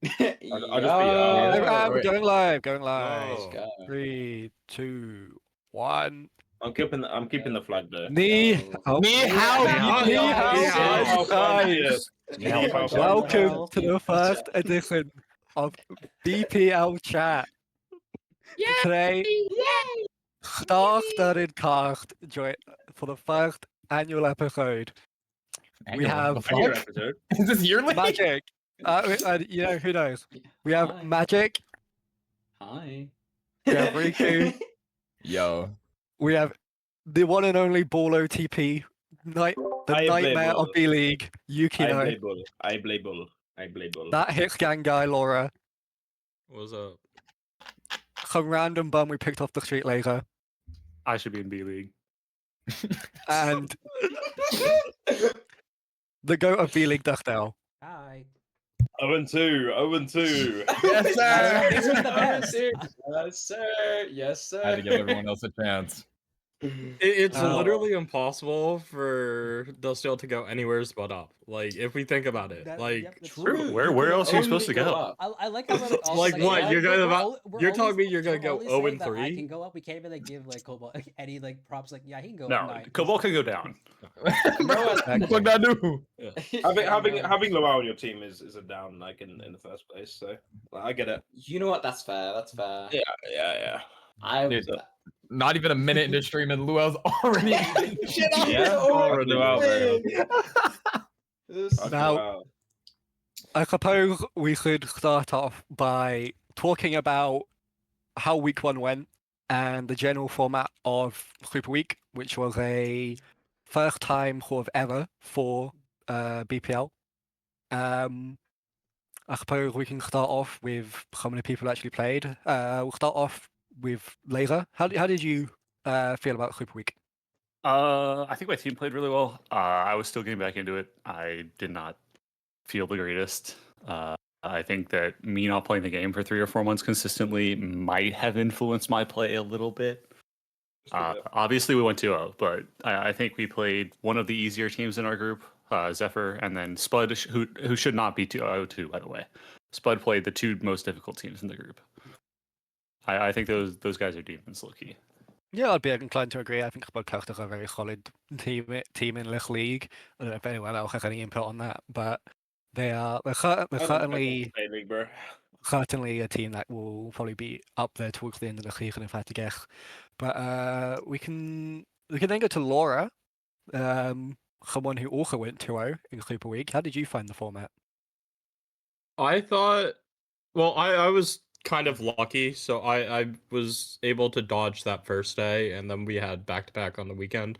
I'll just be We're going live. Let's go. 3, 2, 1. I'm keeping the flag there. Ni hao. Guys. Welcome to the first edition of BPL Chat. Today, star-studded cast for the first annual episode. We have Annual episode. Is this yearly? Magic. Who knows? We have Magic. Hi. We have Riku. Yo. We have the one and only Ball OTP, nightmare of B League, Yukino. I play Bull. That hits gang guy, Laura. What's up? Some random bum we picked off the street later. I should be in B League. And the goat of B League, Dustail. Hi. 0-2. Yes, sir. These are the best. Yes, sir. I had to give everyone else a chance. It's Oh. literally impossible for Dustail to go anywhere but up. Like, if we think about it, True. where else are you supposed to go? I like how we're all Like what? You're we're telling me you're gonna we're go only 0 saying and that I 3? can go up. We can't even give like Khobalt any like props. Like he can go. No, 9. Khobalt can go down. What I do? Having Lowell on your team is a down like in the first place. So I get it. You know what? That's fair. Yeah. Dude, not even a minute into stream and Luel's already shit on Now, I suppose we should start off by talking about how week 1 went and the general format of Super Week, which was a first time sort of ever for BPL. I suppose we can start off with how many people actually played. We'll start off with Laser. How did you feel about Super Week? I think my team played really well. I was still getting back into it. I did not feel the greatest. I think that me not playing the game for 3 or 4 months consistently might have influenced my play a little bit. Obviously, we went 2-0, but I think we played one of the easier teams in our group, Zephyr, and then Spud, who should not be 2-0-2, by the way. Spud played the 2 most difficult teams in the group. I think those guys are demons, low-key. Yeah, I'd be inclined to agree. I think Spud Cluster are a very solid team in this league. I don't know if anyone else has any input on that, but they're certainly a team that will probably be up there towards the end of the season if I had to guess. But we can then go to Laura, someone who also went 2-0 in Super Week. How did you find the format? I thought, well, I was kind of lucky, so I was able to dodge that first day, and then we had back-to-back on the weekend,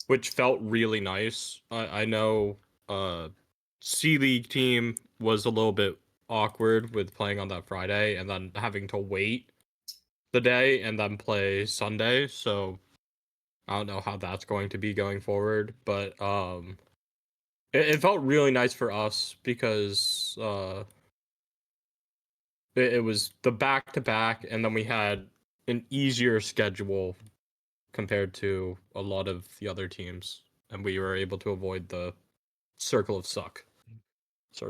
which felt really nice. I know C League team was a little bit awkward with playing on that Friday and then having to wait the day and then play Sunday, so I don't know how that's going to be going forward, but it felt really nice for us because it was the back-to-back, and then we had an easier schedule compared to a lot of the other teams, and we were able to avoid the circle of suck.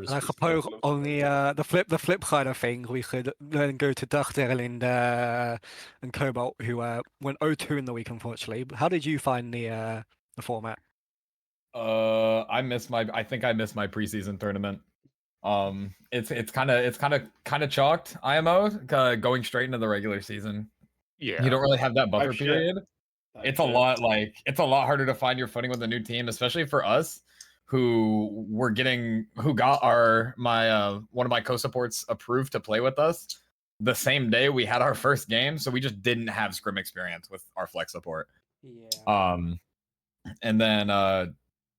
I suppose on the flip side of things, we could then go to Dustail and Khobalt, who went 0-2 in the week, unfortunately. How did you find the format? I think I missed my preseason tournament. It's kind of chalked IMO going straight into the regular season. Yeah, You don't really have that buffer period. It's a lot harder to find your footing with a new team, especially for us who got one of my co-supports approved to play with us the same day we had our first game, so we just didn't have scrim experience with our flex support. Yeah. And then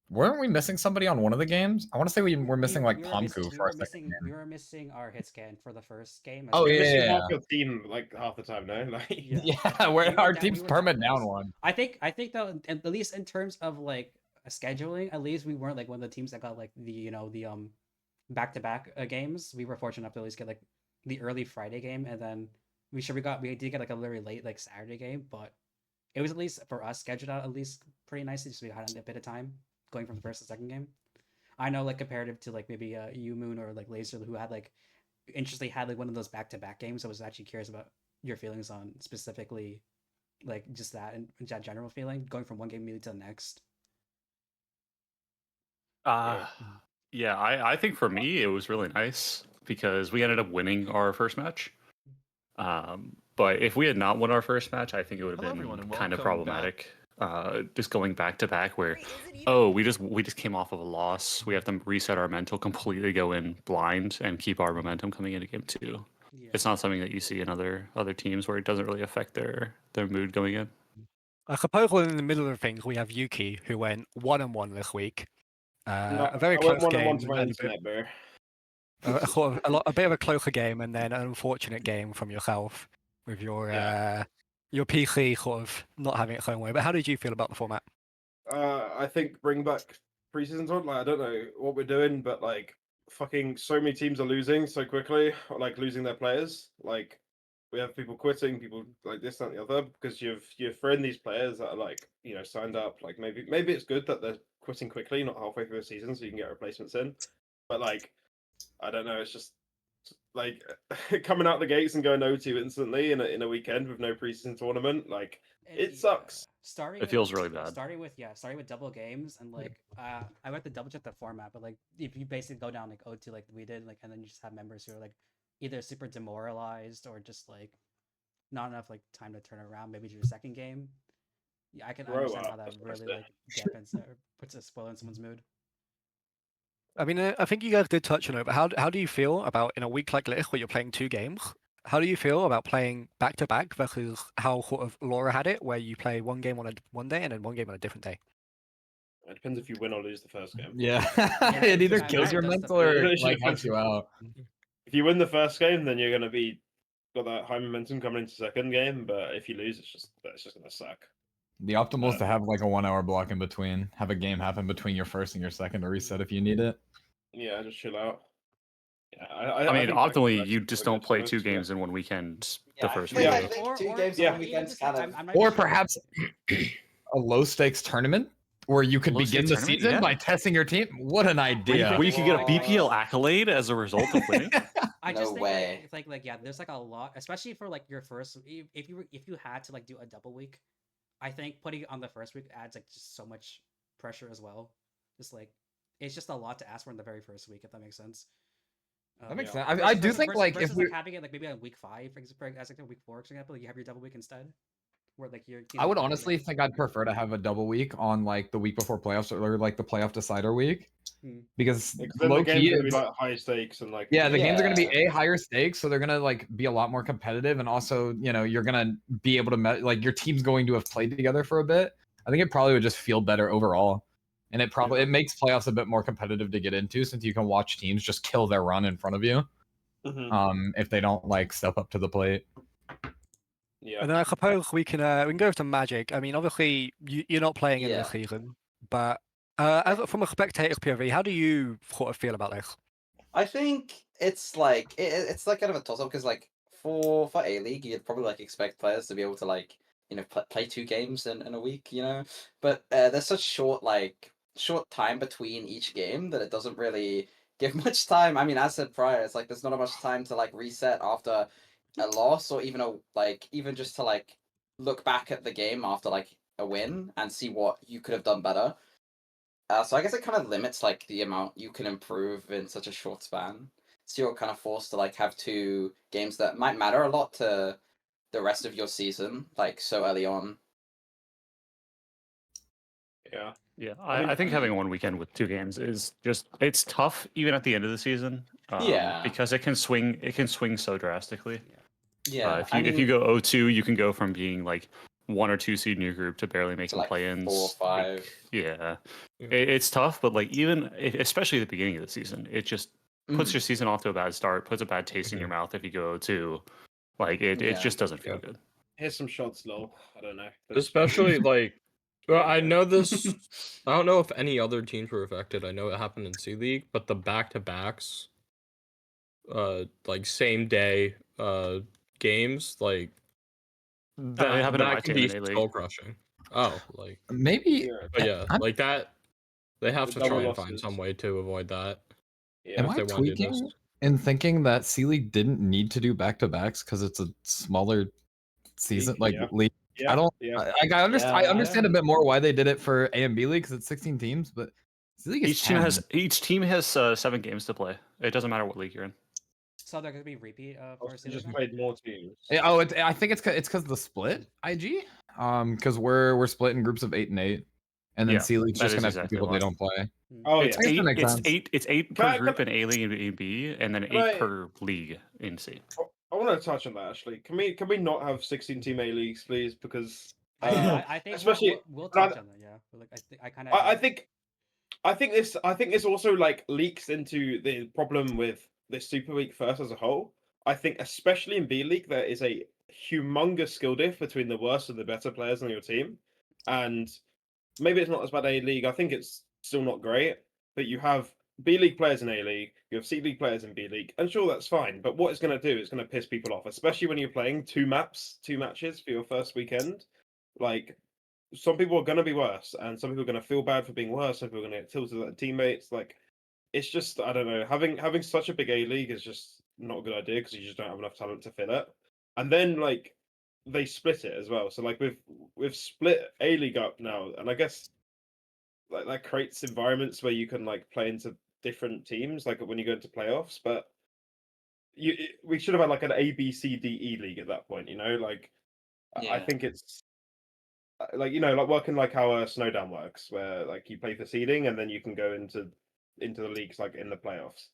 weren't we missing somebody on one of the games? I want to say we were missing Pomku for our second game. We were missing our hit scan for the first game. Oh yeah. Half your team like half the time, no? Like Yeah, where our team's perma down one. I think though, at least in terms of like scheduling, at least we weren't like one of the teams that got like the back-to-back games. We were fortunate enough to at least get like the early Friday game, and then we did get like a very late like Saturday game, but it was at least for us scheduled out at least pretty nicely, so we had a bit of time going from the first to second game. I know like comparative to like maybe Moon or like Laser, who had like interestingly had like one of those back-to-back games. I was actually curious about your feelings on specifically like just that and that general feeling going from one game immediately to the next. Yeah, I think for me it was really nice because we ended up winning our first match. But if we had not won our first match, I think it would have been kind of problematic. Just going back to back where, we just came off of a loss. We have to reset our mental, completely go in blind, and keep our momentum coming into game 2. Yeah. It's not something that you see in other teams where it doesn't really affect their mood going in. I suppose in the middle of things we have Yuki, who went 1-1 this week. A very I went close 1-1 game. to my internet, bro. A bit of a closer game, and then an unfortunate game from yourself with your PC sort of not having its own way. But how did you feel about the format? I think bring back preseason tournament. Like, I don't know what we're doing, but like fucking so many teams are losing so quickly, or like losing their players. Like we have people quitting, people like this, that, and the other, because you've thrown these players that are like, you know, signed up. Like maybe it's good that they're quitting quickly, not halfway through the season, so you can get replacements in. But like, I don't know, it's just like coming out the gates and going 0-2 instantly in a weekend with no preseason tournament. Like it sucks. Starting It feels really bad. Starting with double games and like I went to double check the format, but like if you basically go down like 0-2 like we did, like and then you just have members who are like either super demoralized or just like not enough like time to turn around, maybe to your second game. Yeah, I can understand how that really like dampens or puts a spoil in someone's mood. I mean, I think you guys did touch on it, but how do you feel about in a week like this where you're playing 2 games? How do you feel about playing back to back versus how sort of Laura had it, where you play one game on one day and then one game on a different day? It depends if you win or lose the first game. Yeah, it either kills your mental or like helps you out. If you win the first game, then you're gonna be got that high momentum coming into second game. But if you lose, it's just gonna suck. The optimal is to have like a 1 hour block in between. Have a game happen between your first and your second to reset if you need it. Yeah, just chill out. Yeah, I mean, think optimally, you just don't play 2 games in one weekend. The first week. I think 2 games in one weekend's kind of. Or perhaps a low stakes tournament where you could begin the season by testing your team. What an idea! Where you could get a BPL accolade as a result of winning. I just No think way. like yeah, there's like a lot, especially for like your first. If you had to like do a double week, I think putting it on the first week adds like just so much pressure as well. Just like it's just a lot to ask for in the very first week, if that makes sense. That makes Yeah. sense. I do think like if we, like having it like maybe on week 5, as like week 4, for example, you have your double week instead, where like your. I would honestly think I'd prefer to have a double week on like the week before playoffs or like the playoff decider week, because then low the game's key gonna be it's- like high stakes and like yeah, the games are going to Yeah. be higher stakes, so they're going to like be a lot more competitive, and also you're going to be able to like your team's going to have played together for a bit. I think it probably would just feel better overall, and it makes playoffs a bit more competitive to get into since you can watch teams just kill their run in front of you. If they don't like step up to the plate. Yeah. And then I suppose we can go to Magic. I mean, obviously you're not playing in this season, but from a spectator's POV, how do you sort of feel about this? I think it's like it's like kind of a toss up because like for A League you'd probably like expect players to be able to like play 2 games in a week, but there's such short time between each game that it doesn't really give much time. I mean, as said prior, it's like there's not much time to like reset after a loss or even even just to like look back at the game after like a win and see what you could have done better. So I guess it kind of limits like the amount you can improve in such a short span. So you're kind of forced to like have 2 games that might matter a lot to the rest of your season, like so early on. Yeah. Yeah, I think having 1 weekend with 2 games is it's tough even at the end of the season. Yeah. Because it can swing so drastically. Yeah. If you go 0-2, you can go from being like 1 or 2 seed in your group to barely making like play-ins. 4 or 5. Like, yeah. It's tough, but like especially at the beginning of the season, it just puts your season off to a bad start, puts a bad taste in your mouth if you go 0-2. Like it just doesn't feel good. Here's some shots, lol. I don't know. Especially like, well, I know this. I don't know if any other teams were affected. I know it happened in C League, but the back-to-backs, like same day, games, like That happened in my that can team be in A-League. soul crushing. Oh, like Maybe but yeah, like that. They have The to try double and find losses. some way to avoid that. Yeah. am if I they want to do tweaking? this. in thinking that C League didn't need to do back-to-backs because it's a smaller season, league. Yeah, I don't. yeah. I understand. I Yeah, understand yeah. a bit more why they did it for A and B League because it's 16 teams, but C League is Each team 10. has 7 games to play. It doesn't matter what league you're in. So they're gonna be repeat for Also, C just League. played more teams. I think it's because the split IG. Because we're split in groups of 8 and 8, and then Yeah, C League's that just is gonna have exactly people why. they don't play. Oh It's yeah. Makes 8. sense. It's 8 Can per I- group in A League and A B, and then Can 8 I- per league in C. I want to touch on that actually. Can we not have 16-team A leagues, please? Because I think especially we'll but I- touch on that. Yeah, but like I kind of. I think this also like leaks into the problem with this Super Week first as a whole. I think especially in B League there is a humongous skill diff between the worst and the better players on your team, and maybe it's not as bad A League. I think it's still not great, but you have B League players in A League, you have C League players in B League, and sure that's fine. But what it's going to do is going to piss people off, especially when you're playing 2 matches for your first weekend. Like some people are going to be worse, and some people are going to feel bad for being worse. Some people are going to get tilted at their teammates. Like it's just I don't know. Having such a big A League is just not a good idea because you just don't have enough talent to fill it. And then like they split it as well. So like we've split A League up now, and I guess like that creates environments where you can like play into different teams, like when you go into playoffs. But we should have had like an A B C D E league at that point. You know, like I Yeah. think it's like like working like how Snowdown works, where like you play for seeding and then you can go into the leagues like in the playoffs.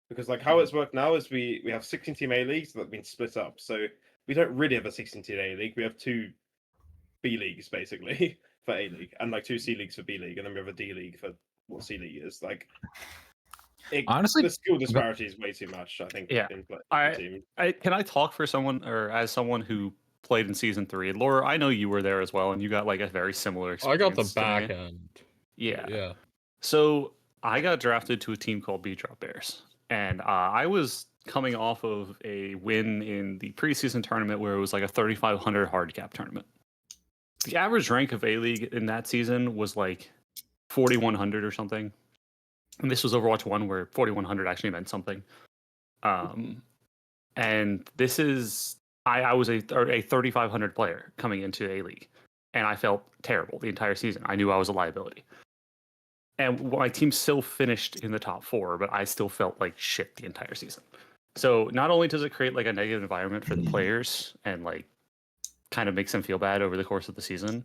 Because like how it's worked now is we have 16-team A leagues that have been split up, so we don't really have a 16-team A league. We have 2 B leagues basically for A league, and like 2 C leagues for B league, and then we have a D league for what C league is. Like Honestly, the skill disparity is way too much. I think. Yeah. in team. Can I talk for someone or as someone who played in season 3? Laura, I know you were there as well, and you got like a very similar I experience. got the to me. back end. Yeah. Yeah. So I got drafted to a team called B Drop Bears, and I was coming off of a win in the preseason tournament where it was like a 3,500 hard cap tournament. The average rank of A League in that season was like 4,100 or something, and this was Overwatch 1 where 4,100 actually meant something. And this is I was a 3,500 player coming into A League, and I felt terrible the entire season. I knew I was a liability. And my team still finished in the top 4, but I still felt like shit the entire season. So not only does it create like a negative environment for the players and like kind of makes them feel bad over the course of the season,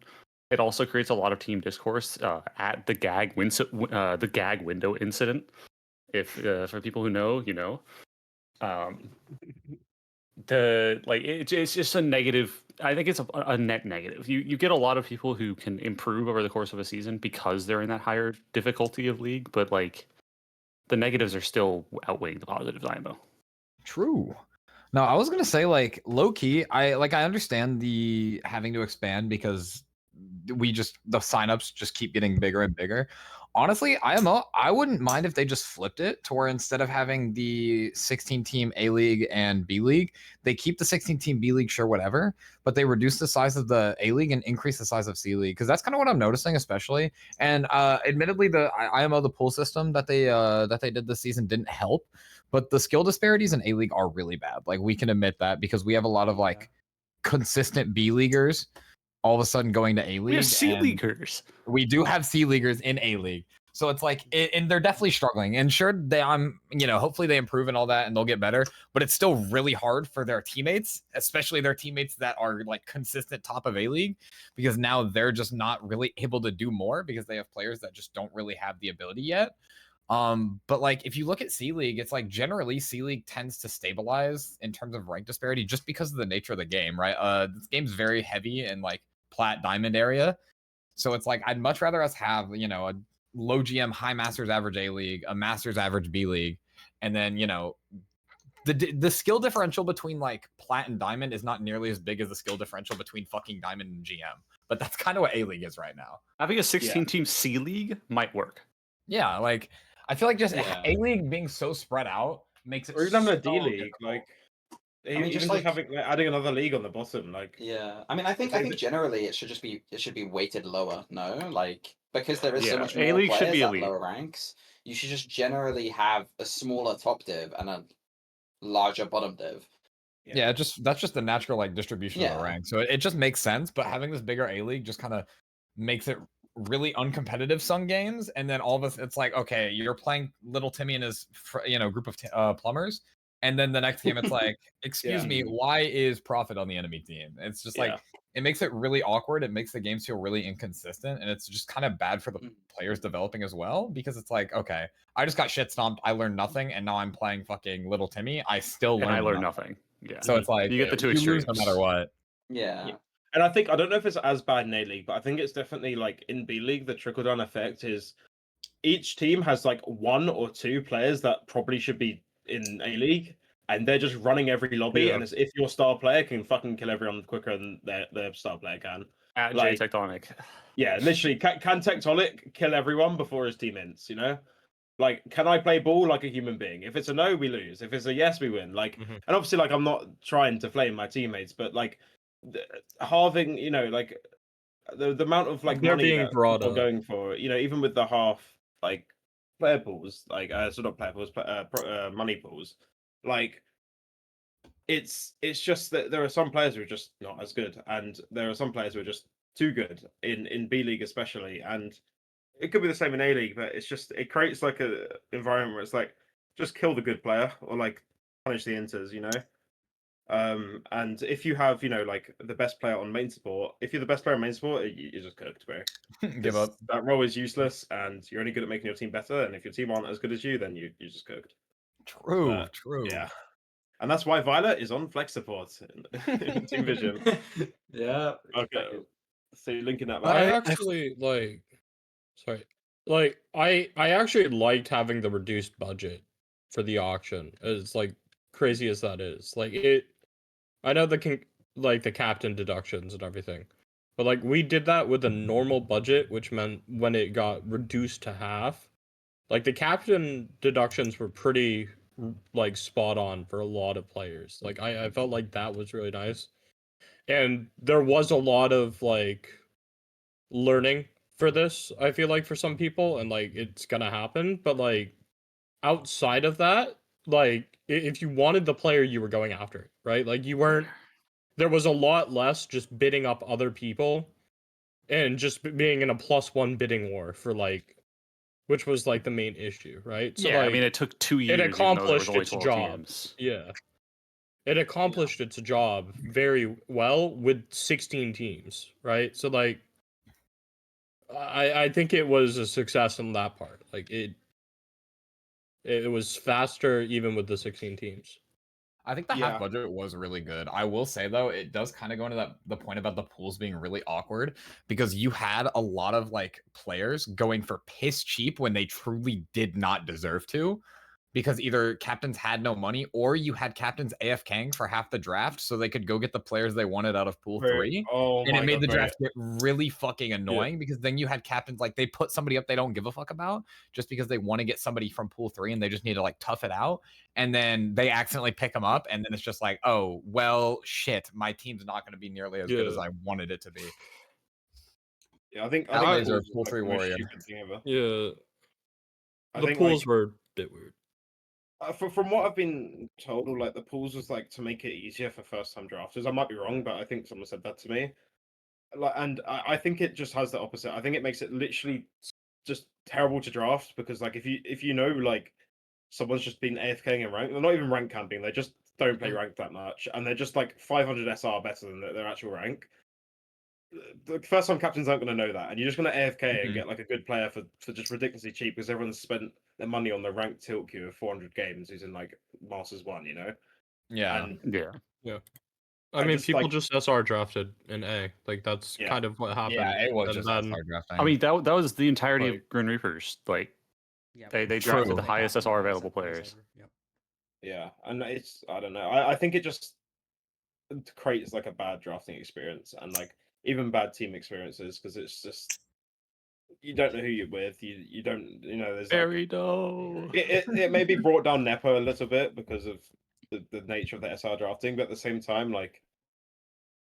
it also creates a lot of team discourse at the gag window incident. If for people who know, you know, it's just a negative. I think it's a net negative. You get a lot of people who can improve over the course of a season because they're in that higher difficulty of league, but like the negatives are still outweighing the positives. I know. True. No, I was gonna say like low key. I understand the having to expand because the signups just keep getting bigger and bigger. Honestly, I wouldn't mind if they just flipped it to where instead of having the 16-team A League and B League, they keep the 16-team B League, sure, whatever, but they reduce the size of the A League and increase the size of C League, because that's kind of what I'm noticing, especially. And admittedly, the IMO, the pool system that they did this season didn't help, but the skill disparities in A League are really bad. Like we can admit that because we have a lot of like consistent B Leaguers all of a sudden going to A League. We have C Leaguers. We do have C Leaguers in A League. So it's like, and they're definitely struggling. And sure, hopefully they improve and all that and they'll get better. But it's still really hard for their teammates, especially their teammates that are like consistent top of A League, because now they're just not really able to do more because they have players that just don't really have the ability yet. But like if you look at C League, it's like generally C League tends to stabilize in terms of rank disparity just because of the nature of the game, right? This game's very heavy in like plat diamond area. So it's like I'd much rather us have, a low GM, high Masters average A League, a Masters average B League, and then, the skill differential between like plat and diamond is not nearly as big as the skill differential between fucking diamond and GM. But that's kind of what A League is right now. Having a 16-team C League might work. Yeah, like I feel like just A League being so spread out makes it. Or even having a so D League, difficult. like mean, just like having adding another league on the bottom, like I mean, I think generally it should be weighted lower. No, like because there is so much more A-League players should be at elite. lower ranks, you should just generally have a smaller top div and a larger bottom div. Yeah, that's just the natural like distribution of the Yeah. rank. So it just makes sense. But having this bigger A League just kind of makes it really uncompetitive some games. And then all of us, it's like, okay, you're playing little Timmy and his group of plumbers, and then the next game it's like, excuse me, why is Prophet on the enemy team? It's just like it makes it really awkward. It makes the games feel really inconsistent, and it's just kind of bad for the players developing as well, because it's like, okay, I just got shit stomped, I learned nothing, and now I'm playing fucking little Timmy. I still learned and I learned nothing. Yeah. So it's like you get the two you lose no extremes. matter what. Yeah. And I don't know if it's as bad in A League, but I think it's definitely like in B League, the trickle down effect is each team has like 1 or 2 players that probably should be in A League, and they're just running every lobby. Yeah. And as if your star player can fucking kill everyone quicker than their star player can. At Like- J Tectonic. Yeah, literally, can Tectonic kill everyone before his team ends? You know, like, can I play ball like a human being? If it's a no, we lose. If it's a yes, we win. Like, Mhm. and obviously, like, I'm not trying to flame my teammates, but like, halving, you know, like the amount of like They're money being that brought people are up. going for, you know, even with the half like player pools, like so not player pools, money pools, like it's just that there are some players who are just not as good, and there are some players who are just too good in B League especially, and it could be the same in A League, but it's just it creates like a environment where it's like just kill the good player or like punish the inters, you know. And if you have, you know, like the best player on main support, if you're the best player on main support, you're just cooked, bro. Give up. That role is useless, and you're only good at making your team better. And if your team aren't as good as you, then you're just cooked. True, But, true. Yeah, and that's why Violet is on flex support in Team Vision. Yeah. Okay, so you're linking that I back. actually I actually liked having the reduced budget for the auction. As like crazy as that is, like I know the captain deductions and everything, but like we did that with a normal budget, which meant when it got reduced to half, like the captain deductions were pretty like spot on for a lot of players. Like I felt like that was really nice, and there was a lot of like learning for this, I feel like, for some people, and like it's gonna happen, but like outside of that, like if you wanted the player, you were going after it, right? Like you weren't, there was a lot less just bidding up other people and just being in a +1 bidding war for like, which was like the main issue, right? So Yeah, like I mean, it took 2 years. it even though there was accomplished only its 12 job. teams. Yeah. It accomplished its job very well with 16 teams, right? So like I think it was a success in that part. Like it was faster even with the 16 teams. I think the Yeah. half budget was really good. I will say though, it does kind of go into the point about the pools being really awkward, because you had a lot of like players going for piss cheap when they truly did not deserve to, because either captains had no money or you had captains AFKing for half the draft so they could go get the players they wanted out of pool 3. Oh And my it made God, the bro. draft get really fucking annoying, because then you had captains like they put somebody up they don't give a fuck about just because they want to get somebody from pool 3 and they just need to like tough it out, and then they accidentally pick them up, and then it's just like, oh well, shit, my team's not going to be nearly as good as I wanted it to be. Yeah, I think Nowadays pools are are, pool like, 3 the most warrior. stupid thing ever. Yeah. I The think, pools like, were a bit weird. from what I've been told, like the pools was like to make it easier for first time drafters. I might be wrong, but I think someone said that to me. Like, and I think it just has the opposite. I think it makes it literally just terrible to draft, because like if you know like someone's just been AFKing in rank, they're not even rank camping, they just don't play rank that much, and they're just like 500 SR better than their actual rank. The first time captains aren't going to know that, and you're just going to AFK and get like a good player for just ridiculously cheap, because everyone's spent their money on the ranked tilt queue of 400 games who's in like Masters 1, you know? Yeah. And I I mean, just, people like- just SR drafted in A. Like that's Yeah. kind of what happened. Yeah, it was and just then, SR drafting. I mean, that was the entirety Like- of Grim Reapers. Like, Yeah, they True. drafted the like highest half the SR players available that plays players. over. Yep. yeah, and it's I don't know. I think it just creates like a bad drafting experience, and like even bad team experiences, because it's just you don't know who you're with. You don't, you know, there's like Very no. it may be brought down Nepo a little bit because of the nature of the SR drafting, but at the same time, like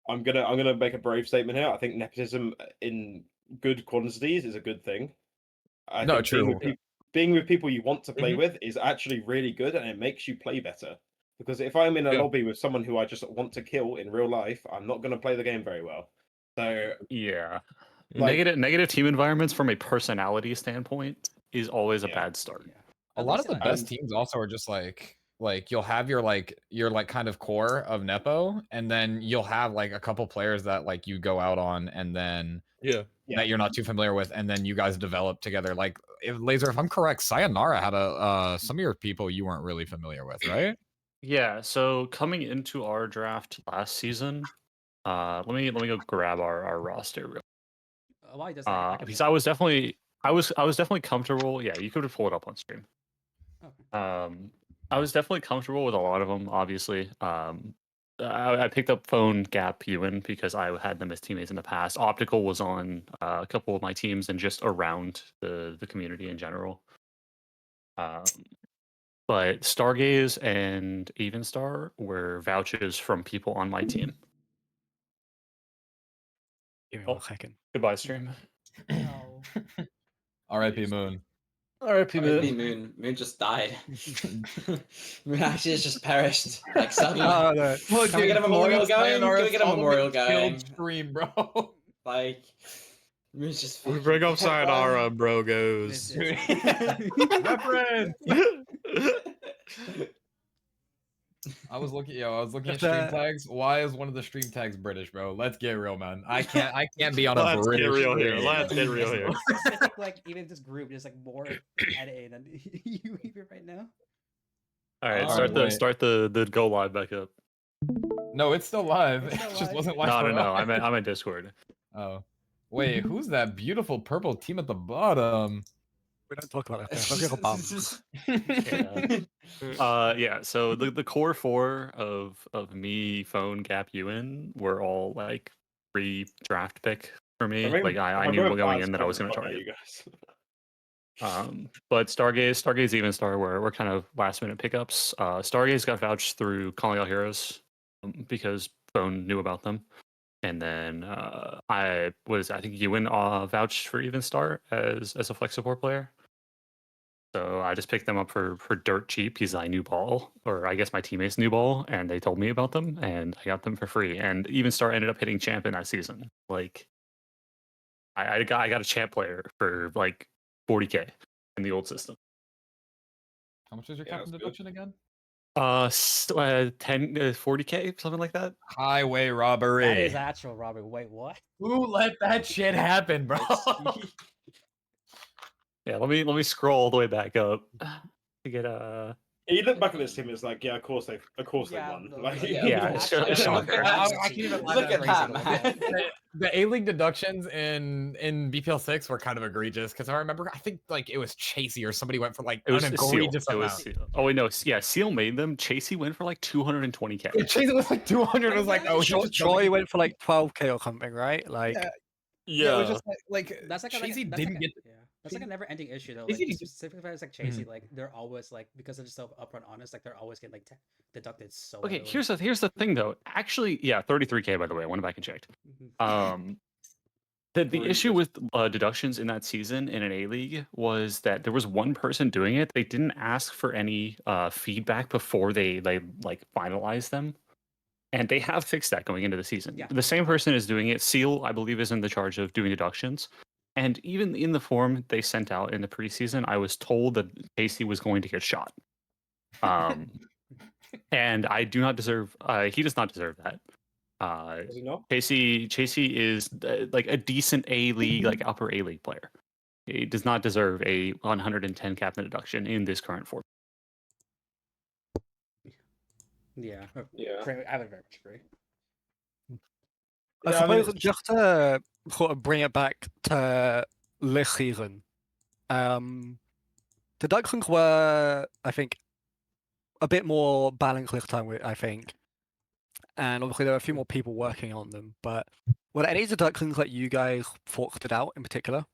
I'm gonna make a brave statement here. I think nepotism in good quantities is a good thing. I No, think true. being with people you want to play Mhm. with is actually really good, and it makes you play better. Because if I'm in a Yeah. lobby with someone who I just want to kill in real life, I'm not going to play the game very well. So Yeah. Like- Negative team environments from a personality standpoint is always a Yeah. bad start. Yeah. A At lot least of the in, best teams also are just like you'll have your kind of core of Nepo, and then you'll have like a couple players that like you go out on, and then Yeah. Yeah. that you're not too familiar with, and then you guys develop together. Like if Laser, if I'm correct, Sayonara had a some of your people you weren't really familiar with, right? Yeah, so coming into our draft last season, let me go grab our roster real. why does I can Because I was definitely comfortable. Yeah, you could pull it up on stream. Okay. I was definitely comfortable with a lot of them. Obviously, I picked up Phone, Gap, Ewan because I had them as teammates in the past. Optical was on a couple of my teams and just around the community in general. But Stargaze and Evenstar were vouchers from people on my team. Give me Oh. 1 second. Goodbye, stream. No. R.I.P. Moon. R.I.P. Maybe Moon. Moon just died. Moon actually has just perished. Like suddenly. Oh, no. Look, Can we get a memorial going? Can we get a memorial going? Stream, bro. Like, Moon's just. We fucking bring up dead, Sayonara, bro This goes. is- Reference. bro. I was looking at Just, stream tags. Why is one of the stream tags British, bro? Let's get real, man. I can't be on a Let's British get real stream. here. Let's get real here. Specific, like even this group, there's like more NA than you even right now. All right, Alright, wait. start the go live back up. No, it's still live. It's still It just live. wasn't live. No, for no, no. us. I'm in Discord. Oh, wait. Who's that beautiful purple team at the bottom? We don't talk about that. Let's get a bum. Yeah. So the core four of me, Phone, Gap, Ewan were all like pre-draft pick for me. Like I knew going in that I was going to target. you guys. But Stargaze, Evenstar were kind of last minute pickups. Stargaze got vouched through Calling Out Heroes because Phone knew about them. And then I think Ewan vouched for Evenstar as a flex support player. So I just picked them up for dirt cheap because I knew ball, or I guess my teammates knew ball, and they told me about them, and I got them for free. And Evenstar ended up hitting champ in that season. Like I got a champ player for like 40K in the old system. How much is your Yeah, captain that's deduction again? 40K, something like that. Highway robbery. That is actual robbery. Wait, what? Who let that shit happen, bro? Yeah, let me scroll all the way back up to get You look back at this team, it's like, yeah, of course they Yeah, won. no, Like, Yeah, actually, shocker. I can't even lie Look that at that, crazy. man. The A-League deductions in BPL 6 were kind of egregious because I remember I think like it was Chasey or somebody went for like it was an Seal. egregious It was amount. Seal. Oh wait, no, yeah, Seal made them. Chasey went for like 220K. Chasey was like 200. It was like, oh, he just Troy went for like 12K or something, right? Like, Yeah, it was just like That's like Chasey that's didn't like get. yeah. That's like a never-ending issue though. Chasey Like didn't get- specifically, it's like Chasey. Like they're always like because they're just so upfront honest. Like they're always getting like deducted so. Okay, heavily. here's the thing though. Actually, yeah, 33K by the way. I went back and checked. The issue with deductions in that season in an A League was that there was one person doing it. They didn't ask for any feedback before they like finalized them, and they have fixed that going into the season. Yeah. The same person is doing it. Seal, I believe, is in the charge of doing deductions. And even in the form they sent out in the preseason, I was told that Casey was going to get shot. And I do not deserve. He does not deserve that. does he not? Chasey is like a decent A League, like upper A League player. He does not deserve a 110 captain deduction in this current form. Yeah. Yeah. I would very much agree. I Yeah, I mean, suppose just to sort of bring it back to this season, deductions were, I think, a bit more balanced this time, I think. And obviously there were a few more people working on them, but were there any deductions that you guys thought stood out in particular?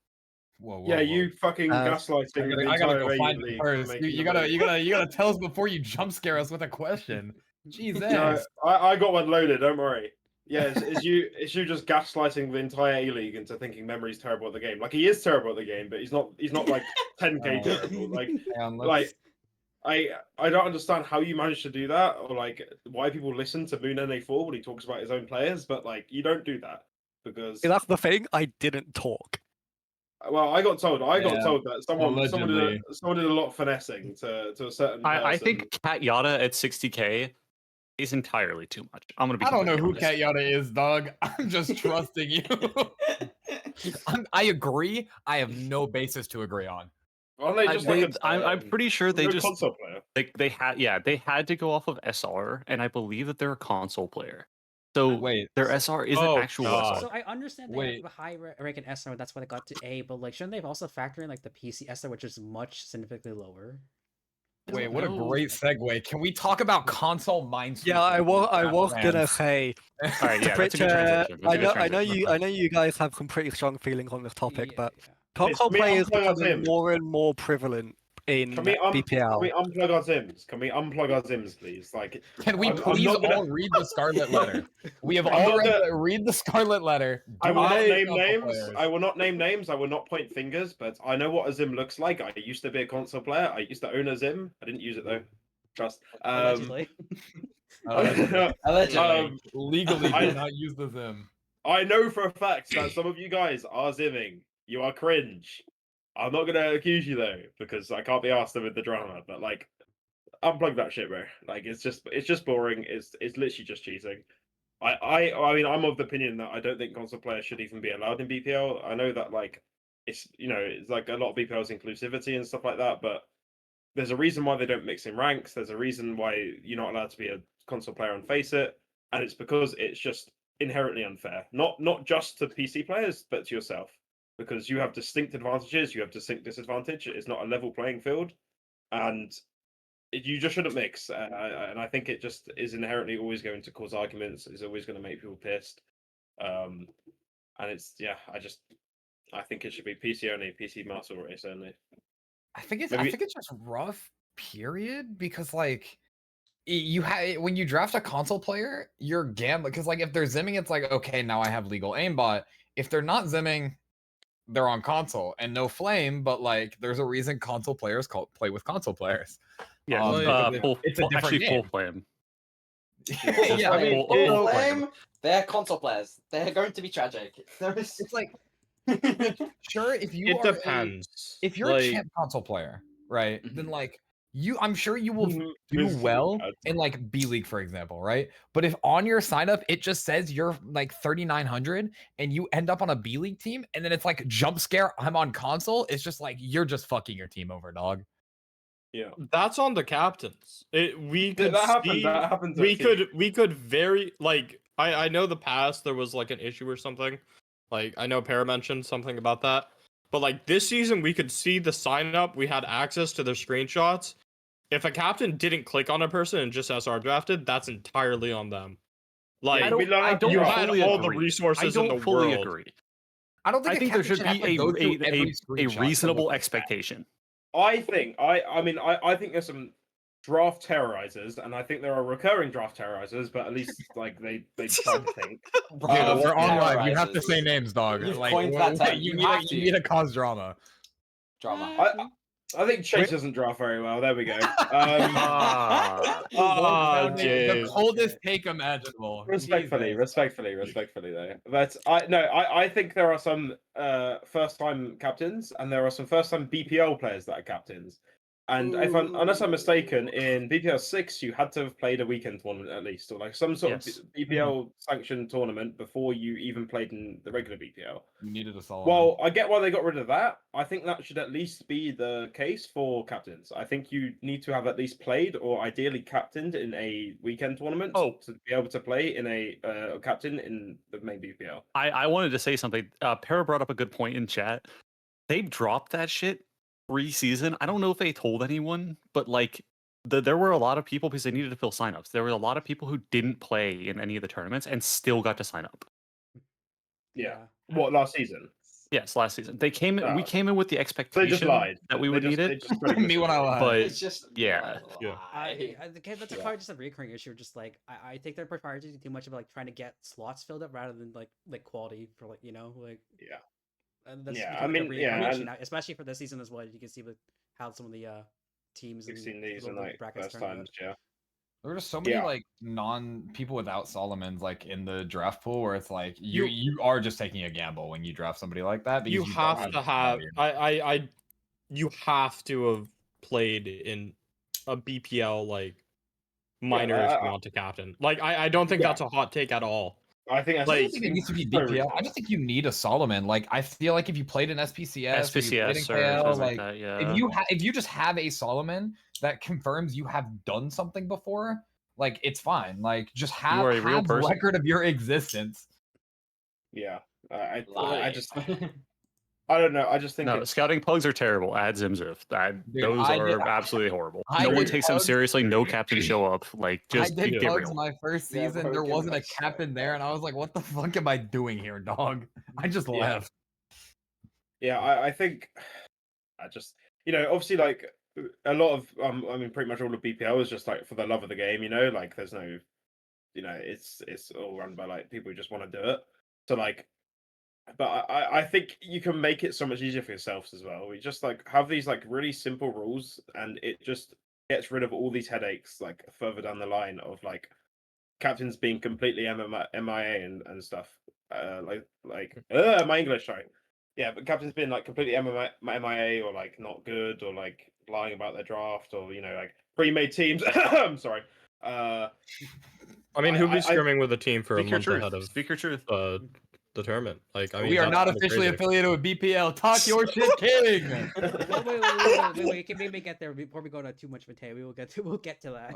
Whoa, yeah, you fucking gaslighting the I gotta entire go A find it League. first. You gotta tell us before you jump scare us with a question. Jesus. No, I got one loaded. Don't worry. Yeah, it's you just gaslighting the entire A League into thinking Memory's terrible at the game. Like he is terrible at the game, but he's not like 10K terrible. Like Hang on, like I don't understand how you managed to do that, or like why people listen to Moon NA4 when he talks about his own players, but like you don't do that because That's the thing. I didn't talk. well, I got told Yeah, that someone did allegedly. someone did a lot of finessing to a certain person. I think Cat Yada at 60k is entirely too much. I'm gonna be. I don't know who completely Cat honest. Yada is, dog. I'm just trusting you. I agree. I have no basis to agree on. Aren't they just I'm pretty sure they they're a just console player? they had to go off of SR, and I believe that they're a console player. So Wait, their SR isn't Oh, actual God. SR. So I understand they Wait. have a high rank in SR, that's why they got to A, but like shouldn't they have also factor in like the PC SR, which is much significantly lower? Wait, what a know. great segue. Can we talk about console minesweeping? Yeah, I was gonna fans? say. All right, yeah, that's a good transition. That's a good transition. I know you guys have some pretty strong feelings on this topic, Yeah, but yeah. console Can we play is unplug our becoming Zims? more and more prevalent in Can we BPL. unplug our Zims? Can we unplug our Zims, please? Like, Can we I'm please not gonna- all read the Scarlet Letter? We have I'm all not read, gonna- read the Scarlet Letter. I Do will not not name console names. players. I will not name names. I will not point fingers. But I know what a Zim looks like. I used to be a console player. I used to own a Zim. I didn't use it though. Trust. Allegedly. Allegedly. Legally I- do not use the Zim. I know for a fact that some of you guys are zimming. You are cringe. I'm not gonna accuse you though because I can't be asked with the drama. But like, unplug that shit, bro. Like, it's just boring. It's literally just cheating. I mean, I'm of the opinion that I don't think console players should even be allowed in BPL. I know that like it's it's like a lot of BPL's inclusivity and stuff like that, but there's a reason why they don't mix in ranks. There's a reason why you're not allowed to be a console player and face it, and it's because it's just inherently unfair. Not just to PC players, but to yourself, because you have distinct advantages, you have distinct disadvantage. It's not a level playing field, and you just shouldn't mix. And I think it just is inherently always going to cause arguments. It's always going to make people pissed. And it's I think it should be PC only, PC Master Race only. I think it's Maybe- just rough, period, because like you have when you draft a console player, you're gambling because like if they're zimming, it's like okay, now I have legal aimbot. If they're not zimming, they're on console and no flame, but like there's a reason console players play with console players. Yeah, because it's a different actually full game. flame. Yeah, I mean, full full flame. flame. They're console players. They're going to be tragic. There is. it's like sure if you It are depends. if you're a champ console player, right? Then like I'm sure you will do This- well in like B League, for example, right? But if on your sign up it just says you're like 3,900 and you end up on a B League team, and then it's like jump scare, I'm on console, it's just like you're just fucking your team over, dog. Yeah. That's on the captains. We could that happened. see. That happened. We could very like. I know the past there was like an issue or something. Like I know Para mentioned something about that. But like this season, we could see the sign up. We had access to their screenshots. If a captain didn't click on a person and just SR drafted, that's entirely on them. Like I don't you had fully all the agree. resources I in don't the fully world. agree. I don't think I think there should be a screenshot to reasonable look at. expectation. I think I think there's some draft terrorizers, and I think there are recurring draft terrorizers, but at least like they try to think. Dude, we're on live. You have to terrorizers. say names, dog. You've Like coined that term. you You have need to. you need to cause drama. Drama. I think Chase doesn't draft very well. There we go. The James. coldest take imaginable. Respectfully though. But I think there are some first time captains and there are some first time BPL players that are captains. And unless I'm mistaken, in BPL 6 you had to have played a weekend tournament at least, or like some sort Yes. of BPL sanctioned tournament before you even played in the regular BPL. You needed a solid. Well, I get why they got rid of that. I think that should at least be the case for captains. I think you need to have at least played or ideally captained in a weekend tournament to be able to play in a captain in the main BPL. I wanted to say something. Para brought up a good point in chat. They dropped that shit pre-season. I don't know if they told anyone, but like there were a lot of people because they needed to fill signups. There were a lot of people who didn't play in any of the tournaments and still got to sign up. Yeah. What, last season? Yes, last season. They came in, we came in with the They expectation just lied. that we would need it. Me when I lied. But It's just yeah. That's probably just a recurring issue. Just like I think they're prioritizing too much about like trying to get slots filled up rather than like quality for like like yeah. And that's Yeah, becoming I a mean, recurring yeah, issue and- now, especially for this season as well. You can see with how some of the teams We've in seen these the in like brackets first turning out. times, yeah. There were just so many Yeah. like people without Solomons like in the draft pool where it's like you are just taking a gamble when you draft somebody like that because You don't have to the have value. you have to have played in a BPL like minor if you want to captain. Like I don't think that's a hot take at all. I think that's I Like, don't think it needs to be so BPL. I reasonable. just think you need a Solomon. Like I feel like if you played in SPCS, or you played in SPCS or KL, something like like that. Yeah. if you just have a Solomon that confirms you have done something before, like it's fine. Like just have are a real person. record of your existence. Yeah. I Live. just I don't know. I just think No, it's scouting pugs are terrible. Add Zimzif. Those I are did- absolutely horrible. I No one did takes them pugs. seriously. No captains show up. Like, just I did get Pugs real. my first Yeah, season. bro, There give wasn't a us so captain there, and I was like, "What the fuck am I doing here, dog?" I just Yeah. left. yeah. I think I just obviously like a lot of I mean pretty much all of BPL is just like for the love of the game. Like there's no it's all run by like people who just want to do it. So like. But I think you can make it so much easier for yourselves as well. We just like have these like really simple rules, and it just gets rid of all these headaches like further down the line of like captains being completely MIA and stuff. My English, sorry. Yeah, but captains being like completely MIA or like not good or like lying about their draft or like pre-made teams. I'm sorry. I mean, who'd be scrimming with a team for a Speak your month truth. ahead of Speak your truth. the tournament? Like, I mean, We are that's not kinda officially crazy. affiliated with BPL. Talk your shit, King. Wait. Can we get there before we go to too much Matei? We'll get to that.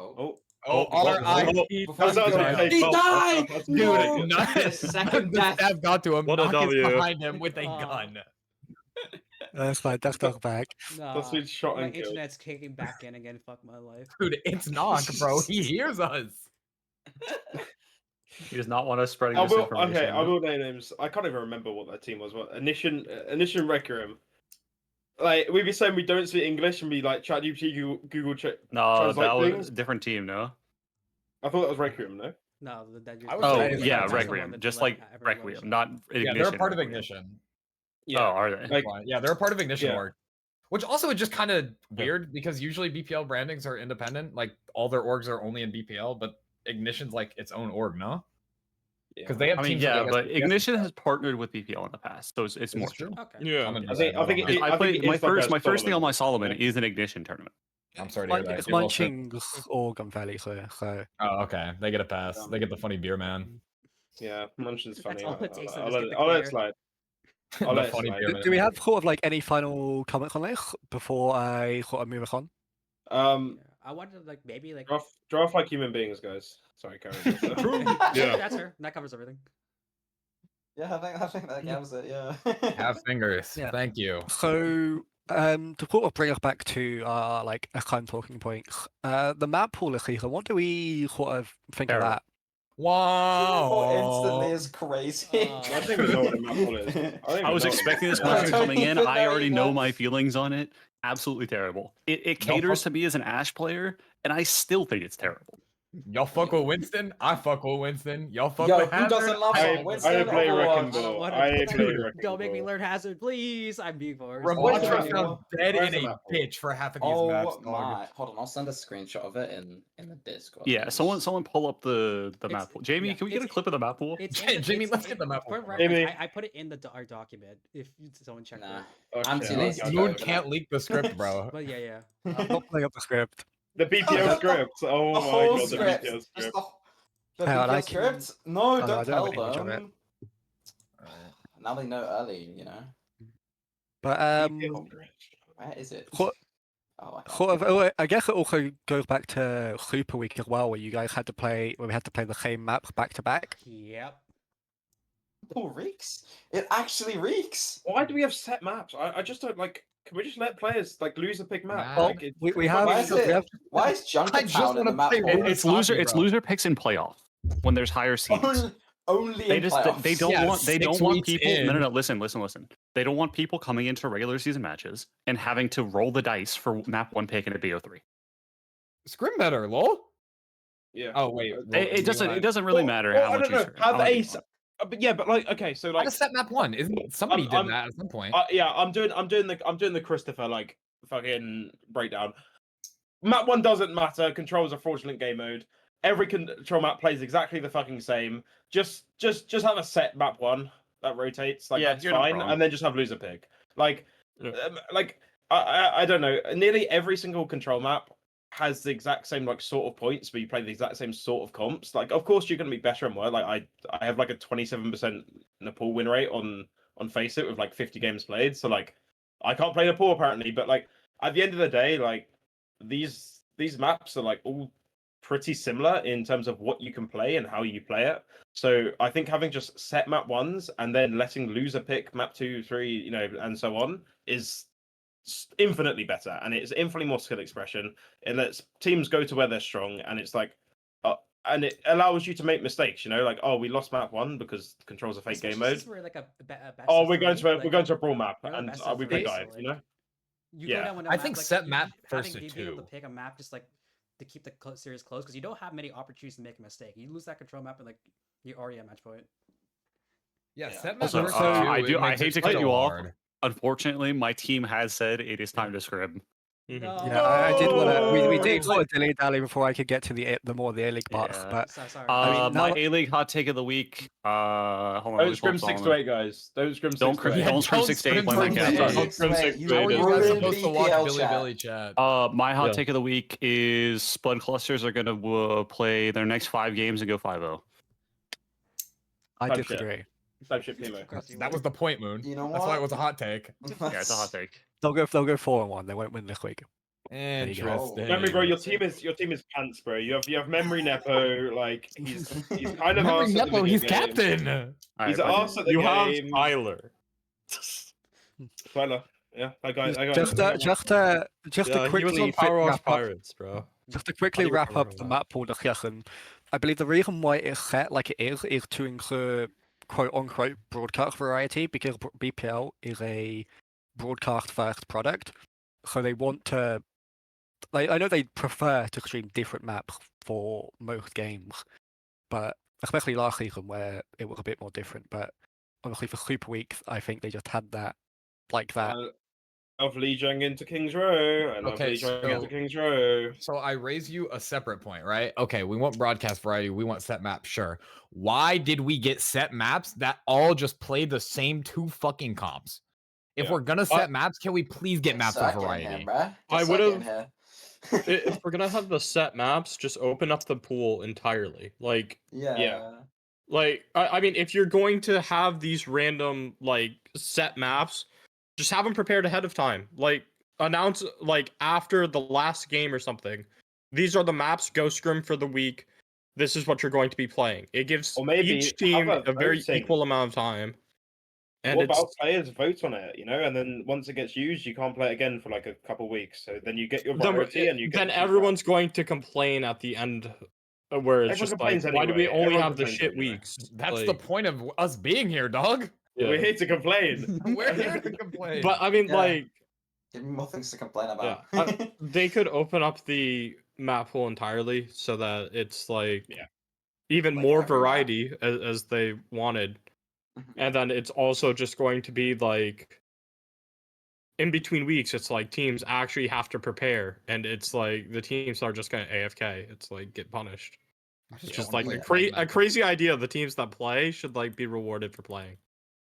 R.I.P. That's not Dustail. okay. He Well, died! that's Dude, No! not Second the death. staff got to him. What a Knock is W. behind him with a Aw. gun. That's fine. That's not back. That's been shot My and killed. internet's kicking back in again. Fuck my life. Dude, it's Knock, bro. He hears us. He does not want us spreading I this will. information. Okay, I will name names. I can't even remember what that team was. What Initian Requiem. Like we'd be saying we don't speak English and we like ChatGPT, Google No, translate that was things. a different team. No. I thought that was Requiem. No. No, I would Oh say it's yeah, that's the Requiem. that, Just like everyone loves. Requiem, not Ignition. Yeah, they're a part of Requiem. Ignition. Oh, are they? Like, Yeah, they're a part of Ignition Yeah. org. Which also is just kind of weird because usually BPL brandings are independent. Like all their orgs are only in BPL, but Ignition's like its own org, no? Because they have I mean, teams. yeah, like but SPCS Ignition and has partnered with BPL in the past, so it's stuff. more Is this true? chill. Okay. Yeah. I'm I think invested. I played my it's like first a my first thing on my Solomon, Solomon is an Ignition tournament. I'm sorry to hear that. It's Get well soon. Munching's org, I'm fairly clear. So Oh, okay. They get a pass. They get the funny beer man. Yeah, Munchin's funny. That's all it takes to I'll just let get it the I'll let it clear. slide. The I'll let it funny slide. beer man. do we have sort of like any final comments on this before I sort of move on? Yeah. I wanted to like maybe like Draft like human beings, guys. Sorry, Karen. Yeah. That's her. That covers everything. Yeah, I think that covers it. Yeah. Have fingers. Yeah. Thank you. So to sort of bring us back to our like a kind of talking points, the map pool this season, what do we sort of think Terrible. of that? Instantly Wow. is crazy. I don't even know what a map pool is. I was expecting this I question don't coming in. even I know already you know guys. my feelings on it. Absolutely terrible. It caters to me as an Ash player, and I still think it's terrible. Y'all fuck with Winston. I fuck with Winston. Y'all fuck Yo, with who Hazard. doesn't love I I Winston play Overwatch? Wrecking I Ball. don't wanna I play- play Wrecking Don't make me Ball. learn Hazard, please. I'm being forced. Ramon Where's found Ramon? dead Where's in the a map? ditch for half of these maps. Oh Dog. my! Hold on, I'll send a screenshot of it in the Discord. Yeah, someone pull up the It's- map pool. Jamie, yeah, can we get a it's- clip of the map pool? It's Jimmy, let's get the map For pool. reference, Jamie. I put it in our document. If someone checked Nah, it. I'm too Okay, lazy. okay, Mood okay. can't leak the script, bro. But yeah. I'm not pulling up the script. The BPL script. Oh the my whole god, the script. BPL Just script. the Hang on, BPL I can- script. No, no, I don't don't tell have an image of it. them. Now they know early, you know. But BPL script. Where is it? What- Oh, I sort of, I guess it also goes back to Super Week as well, where you guys had to play, where we had to play the same map back to back. Yep. Oh, reeks! It actually reeks. Why do we have set maps? I just don't like. Can we just let players like lose a pick map? Nah. Like, We have, Why is we have Why is I Junker just Town in wanna the map? play pool? Roller It's loser. Hockey, It's bro. loser picks in playoff when there's higher seeds. Only They in just playoffs. they don't Yeah, want 6 want weeks people. in. No. Listen. They don't want people coming into regular season matches and having to roll the dice for map 1 pick in a BO3. Scrim better, lol. yeah. Oh wait, It doesn't really matter how I much don't you know. scrim. Have I'm not being ace. funny. But yeah, but like okay, so How like to set map one? Isn't somebody I'm- did that at some point? yeah, I'm doing the Christopher like fucking breakdown. map 1 doesn't matter. Control's a fraudulent game mode. Every control map plays exactly the fucking same. Just have a set map 1 that rotates. Like, that's you're not fine. wrong. And then just have loser pick. Like, Yeah. I don't know. Nearly every single control map has the exact same like sort of points, but you play the exact same sort of comps. Like, of course, you're going to be better and more. Like, I have like a 27% Nepal win rate on Face It with like 50 games played. So like, I can't play Nepal apparently. But like, at the end of the day, like these maps are like all pretty similar in terms of what you can play and how you play it. So I think having just set map 1s and then letting loser pick map 2, 3, you know, and so on is infinitely better, and it's infinitely more skill expression. It lets teams go to where they're strong, and it's like and it allows you to make mistakes, you know, like, oh, we lost map 1 because controls a fake game mode. We're like a best Oh, of we're going three, to we're going to a brawl map, we're the and best of we three, play so, dive, like, you know. You Yeah. go down with a I map, think like, set map having first to being able to 2. pick a map just like to keep the series close, because you don't have many opportunities to make a mistake. You lose that control map and like you're already at match point. Yeah, Yeah. set map Also, first to 2. I hate to cut you off. Hard. Unfortunately, my team has said it is time to scrim. No. Yeah, I did want to. We No! did sort of dilly dally before I could get to the A-League part, Yeah. but Sorry. I mean, My now- A-League hot take of the week. Hold on, let Don't me scrim pull up 6 some to of 8, guys. Don't scrim 6 Don't to cr- 8. don't Yeah, scrim don't 6 to 8 scrim when that 6 to gap 8. up. Scrim 6 to 8. How are you guys Ruin supposed to watch BPL Billy chat. Billy chat? My hot Yeah. take of the week is Spud Clusters are going to play their next 5 games and go 5-0. I Type shit. disagree. Type shit, Pimo. Of course you That would. was the point, Moon. You know That's why it what? was a hot take. Yeah, it's a hot take. They'll go 4-1. They won't win this week. you go. Interesting. Memory, bro, your team is pants, bro. You have Memory Nepo, like he's kind of Remember arse at the Nepo, video he's game. captain. He's Alright, arse at the You have game. Tyler. Tyler, yeah, that guy. Just Yeah, to he was quickly on Power Wash wrap up, Pirates, bro. just to quickly How do you wrap up remember the that? map pool discussion, I believe the reason why it's set like it is to include quote unquote broadcast variety, because BPL is a broadcast first product, so they want to. Like, I know they prefer to stream different maps for most games, but especially last season where it was a bit more different. But obviously for Super Weeks, I think they just had that like that. Of Lijiang into Kings Row, and Okay, Lijiang so- into Kings Row. So I raise you a separate point, right? Okay, we want broadcast variety, we want set maps, sure. Why did we get set maps that all just play the same 2 fucking comps? If Yeah. we're gonna set maps, can we please get maps of Suck in variety? here, bruh. I Just would've- suck in here. If we're gonna have the set maps, just open up the pool entirely. Like, Yeah. I mean, if you're going to have these random like set maps, just have them prepared ahead of time. Like, announce like after the last game or something. These are the maps. Go scrim for the week. This is what you're going to be playing. It gives Or maybe each team have a very voting. equal amount of time. And What it's about players vote on it, you know, and then once it gets used, you can't play it again for like a couple weeks. So then you get your variety, and you get then the feedback. everyone's going to complain at the end, where it's Everyone just like, complains why do we anyway. only Everyone have the complains shit anyway. weeks? That's the Like, point of us being here, dog. yeah. We're here to complain. We're here to complain. But I mean, Yeah. like, Give me more things to complain yeah, about. they could open up the map pool entirely so that it's like, Yeah. even Like more every map. variety as they wanted, and then it's also just going to be like, in between weeks, it's like teams actually have to prepare, and it's like the teams are just gonna AFK. It's like get punished. It's just like a crazy idea. The teams that play should like be rewarded for playing.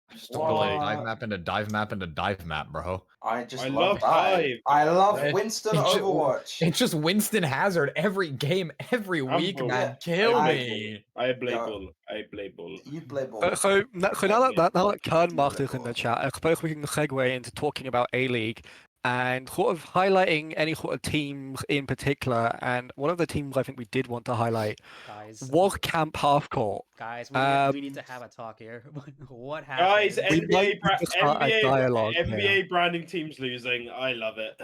I just don't want to What? dive map into dive map into dive map, bro. I just I love love dive. dive. I love It- Winston it ju- Overwatch. It's just Winston Hazard every game, every week, bull. man. Yeah, Kill I- me. I play Yeah. bull. I play bull. You play ball. So now that Kern Master's in the Beautiful. chat, I suppose we can segue into talking about A-League and sort of highlighting any sort of teams in particular. And one of the teams I think we did want to highlight Guys, was Camp Halfcourt. guys, we need to have a talk here. What happened? Guys, We might need to start a dialogue NBA branding teams losing. I love it.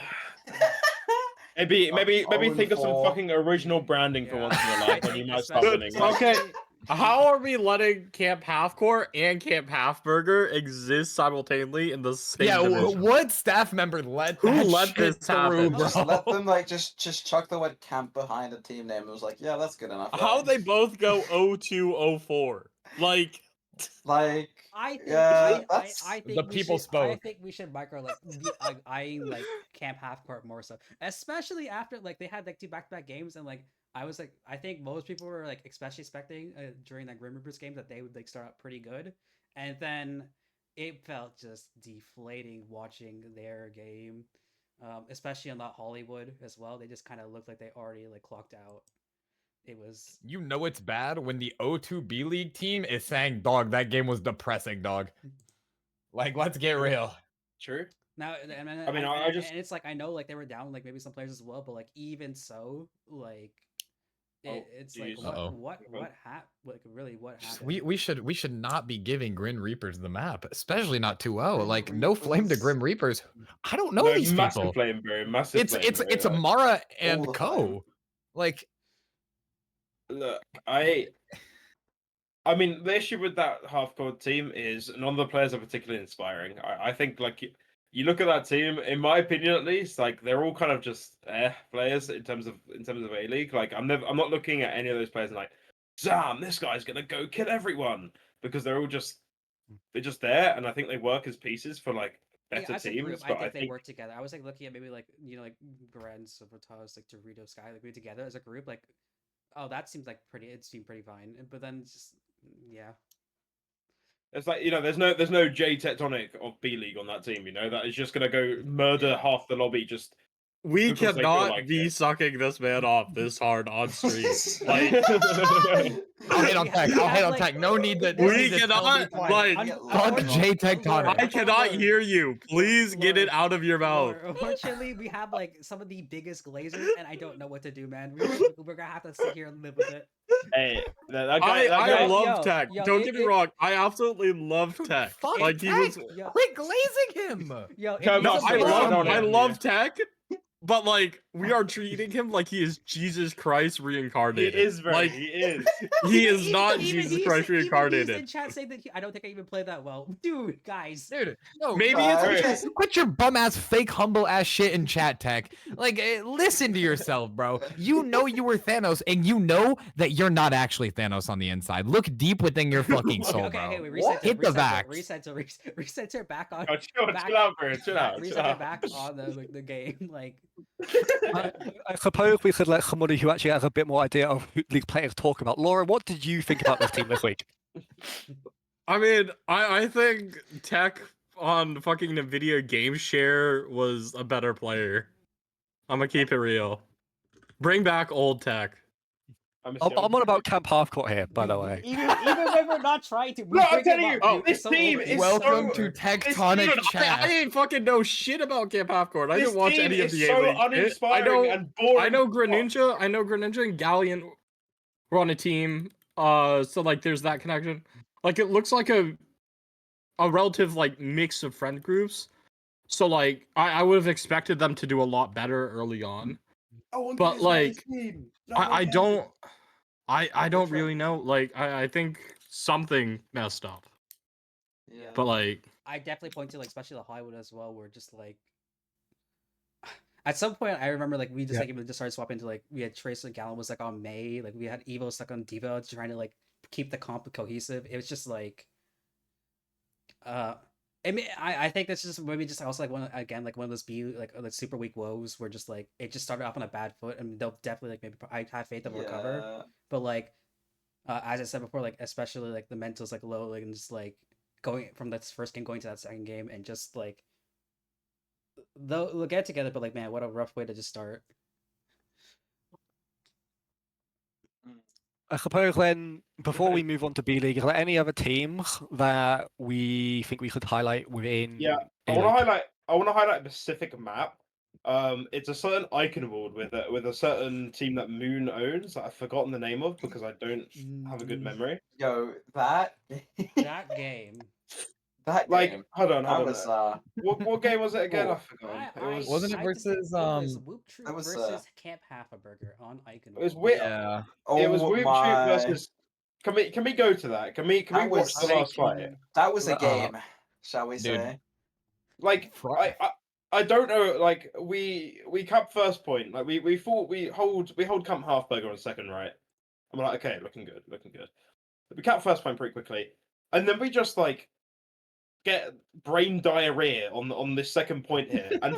Maybe think of some 0-4. fucking original branding for Yeah. once in your life, and you might start Especially- winning. Okay. How are we letting Camp Halfcore and Camp Halfburger exist simultaneously in the same Yeah, division? what staff member let Who that let shit this through, happen? bro? Just let them like just chuck the word camp behind a team name. It was like, yeah, that's good enough. How right? they both go 0204? Like, Like, I think yeah, I that's think The we people should, I spoke. think we should micro like be eyeing like Camp Half Court more so, especially after like they had like 2 back-to-back games and like I was like I think most people were like especially expecting during that Grim Reapers game that they would like start out pretty good, and then it felt just deflating watching their game, especially on that Hollywood as well. They just kind of looked like they already like clocked out. It was You know it's bad when the O2 B League team is saying, "Dog, that game was depressing, dog." Like, let's get real. True. now, I mean, I just and it's like I know like they were down like maybe some players as well, but like even so, like Oh, it's like jeez. Uh-oh. what happened? Like really, what happened? We should not be giving Grim Reapers the map, especially not 2-0. Grim Like, no flame to Reapers. Grim Reapers. I don't know no, these massive people. flame, bro. Massive flame, bro. It's Like, Amara All and the Co. flame. Like, look, I mean, the issue with that half-court team is none of the players are particularly inspiring. I think, like, you look at that team, in my opinion at least, like they're all kind of just players in terms of A League. Like, I'm not looking at any of those players and like, damn, this guy's gonna go kill everyone, because they're just there, and I think they work as pieces for like better as a teams. group, I But think they work together. I was like looking at maybe like like Gren, Silvertoss, like Dorito, Sky, like we together as a group. Like, oh, that seems like pretty. It seemed pretty fine. But then it's just yeah. it's like, there's no J Tectonic of B League on that team. That is just gonna go murder half the lobby just. We Because they feel cannot like be it. sucking this man off this hard on stream. Like, I'll hit on We tech. have, I'll hit on like, tech. No need to. we cannot, like, Fuck J Tectonic. I cannot hear you. Please get it out of your mouth. Unfortunately, we have like some of the biggest glazers, and I don't know what to do, man. We're gonna have to sit here and live with it. Hey, that guy, I Yo, love Tech. yo, Don't get me wrong. I absolutely love Tech. Fuck Like, he was. Yo, Quit glazing him. yo, if No, he's No, a It's I a blazer- lot love, on I it, love Tech, but like we are treating him like he is Jesus Christ he reincarnated. is, bro. Like, He is. he is not Jesus Christ Even he's reincarnated. in chat saying that I don't think I even played that well, dude. Guys, Dude, no, Maybe it's quit your bum ass, fake, humble ass shit in chat, Tech. Like, listen to yourself, bro. You know you were Thanos, and you know that you're not actually Thanos on the inside. Look deep within your fucking soul, okay, bro. wait, reset Hit the vax. reset her back on. Oh, chill out, bro. Chill out. Reset her back on the game, like. I suppose we could let somebody who actually has a bit more idea of who these players talk about. Laura, what did you think about this team this week? I mean, I think Tech on fucking Nvidia Game Share was a better player. I'm gonna keep it real. Bring back old Tech. I'm on about Camp Halfcourt here, by the way. Even when we're not trying to, we No, I'm bring telling him you, up, dude. this It's so team over- is Welcome so- to Tectonic Dude, Chat. I ain't fucking know shit about Camp Halfcourt. I This didn't watch team any of is the so A-League. uninspiring and boring. I know Greninja and Galleon were on a team. So like there's that connection. Like it looks like a relative like mix of friend groups. So like I would have expected them to do a lot better early on. But like I don't really know. Like I think something messed up. Yeah. But like I definitely point to like especially the Hollywood as well, where just like at some point I remember like we just like even just started swapping to like we had Trace and Gallon was like on May, like we had Evo stuck on Diva trying to like keep the comp cohesive. It was just like I mean I think that's just maybe just also like one of those like super weak woes where just like it just started off on a bad foot and they'll definitely like maybe I have faith they'll recover. But like as I said before, like especially like the mental's like low, like and just like going from that first game going to that second game and just like they'll get together, but like man, what a rough way to just start. I suppose then, before we move on to B League, are there any other teams that we think we could highlight within? Yeah, I want to highlight a specific map. It's a certain icon board with a certain team that Moon owns that I've forgotten the name of because I don't have a good memory. Yo, that game. That Like, game. hold on. That was What game was it again? I Oh, forgot. Wasn't it versus, Whoop Troop that was, versus Camp Half-a-Burger on Icon. It was weird. Yeah. It was Oh Whoop my- Troop versus. Can we go to that? Can we That watch was the last fight? That was a Uh, game, shall we dude. say? Like Fri- I don't know. Like we cap first point. Like we thought we hold Camp Halfburger on second, right? I'm like, okay, looking good. But we cap first point pretty quickly. and then we just like get brain diarrhea on this second point here, and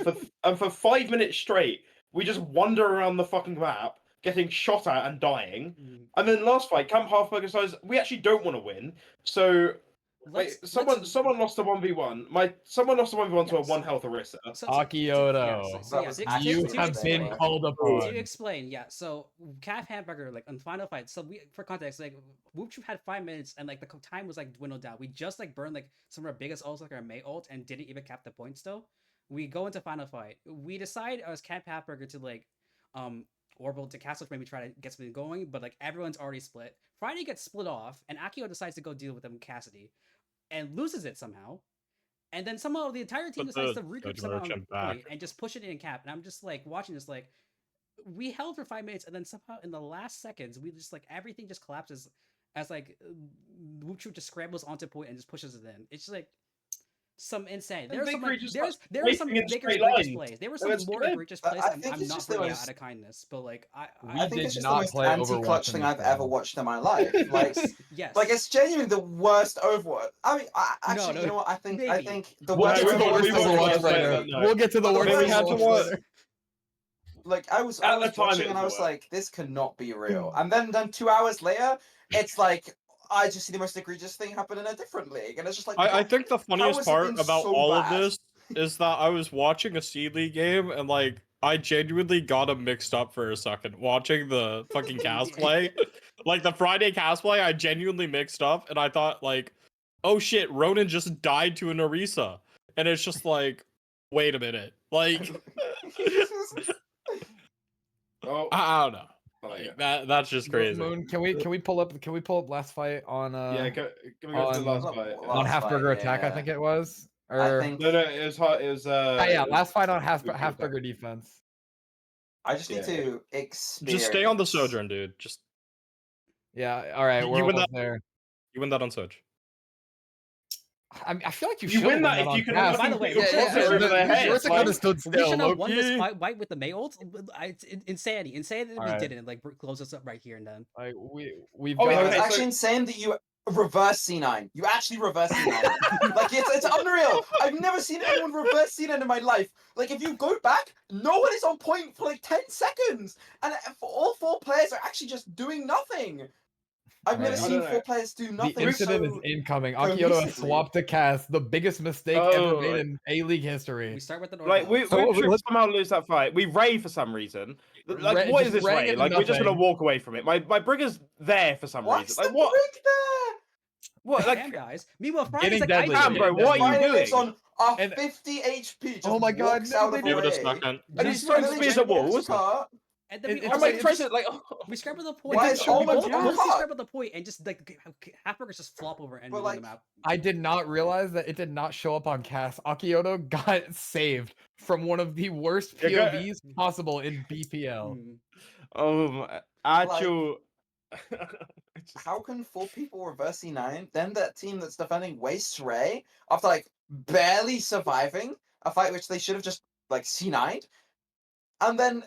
for 5 minutes straight, we just wander around the fucking map, getting shot at and dying. And then last fight, Camp Halfburger decides we actually don't want to win, so. Someone lost a 1v1. Someone lost a 1v1 to a 1 health Orisa. Akioto, you have been called upon. To explain, yeah. So Calf Hamburger, like on final fight. So for context, like Whooptroop had 5 minutes, and like the time was like dwindled down. We just like burned like some of our biggest ults, like our May ult, and didn't even cap the point still. We go into final fight. We decide as Camp Hamburger to like Orbital to Castle to maybe try to get something going, but like everyone's already split. Friday gets split off, and Akio decides to go deal with them Cassidy, and loses it somehow. And then somehow the entire team decides to regroup somehow on point and just push it in cap. And I'm just like watching this, like we held for 5 minutes, and then somehow in the last seconds we just like everything just collapses as like Whooptroop just scrambles onto point and just pushes it in. It's just like some insane. There were some egregious plays. There were some more egregious plays. I'm not bringing out of kindness, but like I think it's just the most anti-clutch thing I've ever watched in my life. Like, yes, like it's genuinely the worst Overwatch. I mean, actually, you know what? I think the worst Overwatch later. We'll get to the worst Overwatch later. Like I was watching and I was like, this cannot be real. And then 2 hours later, it's like I just see the most egregious thing happen in a different league, and it's just like I think the funniest part about all of this is that I was watching a C League game and like I genuinely got them mixed up for a second watching the fucking cast play. Like the Friday cast play, I genuinely mixed up and I thought like, oh shit, Ronan just died to an Orisa, and it's just like, wait a minute, like, I don't know. Like, that's just crazy. Moon, can we pull up last fight on can we go to the last fight? On Halfburger attack, I think it was. Or I think no, it was hot. It was last fight on Halfburger defense. I just need to experience. Just stay on the Sojourn, dude. Just all right. We're almost there. You win that on Soj. I feel like you should win that if you can. By the way, you should have stood still. We should have won this fight with the May ult. It's insanity that we didn't like close us up right here and then. Like we've. It's actually insane that you reverse C9. You actually reverse C9. Like it's unreal. I've never seen anyone reverse C9 in my life. Like if you go back, no one is on point for like 10 seconds, and all 4 players are actually just doing nothing. I've never seen 4 players do nothing. The incident is incoming. Akioto has swapped a cast. The biggest mistake ever made in A-League history. We start with the we somehow lose that fight. We Ray for some reason. Like what is this Ray? Like we're just gonna walk away from it. My Brigger's there for some reason. Like what? What? Like guys. Meanwhile, Friday's like, bro, what are you doing? On 50 HP. Just oh my god! Give it a second. And he's throwing spears at walls. And then we scramble the point. We scramble the point and just like Halfburgers just flop over and like, them out. I did not realize that it did not show up on cast. Akioto got saved from one of the worst POVs possible in BPL. Actual. How can 4 people reverse C9? Then that team that's defending wastes Ray after like barely surviving a fight which they should have just like C9'd, and they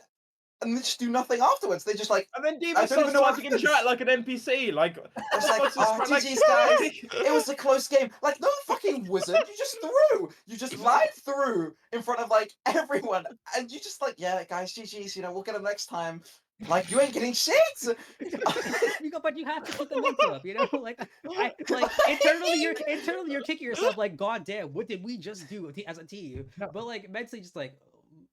just do nothing afterwards. They just like and then Demon starts talking in chat like an NPC. Like it's like, GG's guys. It was a close game. Like no fucking wizard. You just threw. You just lied through in front of like everyone, and you just like, yeah, guys, GG's. You know, we'll get them next time. Like you ain't getting shit. But you have to keep the mental up, you know. Like internally you're kicking yourself. Like, god damn, what did we just do as a team? No. But like mentally, just like.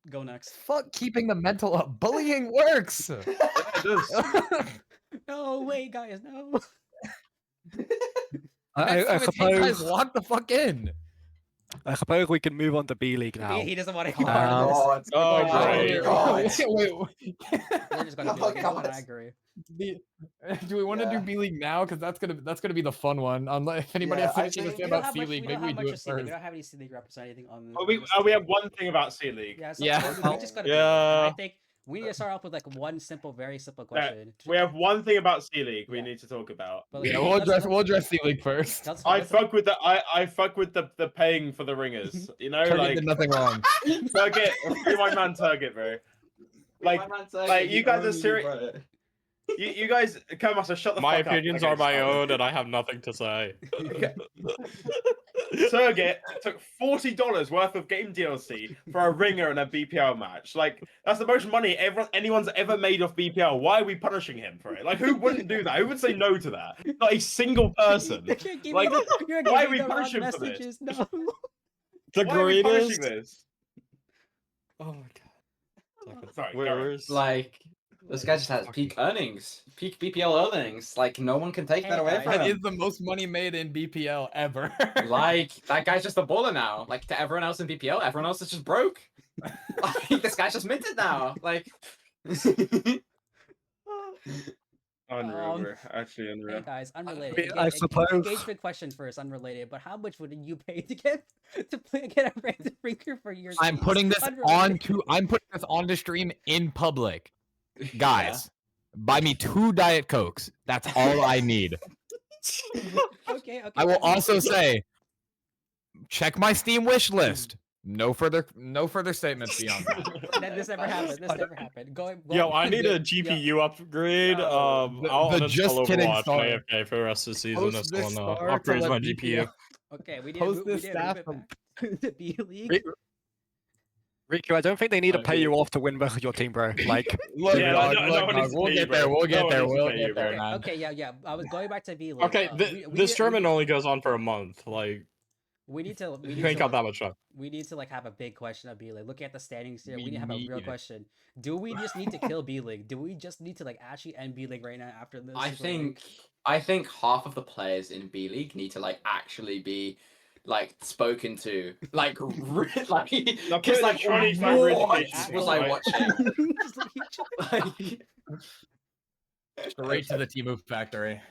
Go next. Fuck keeping the mental up. Bullying works. Yeah, it does. No way, guys. No. I suppose. Guys, lock the fuck in. I suppose we can move on to B League now. He doesn't want to hear about this. God. We're just gonna do it. I agree. Do we want to do B League now? Because that's gonna be the fun one. If anybody has anything to say about C League, maybe we do it first. We don't have any C League representing on. We have one thing about C League. Yeah. We just gotta. I think we need to start off with like one very simple question. We have one thing about C League we need to talk about. We'll address C League first. I fuck with the paying for the ringers. You know, Turget like did nothing wrong. Turget, free my man Turget, bro. Like you guys are serious. You guys, Kermaster, shut the My fuck up. opinions Okay, are my stop. own, and I have nothing to say. Sergey took $40 worth of game DLC for a ringer in a BPL match. Like, that's the most money anyone's ever made off BPL. Why are we punishing him for it? Like, who wouldn't do that? Who would say no to that? Not a single person. Like, why are we punishing him for this? No. The Why are we punishing greatest. this? Oh my god. Sorry, Where's Like, this guy just has peak earnings, peak BPL earnings. Like, no one can take that away guys. from That is him. the most money made in BPL ever. Like, that guy's just a baller now. Like, to everyone else in BPL, everyone else is just broke. Like, this guy's just minted now. Like, Unreal, bro. Actually Hey unreal. guys, unrelated. mean, I suppose- Engagement question first, unrelated. But how much would you pay to get a random ringer for your? I'm teams? putting this Unrelated. I'm putting this on the stream in public. Guys, buy me 2 Diet Cokes. That's all I need. Okay. I will also say, check my Steam wish list. No further statements beyond that. This never happened. This never happened. Yo, I need a GPU upgrade. I'll the uninstall just kidding Overwatch star. and AFK for the rest of the season. Post That's this when star to upgrades let my BPL GPU. Okay, we did. Post We this did staff move it back to B League. Riku, I don't think they need to pay you off to win with your team, bro. Like, Look, Yeah, dog, no look, one dog, needs to we'll pay get you, there. bro. We'll get No one there. needs to We'll pay get you, there, bro. man. Okay, yeah. I was going back to B League. Okay, this tournament only goes on for a month. Like, We need to. you ain't got that much time. We need to like have a big question of B League. Looking at the standings here, we We need to have a real need it. question. Do we just need to kill B League? Do we just need to like actually end B League right now after this? I think half of the players in B League need to like actually be like spoken to, like like Now because put like the Chinese what language was I right? watching? Just like each Like, Straight to the Timu factory.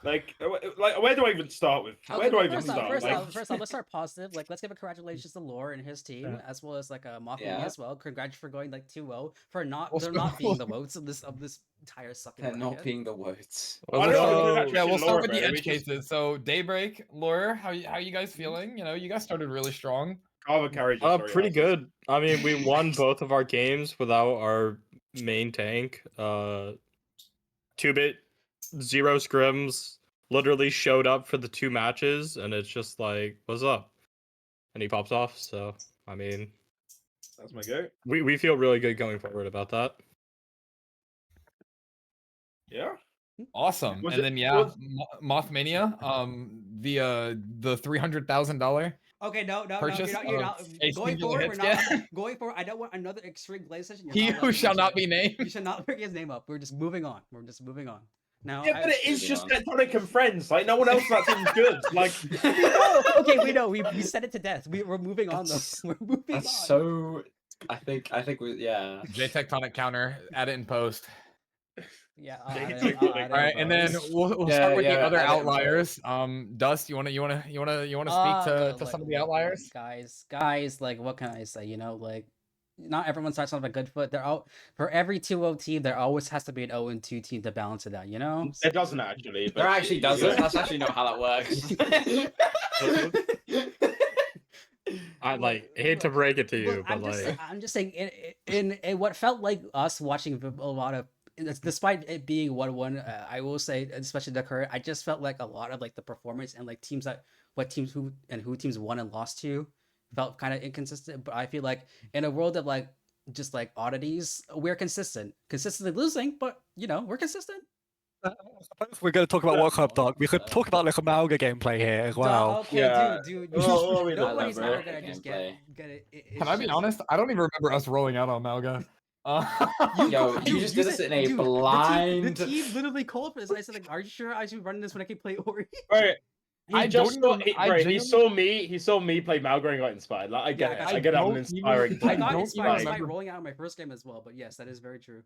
Like, where do I even start with? Where do I even start? First Like, off, let's start positive. Like, let's give a congratulations to Lore and his team, as well as like Mothman Yeah. as well. Congrats for going like 2-0 for not Also- they're not being the votes of this entire sucking. they're not bracket. being the votes. I don't know, So, congratulations, yeah, we'll start Laura, with the bro. edge We just- cases. So Daybreak, Lure, how you guys feeling? You know, you guys started really strong. Carver carried you, sorry, Pretty Alex. good. I mean, we won both of our games without our main tank. 2-bit, 0 scrims, literally showed up for the 2 matches, and it's just like, what's up? And he pops off. So, I mean, That's my go. we feel really good going forward about that. Yeah. Awesome. Was and it- then yeah, was- Mothmania, the $300,000. Okay, no, Purchase you're not of going a singular forward. We're hit not going forward. I don't want another extreme glaze session. You're He not allowed who to shall mention not it. be named. You should not bring his name up. We're just moving on. Now. Yeah, but it is Moving just on. Tectonic and friends. Like, no one else in that team's good. Like, We know. Okay, we know. We said it to death. We're moving on though. That's- We're moving on. That's so. I think we yeah. J Tectonic counter, add it in post. Yeah. All right, and then we'll start with the yeah, other add it in outliers. Dust, you wanna speak to some of the outliers? Guys, like what can I say? You know, like not everyone starts off a good foot. For every 2-0 team, there always has to be an 0-2 team to balance it out. You know. it doesn't actually. But There actually doesn't. That's actually not how that works. I hate to break it to you, but I'm just saying, in what felt like us watching a lot of, despite it being 1-1, I will say, especially the current, I just felt like a lot of like the performance and like teams who teams won and lost to felt kind of inconsistent. But I feel like in a world of like just like oddities, we're consistently losing, but you know we're consistent. if we're going to talk about World Cup, dog, we could talk about like a Malga gameplay here as well. Okay, Yeah. dude. Well, we know Nobody's that, ever bro. gonna just Gameplay. get it. Can I be honest? I don't even remember us rolling out on Malga. Yo, you just did this in a blind. The team literally called for this. I said, like, "Are you sure I should run this when I can play Ori?" Right. I He just don't saw, even- I he genuinely- saw me play Malgore and got inspired. Like, I get Yeah, it. I I get it. I'm don't an even- inspiring. I I player. got don't inspired even by remember- rolling out in my first game as well. But yes, that is very true.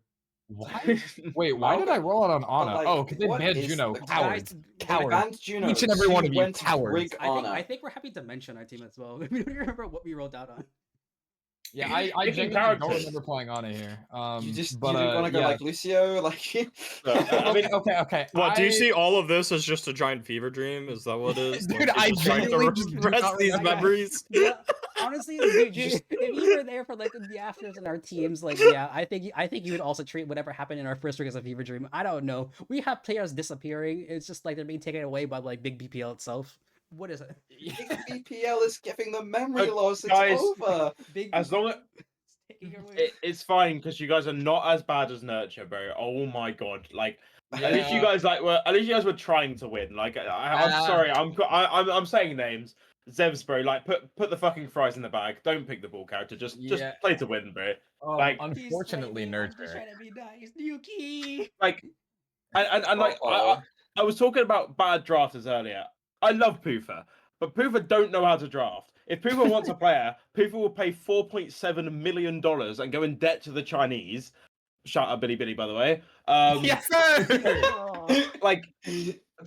Why? Wait, why did I roll out on Ana? like, oh, because they what banned is Juno. the- Cowards. Guys, Coward. Banned Juno. Each and every one of you went to cowards. Rig Honor. I think we're happy to mention our team as well. We don't remember what we rolled out on. Yeah, I Picking genuinely don't characters. remember playing Ana here. You just but, you didn't want to go yeah. like Lucio, like. I mean, okay. what do you I- see all of this as just a giant fever dream? Is that what it is? Dude, Like, I you're just trying genuinely to just do repress not these remember. memories. Yeah, honestly, dude, if you were there for like the afters in our teams, like yeah, I think you would also treat whatever happened in our first week as a fever dream. I don't know. We have players disappearing. It's just like they're being taken away by like big BPL itself. What is it? Big BPL is giving them memory loss. It's guys, over. Big As long as taking away. it's fine because you guys are not as bad as Nurture, bro. Oh my god, like at least you Yeah. guys at least you guys were trying to win. Like I'm sorry, I'm saying names. Zevs, bro, like put the fucking fries in the bag. Don't pick the ball character. Just play to win, bro. Like Unfortunately, I'm just Nurture. trying to be nice, Yuki. like and like I was talking about bad drafters earlier. I love Poofa, but Poofa don't know how to draft. If Poofa wants a player, Poofa will pay $4.7 million and go in debt to the Chinese. Shout out Billy Billy, by the way. Yes, sir. Like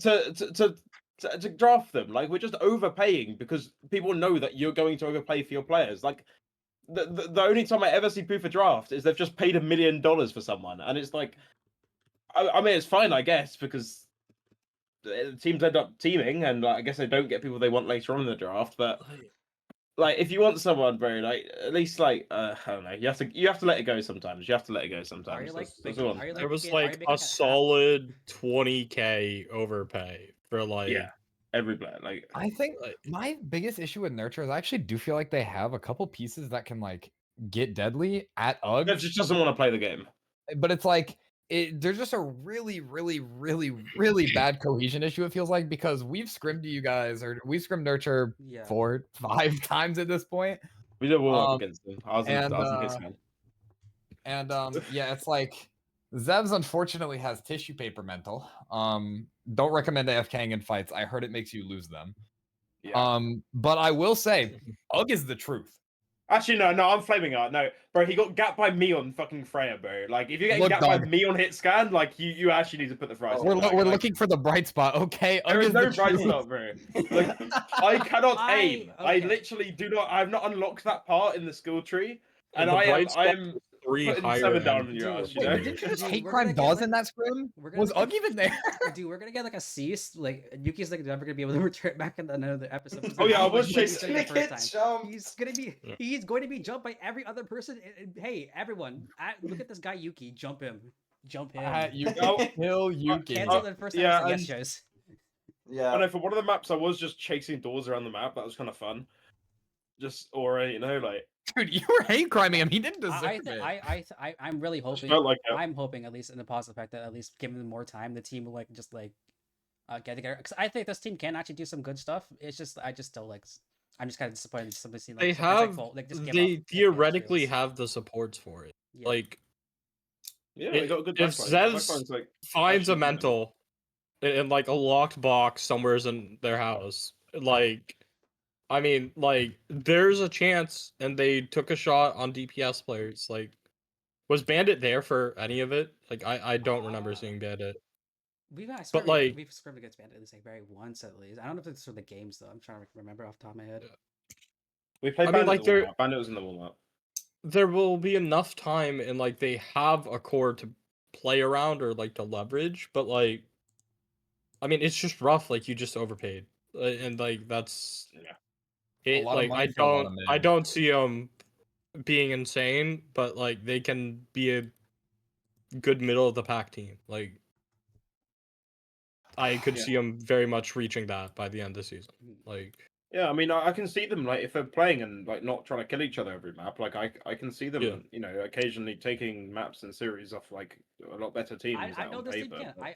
to draft them. Like we're just overpaying because people know that you're going to overpay for your players. Like the only time I ever see Poofa draft is they've just paid $1 million for someone, and it's like, I mean, it's fine, I guess, because teams end up teaming, and I guess they don't get people they want later on in the draft. But like, if you want someone, bro, like at least like I don't know, you have to let it go sometimes. You have to let it go sometimes. Are you like? That's all. Are you like? There was are you like making a it half? solid 20K overpay for like Yeah, every player. Like I think like my biggest issue with Nurture is I actually do feel like they have a couple pieces that can like get deadly at Dev UGG, just doesn't want to play the game. but it's like there's just a really, really, really, really bad cohesion issue. It feels like because we've scrimmed you guys, or we've scrimmed Nurture Yeah. 4, 5 times at this point. We did warm up Um, against them. I was in Hitman. And yeah, it's like Zevs unfortunately has tissue paper mental. Don't recommend AFKing in fights. I heard it makes you lose them. Yeah. But I will say, UGG is the truth. Actually, no, I'm flaming out. No, bro, he got gapped by me on fucking Freya, bro. Like, if you're getting Look, gapped by dog. me on hit scan, like, you actually need to put the fries. in the bag. We're Like, looking for the bright spot. Okay, there UGG is is no the bright truth. spot, bro. Like, I cannot aim. I okay. literally do not. I have not unlocked that part in the skill tree, and the I bright spot am is 3 putting higher 7 down end. on your ass. You Wait, know. but didn't you just Dude, hate we're crime gonna get, Dawes like- in that scrim? We're gonna Was like- UGG even there? Dude, we're gonna get like a cease. Like Yuki's like never gonna be able to return back in another episode. Oh, yeah, I was Like, chasing the first time. Jump. He's gonna be Yeah. he's going to be jumped by every other person. Hey, everyone, look at this guy Yuki. Jump him. Jump him. You Oh, kill Yuki. Cancel the first time. yeah, Yes, and- Joes. Yeah. I know for one of the maps, I was just chasing doors around the map. That was kind of fun. Just aura, you know, like. Dude, you were hate criming him. He didn't deserve I'm really hoping. felt like it. I'm hoping at least in the positive fact that at least given them more time, the team will like just like get together. Because I think this team can actually do some good stuff. It's just I just still like I'm just kind of disappointed to simply see like They Isaac have Bolt, like, just give they up, like, theoretically Astros. have the supports for it. Yeah. Like Yeah, they got a good if backline. Zevs Backline's, like, finds a actually decent. mental in like a locked box somewhere in their house, like I mean, like there's a chance, and they took a shot on DPS players. Like, was Bandit there for any of it? Like, I don't remember seeing Bandit. I swear like- we've scrimmed against Bandit at least like very once at least. I don't know if it's for the games though. I'm trying to remember off the top of my head. We played I mean, Bandit like, in the they're- warm-up. Bandit was in the warm-up. There will be enough time, and like they have a core to play around or like to leverage, but like, I mean, it's just rough. Like you just overpaid, and like that's Yeah. it. lot of Like money for a lot of I men. don't see them being insane, but like they can be a good middle of the pack team. Like I could Yeah. see them very much reaching that by the end of the season. Like Yeah, I mean, I can see them like if they're playing and like not trying to kill each other every map. Like I can see them, Yeah. you know, occasionally taking maps and series off like a lot better teams. I out know on this team paper, can. but-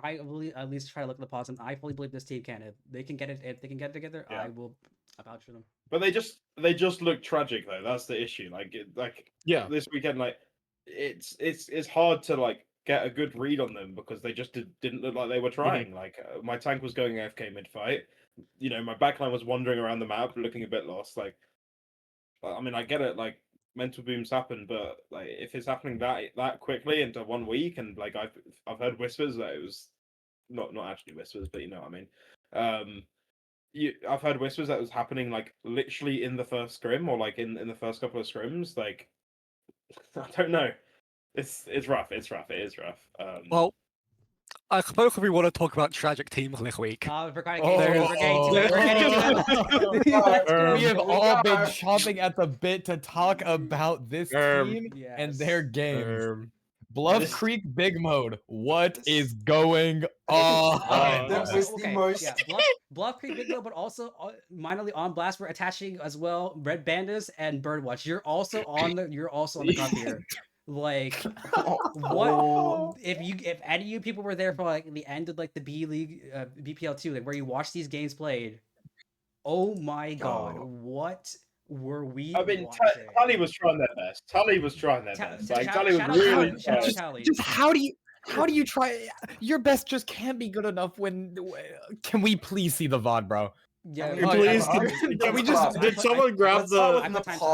I will at least try to look at the positive. I fully believe this team can. If they can get it, if they can get it together, Yeah. I will vouch for them. But they just look tragic though. That's the issue. Like yeah, this weekend, like it's hard to like get a good read on them because they just didn't look like they were trying. Like my tank was going AFK mid fight. You know, my backline was wandering around the map, looking a bit lost. Like, I mean, I get it. Like, mental booms happen, but like, if it's happening that quickly into 1 week, and like I've heard whispers that it was not actually whispers, but you know what I mean. I've heard whispers that it was happening like literally in the first scrim or like in the first couple of scrims. Like, I don't know. It's rough. It is rough. Well, I suppose we want to talk about tragic teams this week. We're getting Oh, to it. We're getting to it. We're getting to it. Let's go. We have all been chomping at the bit to talk about this team and their games. Bluff Creek Big Mode. What is going on? Bluff Creek Big Mode, but also minorly on blast. We're attaching as well Red Bandas and Birdwatch. You're also on the cup here. Like what if any of you people were there for like the end of like the B League BPL 2, like where you watch these games played? Oh my god, what were we watching? Tully was trying their best. Tully was trying their best. Like Tully was really just how do you try your best just can't be good enough when can we please see the VOD, bro? Yeah, please. Can we just? Did someone grab the?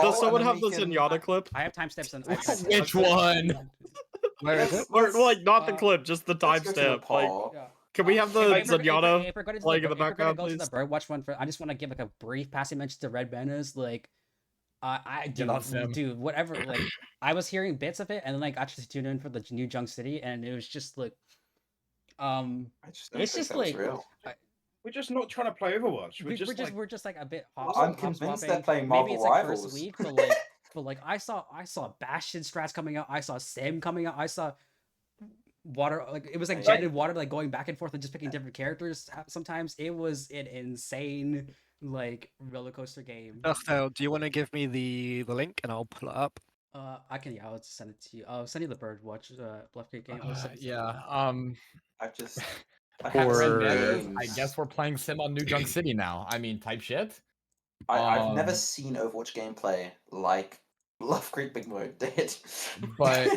Does someone have the Zenyatta clip? I have timestamps on. Which one? Where is it? Or like not the clip, just the timestamp. Like, can we have the Zenyatta playing in the background, please? To the Birdwatch one I just want to give like a brief passing mention to Red Banners. Like, dude, whatever. Like, I was hearing bits of it, and then like actually tuned in for the new Junk City, and it was just like, it's just like. We're just not trying to play Overwatch. We're just like a bit. I'm convinced they're playing Marvel Maybe it's Rivals. Like first week, but like I saw Bastion strats coming out. I saw Sim coming out. I saw water. Like it was like jetted water, like going back and forth and just picking different characters. Sometimes it was an insane like roller coaster game. Dustail, do you want to give me the link and I'll pull it up? I can. Yeah, I'll just send it to you. I'll send you the Birdwatch Bluff Creek game. I guess we're playing Sim on New Junk City now. I mean, type shit. I've never seen Overwatch gameplay like Bluff Creek Big Mode did. But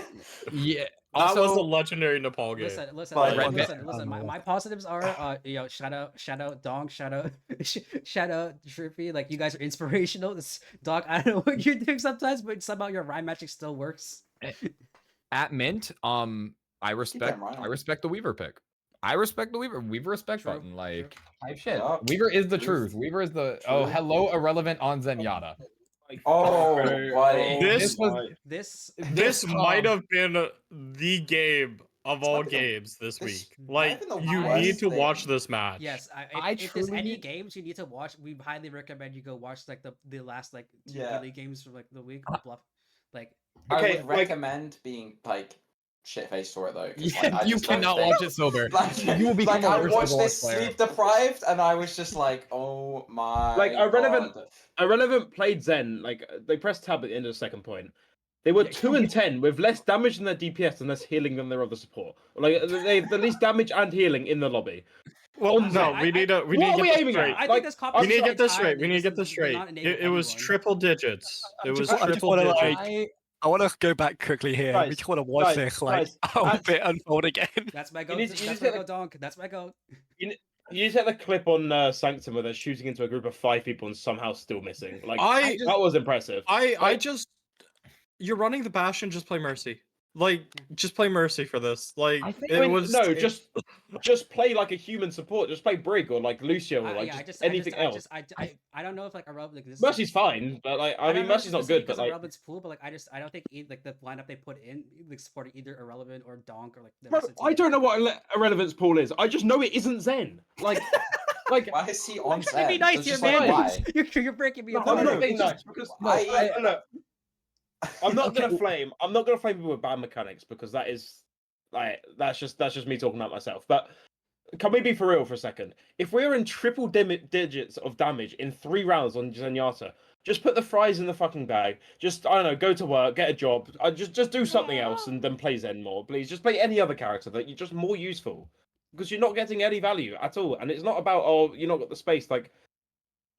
yeah, that was a legendary Nepal game. Listen. My positives are shout out Dong, shout out Shrippy. Like you guys are inspirational. Dog, I don't know what you're doing sometimes, but somehow your rhyme magic still works. At Mint, I respect the Weaver pick. I respect the Weaver. Weaver respect button. Like type shit. Weaver is the truth. Weaver is the hello irrelevant on Zenyatta. This might have been the game of all games this week. Like you need to watch this match. Yes, if there's any games you need to watch, we highly recommend you go watch like the last like two league games for like the week. Bluff, like I would recommend being like shit-faced for it though. Yeah, you cannot watch it sober. You will become I watched this sleep deprived, and I was just like, oh my. Like Irrelevant played Zen. Like they pressed tab at the end of the second point. They were 2 and 10 with less damage than their DPS and less healing than their other support. Like they have the least damage and healing in the lobby. Well, no, we need to get this straight. I think this we need to get this straight. We need to get this straight. It was triple digits. It was triple digits. I want to go back quickly here. We just want to watch this like a bit unfold again. That's my go. That's my go, Donk. That's my go. You need to take the clip on Sanctum where they're shooting into a group of 5 people and somehow still missing. Like that was impressive. You're running the Bastion. Just play Mercy. Like, just play Mercy for this. Like, just play like a human support. Just play Brig or like Lucio or like anything else. I don't know if like like this. Mercy's fine, but like I mean Mercy's not good. But like Irrelevant's pool, but like I don't think like the lineup they put in like supporting either Irrelevant or Donk or like. Bro, I don't know what Irrelevant's pool is. I just know it isn't Zen. Like. Like, why is he on Zen? Be nice here, man. You're breaking me. I'm not being nice because I'm not gonna flame. I'm not gonna flame people with bad mechanics because that is like that's just me talking about myself. But can we be for real for a second? If we're in triple digits of damage in 3 rounds on Zenyatta, just put the fries in the fucking bag. Just I don't know, go to work, get a job. Just do something else and then play Zen more, please. Just play any other character that you're just more useful because you're not getting any value at all. And it's not about you're not got the space like.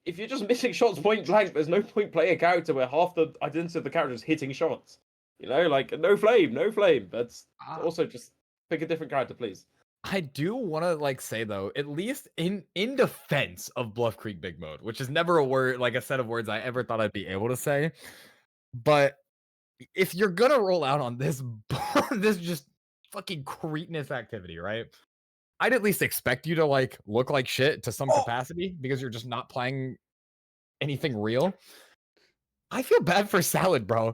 If you're just missing shots point blank, there's no point playing a character where half the identity of the character is hitting shots. You know, like no flame. But also just pick a different character, please. I do want to like say though, at least in defense of Bluff Creek Big Mode, which is never a word like a set of words I ever thought I'd be able to say, but if you're gonna roll out on this this just fucking cretinous activity, right? I'd at least expect you to like look like shit to some capacity because you're just not playing anything real. I feel bad for Salad, bro.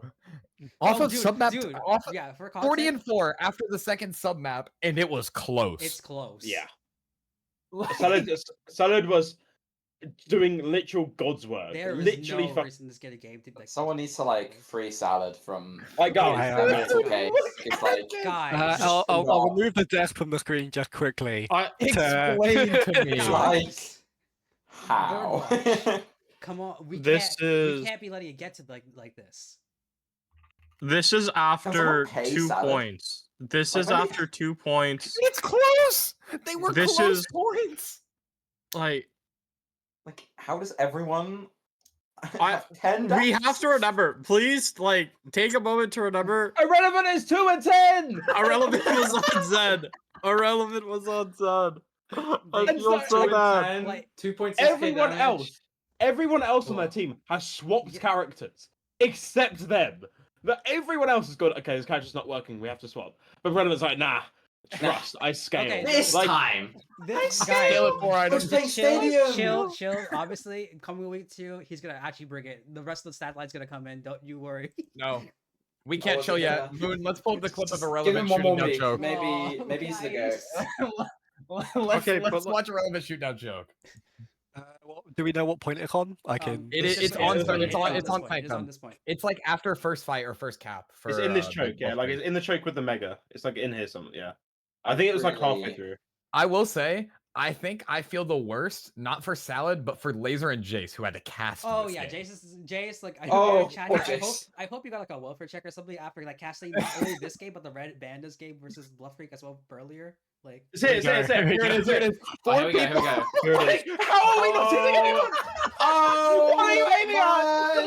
Off Oh, of dude, sub map, dude, off of yeah, for 40 content, and 4 after the second sub map, and it was close. it's close. Yeah. Like, Salad was doing literal God's work. There is Literally no fuck. reason this get a game to like. Someone needs to like free Salad from Like guys, hang on. mental case. It's like Guys, I'll not- remove the desk from the screen just quickly. explain to me. like guys, how? Birdwatch. Come on, we This we can't be letting it get to like this. This is after pay 2 salad? points. This Like, is what do you- after 2 points. It's close. They were This close is- points. Like, Like, how does everyone I- have 10 we deaths? have to remember, please, like, take a moment to remember. Irrelevant is 2 and 10. Irrelevant was on Zed. Irrelevant was on Zed. I They- feel so bad. Like, 2 points. Everyone else on their What? team has swapped Yeah. characters except them. Everyone else has gone, okay, this character's not working, we have to swap. But Relevant's like, nah, trust, I scale. Okay, This like, time. this Scale guy. it 4 I items. was playing Chill, Stadium. chill. Obviously, coming week 2, he's gonna actually bring it. The rest of the stat line's gonna come in. Don't you worry. No, we can't chill yeah. yet. Moon, let's pull up the clip of Just give Irrelevant him one shooting more down week. joke. Maybe he's the guys. goat. let's Okay, but let's look- watch Irrelevant shoot down joke. Do we know what point it's on? I can. It's on this point, it's on this point, Snake It's on Gun. this point. It's like after first fight or first cap. For, it's in this the choke, yeah, like Buffalo. it's in the choke with the mega. It's like in here somewhere, yeah. I think it was like halfway Really- through. I will say, I think I feel the worst, not for Salad, but for Laser and Jace, who had to cast. Oh this yeah, game. Jace, like I Oh, chat poor here, Jace. I hope you got like a welfare check or something after like casting not only this game but the Red Bandas game versus Bluff Freak as well earlier. Like It's here, Here it is. Here it is. Oh, here we go. Here we go. Here it is. How are we not seeing anyone? Oh, What are you aiming at?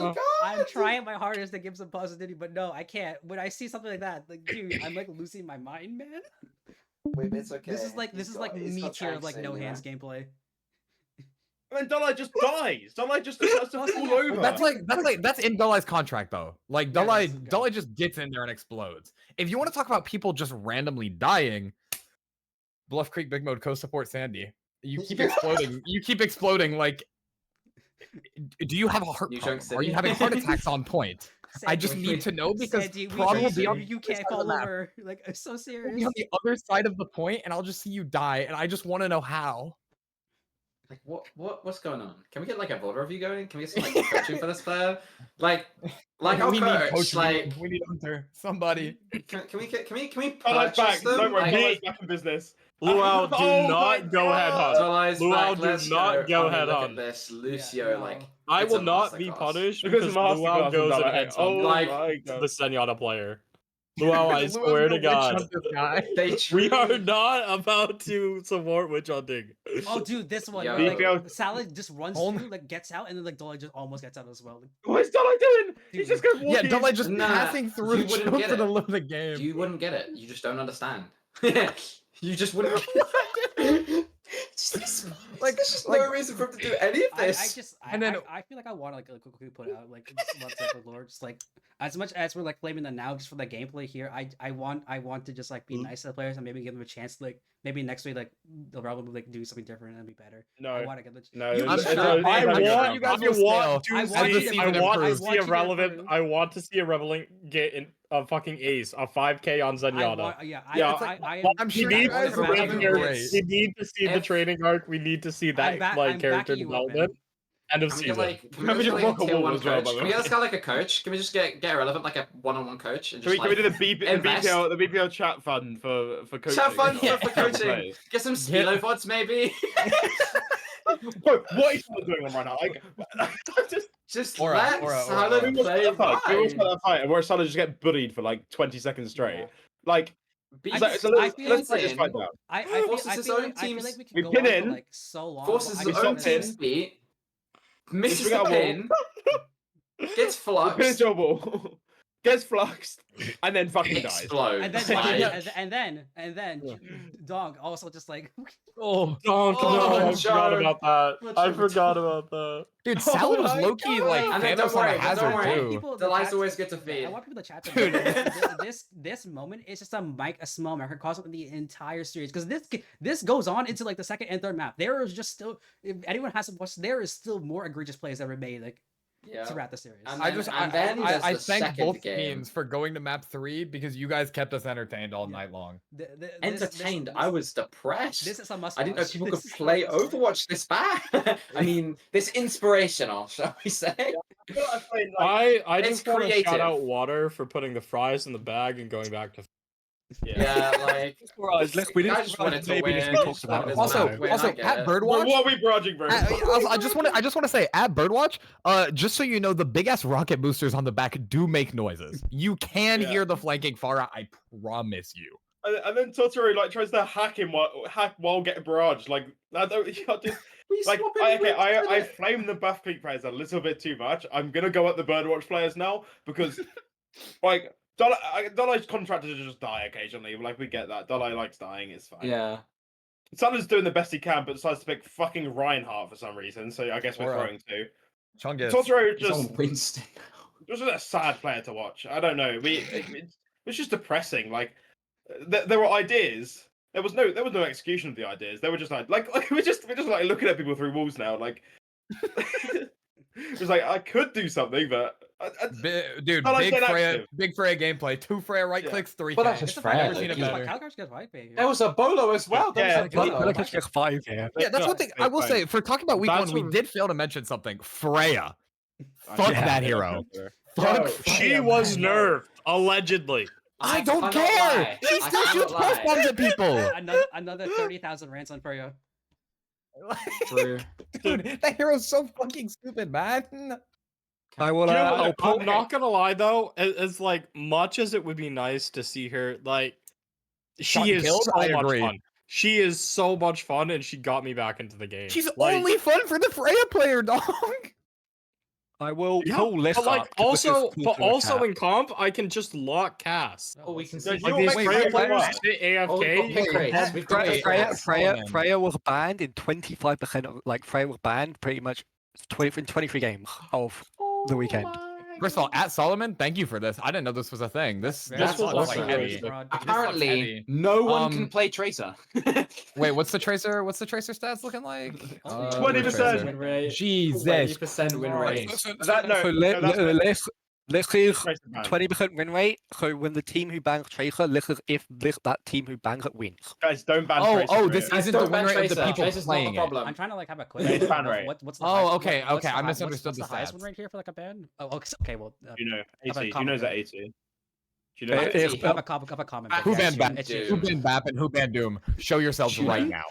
my God. I'm trying my hardest to give some positivity, but no, I can't. When I see something like that, like dude, I'm like losing my mind, man. Wait, but it's okay. This is like He's me got tier of like Shanksy, no you know? hands gameplay. And then Dullail just dies. Dullail just starts to fall over. That's in Dullai's contract though. Like Yeah, Dullai, that's okay. Dullai just gets in there and explodes. If you want to talk about people just randomly dying, Bluff Creek Big Mode co-support Sandy. You keep exploding. You keep exploding. Like, do you have a heart You problem? chunks Are you it. having heart attacks on point? I just Sandy, need to know because Sandy, we probably just- on you the can't other side of fall the map. over. Like I'm so You'll serious. be on the other side of the point, and I'll just see you die, and I just want to know how. Like what's going on? Can we get like a VOD review going? Can we get some like coaching for this player? Like our we need coach. coaching. Like We need Hunter. Somebody. can we Dullail's purchase back. them? Don't worry, Like, Dullail's back in business. Luau, do Oh my not go head God. hunt. Dullai's Luau, back. do Let's not go I mean, head look on. at this, Lucio. no. Like I it's will a not be masterclass. punished Because because masterclass Luau from goes and Dullail. heads Oh on Like, my the God. Senora player. Luau, I Luau's swear to gonna witch hunt God, this guy. They we are truly- not about to support witch hunting. Oh, dude, this one. Yo. Where, like, BPL Salad just runs Hold- through, like gets out, and then like Dullail just almost gets out as well. Like, What's Dullail doing? He's Dude. just going Yeah, walking. Dullai just Nah, passing through you wouldn't choke get to the it. limit of the game. You wouldn't get it. You just don't understand. You just wouldn't. Like- there's just like- no reason for him to do any of I this. just, And then- I feel like I want to like quickly put out like what's up with Lord. Just like as much as we're like blaming them now just for the gameplay here, I want to just like be nice to the players and maybe give them a chance. Like maybe next week, like they'll probably like do something different and be better. I No. want to get the No, You I'm can- sure- I I'm sure want you guys will to I as want the you see. to season I want to improves. see want a you to relevant. improve. I want to see a relevant get in a fucking ace, a 5K on I Zenyatta. want, yeah, Yeah, it's like, I I'm We sure need you to guys see are the doing character- great. We need to see the If- training arc. We need to see that I'm like character backing you up, man. development. End of Can we season. get like, can we Maybe just just get like rock a a tier wall 1 as well, coach? by the Can we way. get this guy like a coach? Can we just get irrelevant like a one-on-one coach and Can just we do the invest? the BPL chat fund for coaching? Chat fund or for for coaching. players? Get some Stilo VODs maybe. Bro, what is he doing on right now? Like, Just Aura, let Aura, Salad Aura. we watched play that fight. We watched fine. that fight, and where Salah just get bullied for like 20 seconds straight. Yeah. Like, Beat so, I so feel let's like break this in- fight down. Forces his own I feel like teams- we can We go pin on in, for like so long. Forces but his I own just stop teams in. beat. Misses bring the out a pin. Gets We pin fluxed. into a ball, gets fluxed, and then fucking dies. Explodes. and then Like, and then Dog also just like Oh, Don't Oh, I forgot Joe. about that. What I you forgot about that. dude, Salad was my low key God. like And then Thanos don't on worry, a but hazard don't worry. too. people in the lights chat- always get to Yeah, feed. I want people to chat. Dude. This moment is just a small marker cause of the entire series because this goes on into like the second and third map. There is just still, if anyone hasn't watched, there is still more egregious plays that were made. Like Yeah. throughout the series. And I then- just and then there's I the thank second both game. teams for going to map 3 because you guys kept us entertained all Yeah. night long. Entertained. I was depressed. This is a must. I didn't know watch. people This could is play a must watch. Overwatch this bad. I mean, this inspirational, shall we say? I It's just want to shout creative. out Water for putting the fries in the bag and going back to. Yeah, like Look, we didn't guys just wanted to maybe win. we talked just wanted about this it. Also, map win, I also get at it. Bro, Birdwatch, what are we barraging, bro? I just want to say at Birdwatch, just so you know, the big ass rocket boosters on the back do make noises. You can Yeah. hear the flanking Pharah, I promise you. And then Totoro like tries to hack while getting barraged. Like I don't. You just, We like swapping I whips, flame the buff peak players a little bit too much. I'm gonna go at the Birdwatch players now because like Dolai's contracted to just die occasionally. Like we get that. Dolai likes dying. It's fine. Yeah. Salah's doing the best he can, but decides to pick fucking Reinhardt for some reason. So I guess we're Or, throwing two. Chungus. Totoro He's on just Winston. a sad player to watch. I don't know. It's just depressing. Like there were ideas. There was no execution of the ideas. They were just like we're just like looking at people through walls now. Like it was like I could do something, but Dude, I like big Freya gameplay. 2 Freya right Yeah. clicks, 3 But that's K. just I've Freya, never seen it though. better. Calgar's gets white baby. There was a Bolo as well. There Yeah, was a Bolo. Look at 5 here. Yeah, that's one thing I will say. For talking about week That's 1, we a- did fail to mention something. Freya. Fuck Yeah. that hero. Yo, Fuck She Freya, was man. nerfed allegedly. I I don't cannot care. lie. She I still shoots cannot pulse lie. bombs at people. Another 30,000 rants on Furio. True. Dude, that hero's so fucking stupid, man. I will. You know I'll what? pull. I'm not gonna lie though, as like much as it would be nice to see her, like Shot she and is killed? so I much agree. fun. She is so much fun, and she got me back into the game. She's like, only fun for the Freya player, dog. I will yeah, pull Lick but like up. 'cause Lick is also, cool but to also attack. in comp, I can just lock cast. Oh, we can Yeah, see. you Like don't these make Freya Freya players play. sit Oh, we've got AFK. pick rates. We've got pick rates. Freya was banned in 25% of Freya was banned pretty much 23 games of the weekend. First of all, at Solomon, thank you for this. I didn't know this was a thing. This This looks was like also heavy. really Apparently, heavy. no one can Um, play Tracer. Wait, what's the tracer? What's the tracer stats looking like? 20%. Win rate. Jesus 20% win rate. That no, So no, that's Lick is Tracer ban. 20% win rate. So when the team who bans Tracer, Lick is if that team who bans it wins. Guys, don't ban Oh, Tracer. oh, for this it. isn't the Don't win ban rate of the Tracer. people Tracer's not the playing it. problem. I'm trying to like have a Yeah, it's quick. ban rate. What's the Oh, highest- okay, what's okay, the I high- misunderstood what's the the highest win stats. rate here for like a ban? Oh, okay, well, You know, Have a 80. You comment know that there. 80. Do you know I that? see. If- have a comment. Who Who Yeah, banned you Bap? do. Who banned Bap and who banned Doom? Show yourselves Juno? right now.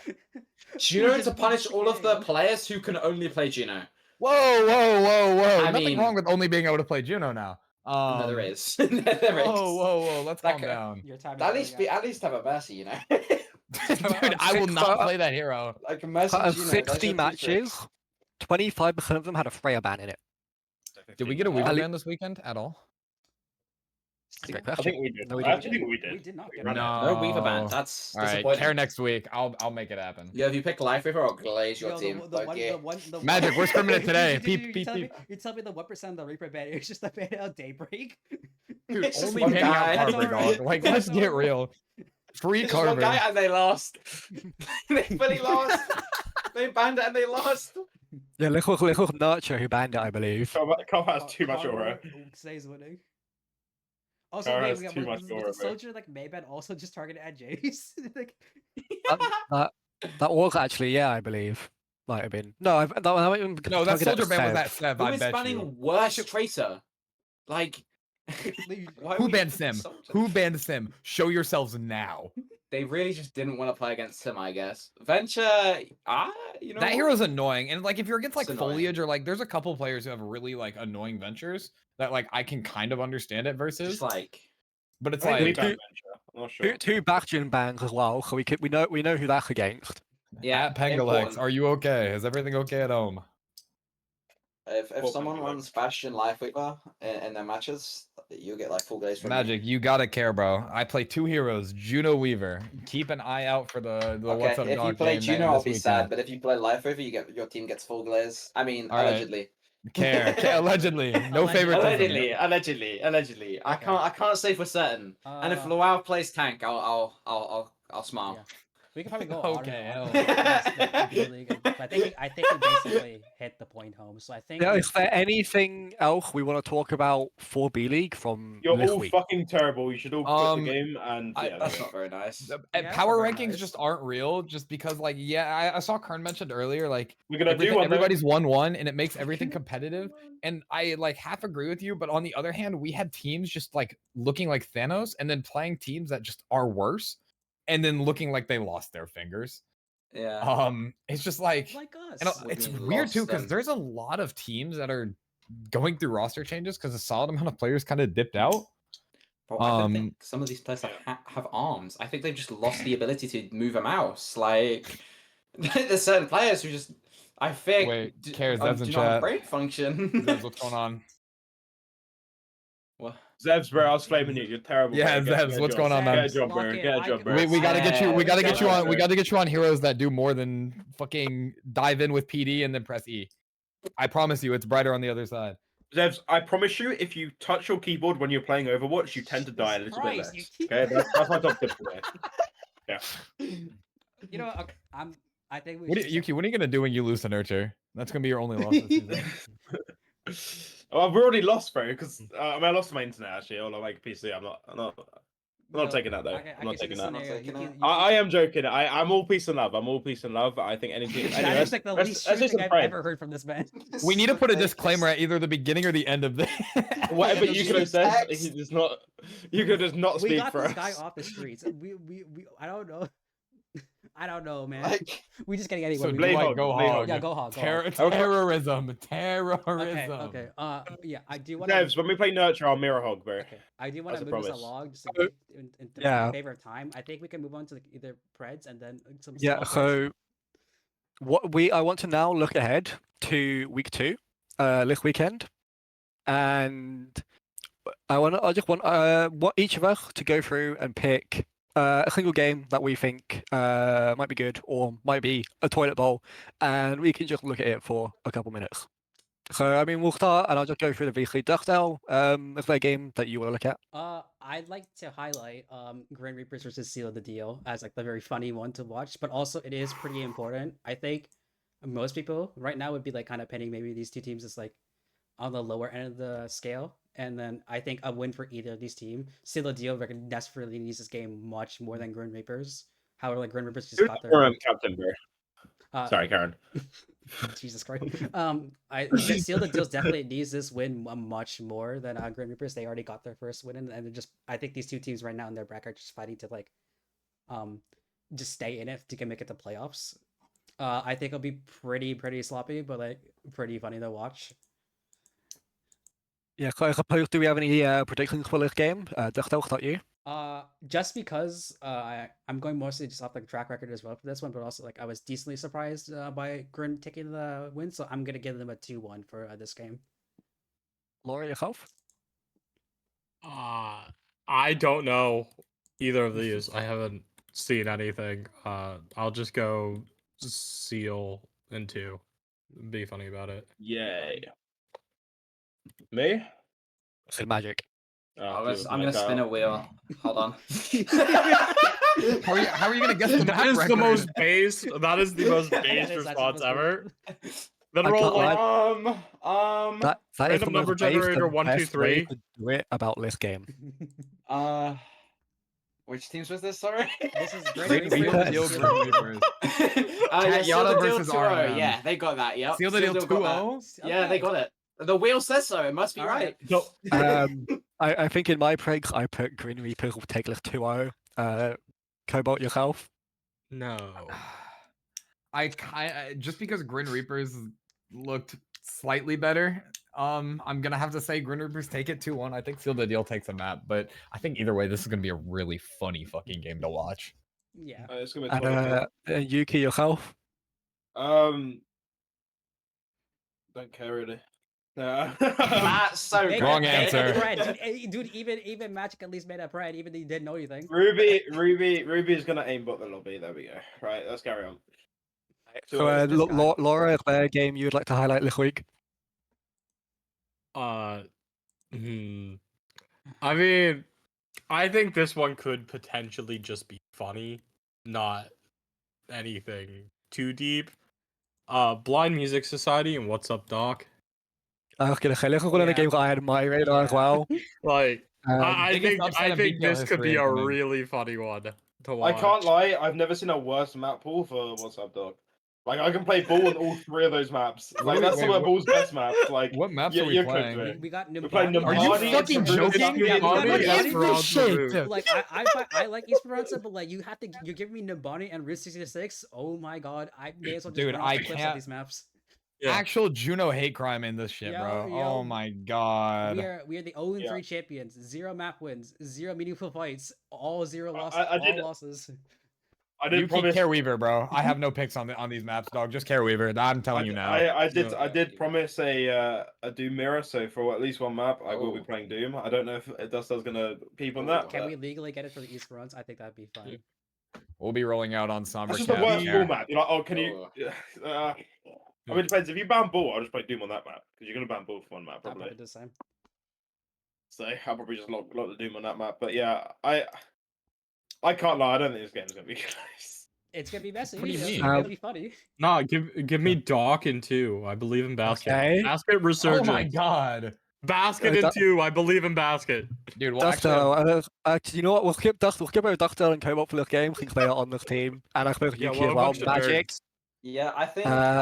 Juno to punish all of the players who can only play Juno. Whoa, whoa, whoa, whoa! I Nothing mean- won't with only being able to play Juno now. No, there is. there is. Whoa, whoa, whoa! Let's That calm could- down, Your time. At least have a Mercy, you know. dude. I will not play that hero. Like a Mercy Out of Juno, those 60 are two matches, tricks. 25% of them had a Freya ban in it. Did we get a Weaver Ali- ban this weekend at all? Great I question. think we did. No, we I actually didn't. think we did. We did not get ran it. it. No Weaver ban. That's All right, disappointing. care next week. I'll make it happen. Yeah, if you pick Life Weaver, I'll glaze your Yo, team. Fuck yeah. Magic, we're scrimming it today. Dude, Peep, you peep, tell me- peep. You tell me the 1% of the Reaper ban is just a ban out Daybreak. Dude, It's just only one banning out guy. Carver, That's dog. alright. Like, let's That's get alright. real. Free Just one guy Carver. and they lost. They fully lost. They banned it and they lost. Yeah, Lick was Nurture who banned it, I believe. Carl has too much aura. Stays winning. Also, Kara wait, has we got too much was aura, the bro. soldier like Mayban also just targeted at Jace? Like, That was actually, yeah, I believe. Might have been. No, that might have been No, that targeted at soldier ban was Sev. that Sev. Who I is bet banning you. worse Tracer? Like, why are Who we banned using Sim? Soldier? Who banned Sim? Show yourselves now. They really just didn't want to play against Sim, I guess. Venture, you know That what? hero's annoying, and like if you're against like It's annoying. foliage or like, there's a couple players who have really like annoying ventures that like I can kind of understand it versus, Just like, but it's I think we like banned Venture. I'm not sure. Two Bastion bans as well, so we know who that's against. yeah, at Pengalex, important. are you okay? Is everything okay at home? If Well, someone thank you, runs Bastion Life Weaver in their matches, you get like full glaze from me. Magic, you gotta care, bro. I play 2 heroes, Juno Weaver. Keep an eye out for the Okay, what's up if dog you play game Juno, I'll this be weekend. sad. But if you play Life Weaver, your team gets full glaze. I mean, All right. allegedly. Care, allegedly, no favoritism. Allegedly. I Okay. can't say for certain. And if Luau plays tank, I'll smile. Yeah. We can probably go Okay, on hell. and on. But I think he basically hit hit the point home. So I think Yeah, is there anything else we want to talk about for B League from You're this all week? fucking terrible. You should all quit the game. And yeah, That's not very nice. Power very rankings nice. just aren't real, just because like I saw Kern mentioned earlier, like we're gonna do one. everybody's 1-1 and it makes everything competitive. And I like half agree with you, but on the other hand, we had teams just like looking like Thanos and then playing teams that just are worse and then looking like they lost their fingers. Yeah. It's just like us. and What do it's you mean weird lost too because them? there's a lot of teams that are going through roster changes because a solid amount of players kind of dipped out. Bro, I don't think some of these players have arms. I think they've just lost the ability to move a mouse. Like, there's certain players who just, I think, Wait, do not have brain function. Zebs, what's going on? What? Zebs, bro, I was flaming you. You're terrible. Yeah, bro. Zebs, what's going on, Get man? a job, bro. Get a job, bro. We gotta get you. We gotta get you on. We Yeah. gotta get you on heroes that do more than fucking dive in with PD and then press E. I promise you, it's brighter on the other side. Zebs, I promise you, if you touch your keyboard when you're playing Overwatch, you tend to die a little bit less. Okay, that's my top tip today. Yeah. You know, okay, I think we What should Yuki? What are you gonna do when you lose to Nurture? That's gonna be your only loss this season. Oh, I've already lost, bro. Because I lost my internet actually. Or like PC. I'm not taking that though. I'm not taking that. I am joking. I'm all peace and love. I'm all peace and love. I think anything. That Anyway, is like the least true thing I've ever heard from this man. We need to put a disclaimer at either the beginning or the end of the. Whatever Yukino says, he does not. Yukino does not We speak got for this us. guy off the streets. We I don't know. I don't know, man. Like, we just getting anyone. So we blame want. hog, go hog. Yeah, go hog. Terrorism. Okay. Yeah, I do want to. Devs, when we play Nurture, I'll mirror hog, bro. Okay, I do want As to a move this promise. along just to in Yeah. favor of time. I think we can move on to either Preds and then some. Yeah, so I want to now look ahead to week 2, this weekend, and I just want each of us to go through and pick a single game that we think might be good or might be a toilet bowl, and we can just look at it for a couple minutes. So I mean, we'll start, and I'll just go through the V3 Dustail. Is there a game that you want to look at? I'd like to highlight Grim Reapers versus Seal of the Deal as like the very funny one to watch, but also it is pretty important. I think most people right now would be like kind of pinning maybe these two teams as like on the lower end of the scale. And then I think a win for either of these teams. Seal of the Deal desperately needs this game much more than Grim Reapers. However, like Grim Reapers just got their captain, bro. Sorry, Karen. Jesus Christ. Seal the Deals definitely needs this win much more than Grim Reapers. They already got their first win, and just I think these two teams right now in their bracket are just fighting to like, just stay in it to make it to playoffs. I think it'll be pretty sloppy, but like pretty funny to watch. Yeah, I suppose, do we have any predictions for this game? Dustail, start you. Just because I'm going mostly just off the track record as well for this one, but also like I was decently surprised by Grin taking the win, so I'm gonna give them a 2-1 for this game. Laura, yourself? I don't know either of these. I haven't seen anything. I'll just go Seal in 2. Be funny about it. Yay. Me? ukMagick. Oh, I'm gonna spin a wheel. Hold on. How are you gonna guess the map That is the record? most base. That is the most That base is response actually ever. Then I roll can't like That is the random number most base generator, and 1, 2, best way 3. to do it about this game. Which teams was this? Sorry. This is Great Grim Reaper Reapers. and Grim Reapers. Yeah, Seal the Deal versus 2-0. RMM. Yeah, they got that. Yep. Seal the Deal got that. 2-0? Yeah, they got it. The wheel says so. It must be right. No, I think in my pregs, I put Green Reapers will take this 2-0. Khobalt, yourself? no. I just because Grin Reapers looked slightly better, I'm gonna have to say Grin Reapers take it 2-1. I think Seal the Deal takes the map, but I think either way, this is gonna be a really funny fucking game to watch. Yeah. It's gonna be And Yuki, yourself? don't care really. That's so They good. Wrong got answer. the Pred. Dude, even Magic at least made a Pred, even though he didn't know anything. Ruby is gonna aimbot the lobby. There we go. Right, let's carry on. So, Laura, is there a game you would like to highlight this week? I mean, I think this one could potentially just be funny, not anything too deep. Blind Music Society and What's Up Doc. Oké, gelukkig wel een game gehad in my radar as well. Like, I biggest think upset in BPL this could history be a incoming. really funny one to I watch. can't lie, I've never seen a worse map pool for What's Up Dog. Like I can play ball on all 3 of those maps. Like that's some of ball's best maps. Like What maps are we you're playing? cooked, mate. We got We're playing Nimbani. Are you Nimbani, fucking Esperanza, joking? Yeah, we got What Nimbani. is this shit? Like I like Esperanza, but like you're giving me Nimbani and Route 66. Oh my god, I may as well just Dude, run off I the cliffs can't- of these maps. Yeah. Actual Juno hate crime in this shit, bro. Yo, Oh my god. We are the 0-3 champions. 0 map wins, 0 meaningful fights, all 0 losses, all losses. I did You keep promise. Care Weaver, bro. I have no picks on these maps, dog. Just Care Weaver. I'm telling you now. I did promise a Doom mirror, so for at least one map I will be Oh. playing Doom. I don't know if Dustail's gonna peep on that. Can but we legally get it for the East runs? I think that'd be fun. We'll be rolling out on Sombra That's just the Cap worst here. ball map. You're like, oh, can you? I mean, it depends. If you ban ball, I'll just play Doom on that map because you're gonna ban ball for one map I'll probably. probably do the same. So I'll probably just lock the Doom on that map. But yeah, I can't lie. I don't think this game's gonna be close. It's gonna be messy. What do you It's mean? gonna be funny. Nah, give me Doc in 2. I believe in basket. Okay. Basket Oh resurgence. my god. Basket in 2. I believe in basket. Dude, well, actually, Dustail, you know what? We'll skip over Dustail and Khobalt for this game. Ging bij een ander team. En dan gebruik Yeah, Yuki what as a well. bunch of Magic. nerds. Yeah, I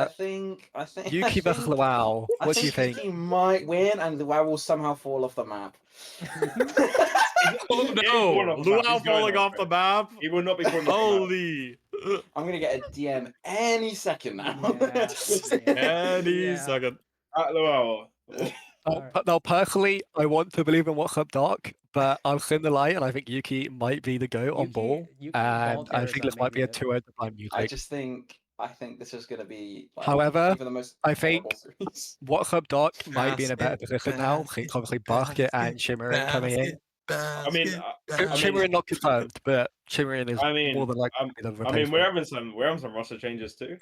think Yuki versus Luau. What do you think? Yuki might win, and Luau will somehow fall off the map. Oh no! Luau falling off the map. He will not be falling off Holy! I'm gonna get a DM any second now. Any second. Luau. Now, personally, I want to believe in What's Up Doc, but I'm in the light, and I think Yuki might be the GOAT on ball. And I think this might be a 2-0 to Blind Music. I think this is gonna be. Like, However, even the most I think horrible series. What's Up Doc might be in a better position now. I think obviously Basket and Shimmering coming in. I mean, Shimmering not confirmed, but Shimmering is more than likely to be the I mean, replacement. we're having some roster changes too.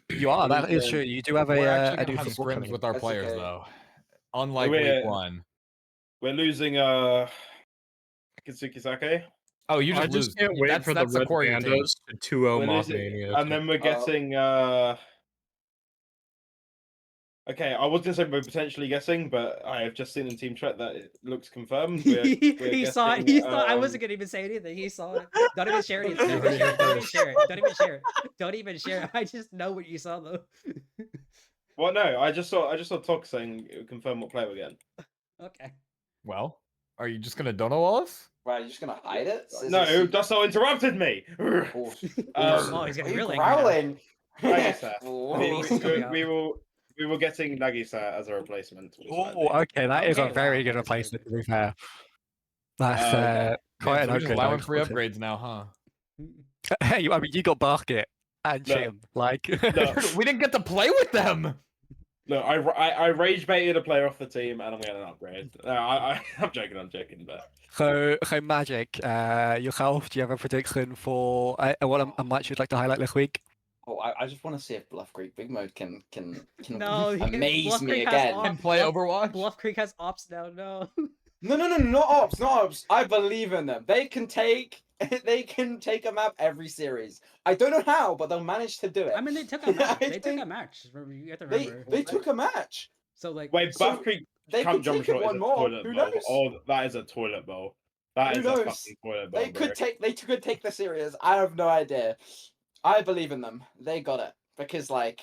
You are. That is true. You do have we're a actually new gonna have support scrims coming with in. our That's players okay. though. Unlike We're- week 1. We're losing Kitsuki Sake. Oh, you I just just lose. can't wait That's for the Red core of your team. Pandas to 2-0 We're losing- Mothmania. and then we're getting okay, I was gonna say we're potentially guessing, but I have just seen in Team Chat that it looks confirmed. He saw it. He saw. I wasn't gonna even say anything. He saw it. Don't even share anything. Don't even share it. Don't even share it. Don't even share it. Don't even share it. I just know what you saw though. Well, no, I just saw Talk saying it would confirm what player we're getting. Okay. Well, are you just gonna dono us? Right, you're just gonna hide it? No, Dustail interrupted me. Oh, Oh, he's getting are you really angry now. growling. Nagisa. Oh. we were getting Nagisa as a replacement. Oh, okay. That is a Okay, very wow, good that's replacement, to be fair. That's quite Man, an so we're just upgrade. allowing I would free put it. upgrades now, huh? Hey, I mean, you got Basket and No. Chim. Like, No. Dude, we didn't get to play with them. No, I rage baited a player off the team, and I'm getting an upgrade. No, I'm joking, but so Magic, yourself, do you have a prediction for what a match you'd like to highlight this week? Oh, I just want to see if Bluff Creek Big Mode can No, amaze Bluff me Creek has again. ops. Can play Overwatch. Bluff Creek has ops now. No. No, not ops. I believe in them. They can take a map every series. I don't know how, but they'll manage to do it. I mean, they took a match. I They took think a match. You have to remember. They took a match. So like, wait, So, Buff Creek They can't could jump take shot it is one a more. toilet Who bowl. knows? Oh, that is a toilet bowl. That Who is a knows? fucking toilet bowl. They could bro. they could take the series. I have no idea. I believe in them. They got it because like.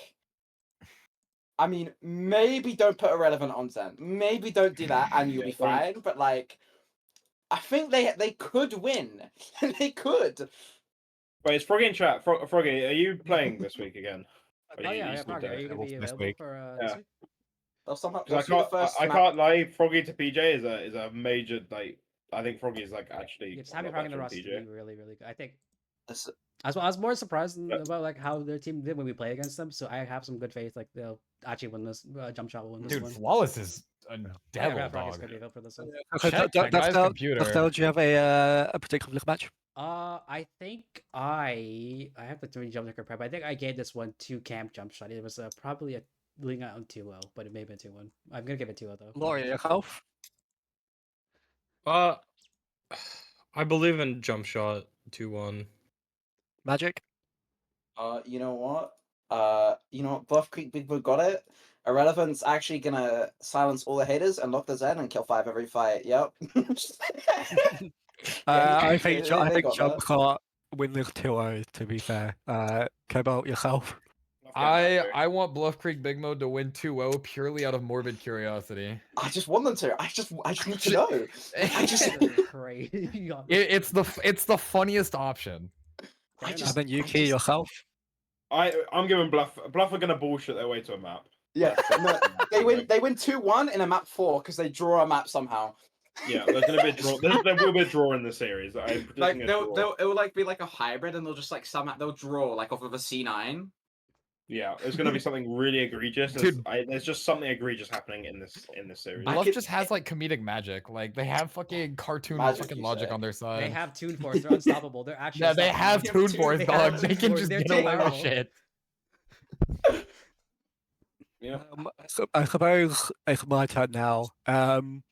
I mean, maybe don't put irrelevant on Zen. Maybe don't do that, and you'll be fine. But like, I think they could win. They could. Wait, it's Froggy in chat. Froggy, are you playing this week again? Or oh you yeah, still Froggy, do are it? you gonna be This available week. for Yeah. this week? They'll somehow. 'Cause They'll see the first I map. can't lie. Froggy to PJ is a major like. I think Froggy is like actually. Yeah, just a having lot Froggy in the better roster than would PJ. be really, really good. I think. That's- I was more surprised Yeah. about like how their team did when we played against them. So I have some good faith like they'll actually win this. Jump shot will win this Dude, one. Flawless is a Yeah, devil, Froggy's dog. gonna be available for this one. Okay, Check that guy's computer. Dustail, do you have a prediction for this match? I think I have the 3 jump kicker prep. I think I gave this one 2 camp jump shot. It was probably a leaning out on 2-0, but it may have been 2-1. I'm gonna give it 2-0 though. Laurie, yourself? I believe in jump shot 2-1. Magic? You know what? You know what? Bluff Creek Big Blue got it. Irrelevant's actually gonna silence all the haters and lock the Zen and kill 5 every fight. Yep. I think they I think got Jump that. can't win this 2-0, to be fair. Khobalt, yourself. I want Bluff Creek Big Mode to win 2-0 purely out of morbid curiosity. I just want them to. I just need to know. I just. Crazy. It's the funniest option. I And just. then I Yuki, just- yourself. I'm giving Bluff. Bluff are gonna bullshit their way to a map. Yeah. No, they win. They win 2-1 in a map 4 because they draw a map somehow. Yeah, there's gonna be a draw. There will be a draw in the series. I'm predicting Like a they'll draw. it will like be like a hybrid, and they'll just like they'll draw like off of a C9. Yeah, there's gonna be something really egregious. Dude. There's just something egregious happening in this series. I Bluff could- just has like comedic magic. Like they have fucking cartoon Magic, fucking you logic say. on their side. They have Toon Force. They're unstoppable. They're actually. Yeah, they have unstoppable. Toon Force, They dog. have They Toon can Force. just They're get too away with powerful. shit. Yeah. I suppose it's my turn now. I mean,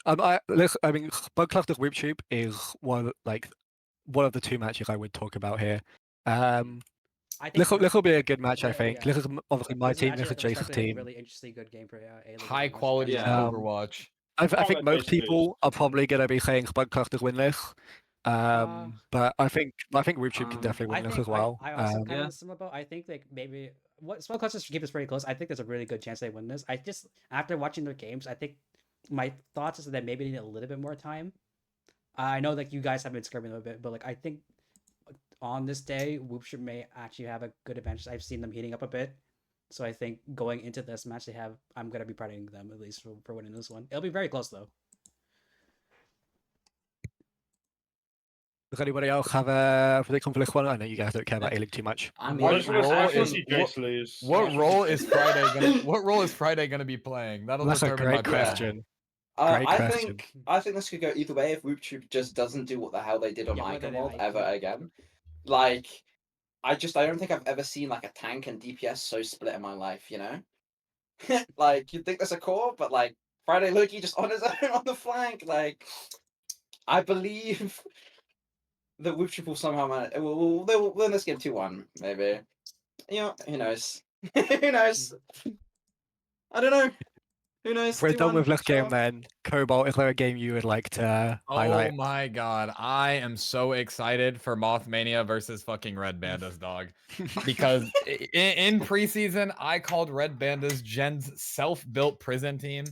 Bugcluster WhoopTube is one of the 2 matches I would talk about here. I think This will be a good match, I Yeah, think. yeah. This is obviously my this is team, actually this is a Jace's respectfully, team. Really interesting, good game for A-League. High quality Yeah. Overwatch. I Can't think let most Jace lose. people are probably going to be saying Bugcluster win this. But I think WhoopTube can definitely I win this think as well. I also kind Yeah. of similar boat. I think like maybe what Small Clusters keep this pretty close. I think there's a really good chance they win this. I just after watching their games, I think my thoughts is that maybe they need a little bit more time. I know like you guys have been skirting a bit, but like I think on this day, WhoopTube may actually have a good advantage. I've seen them heating up a bit. So I think going into this match, I'm gonna be partying them at least for winning this one. It'll be very close though. Does anybody else have a prediction for this one? I know you guys don't care about A-League too much. I I mean, just want role to is- see Jace lose. What role is Friday gonna be playing? That'll That's a determine my great bet. question. Great I question. think this could go either way if WhoopTube just doesn't do what the hell they did on Yeah, what they did, Icon like, ever yeah. again. Like, I don't think I've ever seen like a tank and DPS so split in my life. You know, like you'd think there's a core, but like Friday Loki just on his own on the flank. Like, I believe that WhoopTube will somehow manage. They'll win this game 2-1 maybe. You know, who knows? Who knows? I don't know. Who knows? If we're done 2-1, with this game sure. then, Khobalt, is there a game you would like to highlight? Oh my god, I am so excited for Mothmania versus fucking Red Bandas, dog. Because in preseason, I called Red Bandas Jen's self-built prison team.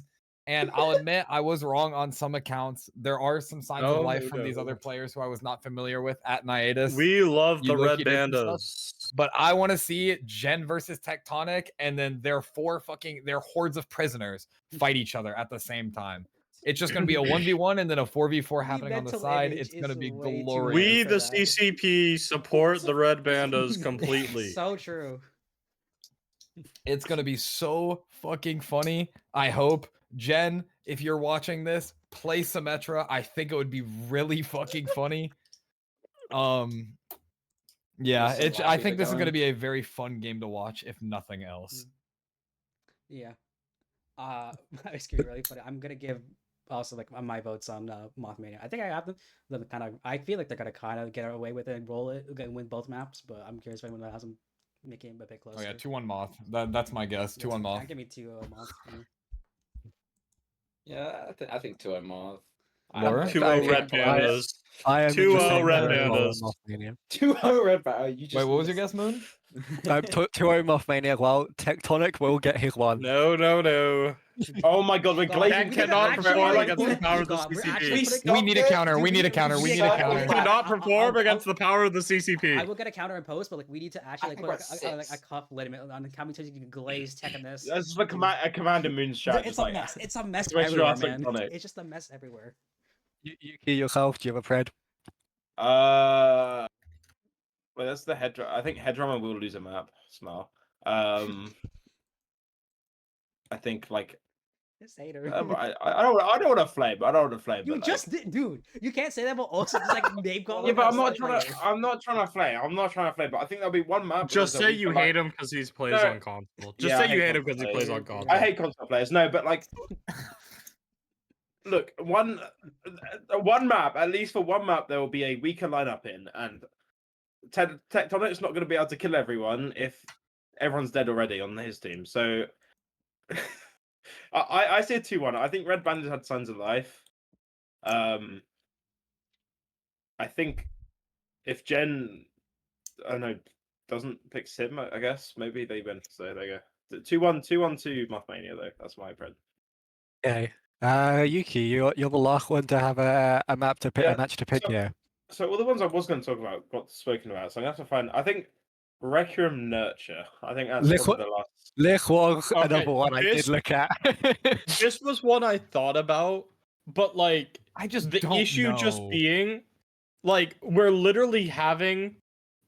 And I'll admit I was wrong on some accounts. There are some signs of life from these other players who I was not familiar with at Niatus. We love the Red Yuki did some Bandas. But I want to see Gen versus Tectonic, and then their hordes of prisoners fight each other at the same time. It's just going to be a 1v1 and then a 4v4 The happening on the mental side. image It's going to is be way too glorious. We, for the that. CCP, support the Red Bandas completely. So true. It's going to be so fucking funny. I hope. Jen, if you're watching this, play Symmetra. I think it would be really fucking funny. Yeah, Some I lappies think are this is going to going. be a very fun game to watch, if nothing else. Yeah. It's gonna be really funny. I'm gonna give also like my votes on Mothmania. I think I have them kind of. I feel like they're gonna kind of get away with it and roll it and win both maps. But I'm curious if anyone has them making it a bit closer. Oh yeah, 2-1 Moth. That's my guess. 2-1 Moth. Give me 2 Moth. Yeah, I think 2-0 Moth. Laura? 2-0 Red Bandas. I am 2-0 Red interested in Bandas. Mothmania. 2-0 Red Battle. You just Wait, what was your missed. guess, Moon? 2-0 Mothmania. Well, Tectonic will get his one. No, no, no. Oh my god, we're God, glazing. That cannot actually perform putting- against the power of the God, we're CCP. actually putting- We need a counter. We need a counter. We need a stop counter. it. Cannot perform I'll- against the power of the CCP. I will get a counter in post, but like we need to actually like think put we're like a 6. cup limit on how many times you can glaze tech in this. That's just a Commander Moon's chat. It's just a like, mess. It's a mess Make sure everywhere, that's man. iconic. It's just a mess everywhere. Yuki, yourself, do you have a pred? well, that's the head. I think head drummer will lose a map. Smell. I think like This hater. I don't want to flame. I don't want to flame. You but, just did, dude. You can't say that, but also just like name call. yeah, but I'm not trying to. I'm not trying to flame. I'm not trying to flame. But I think there'll be one map. Just where say we you can, like- hate him because he plays No. on console. Just Yeah, I say you hate hate him because he console plays players. on console. I hate console players. No, but like, look, one map. At least for one map, there will be a weaker lineup in, and Tectonic's not going to be able to kill everyone if everyone's dead already on his team. So I say 2-1. I think Red Bandit had signs of life. I think if Jen, I don't know, doesn't pick Sim, I guess maybe they win. So there you go. 2-1 to Mothmania though. That's my friend. Okay. Yuki, you're the last one to have a map to pick, a match to pick here. So all the ones I was going to talk about got spoken about. So I'm gonna have to find. I think Requiem Nurture. I think that's probably the last. Lich was Okay, another one I did look at. This was one I thought about, but like I just the don't issue just know. being like we're literally having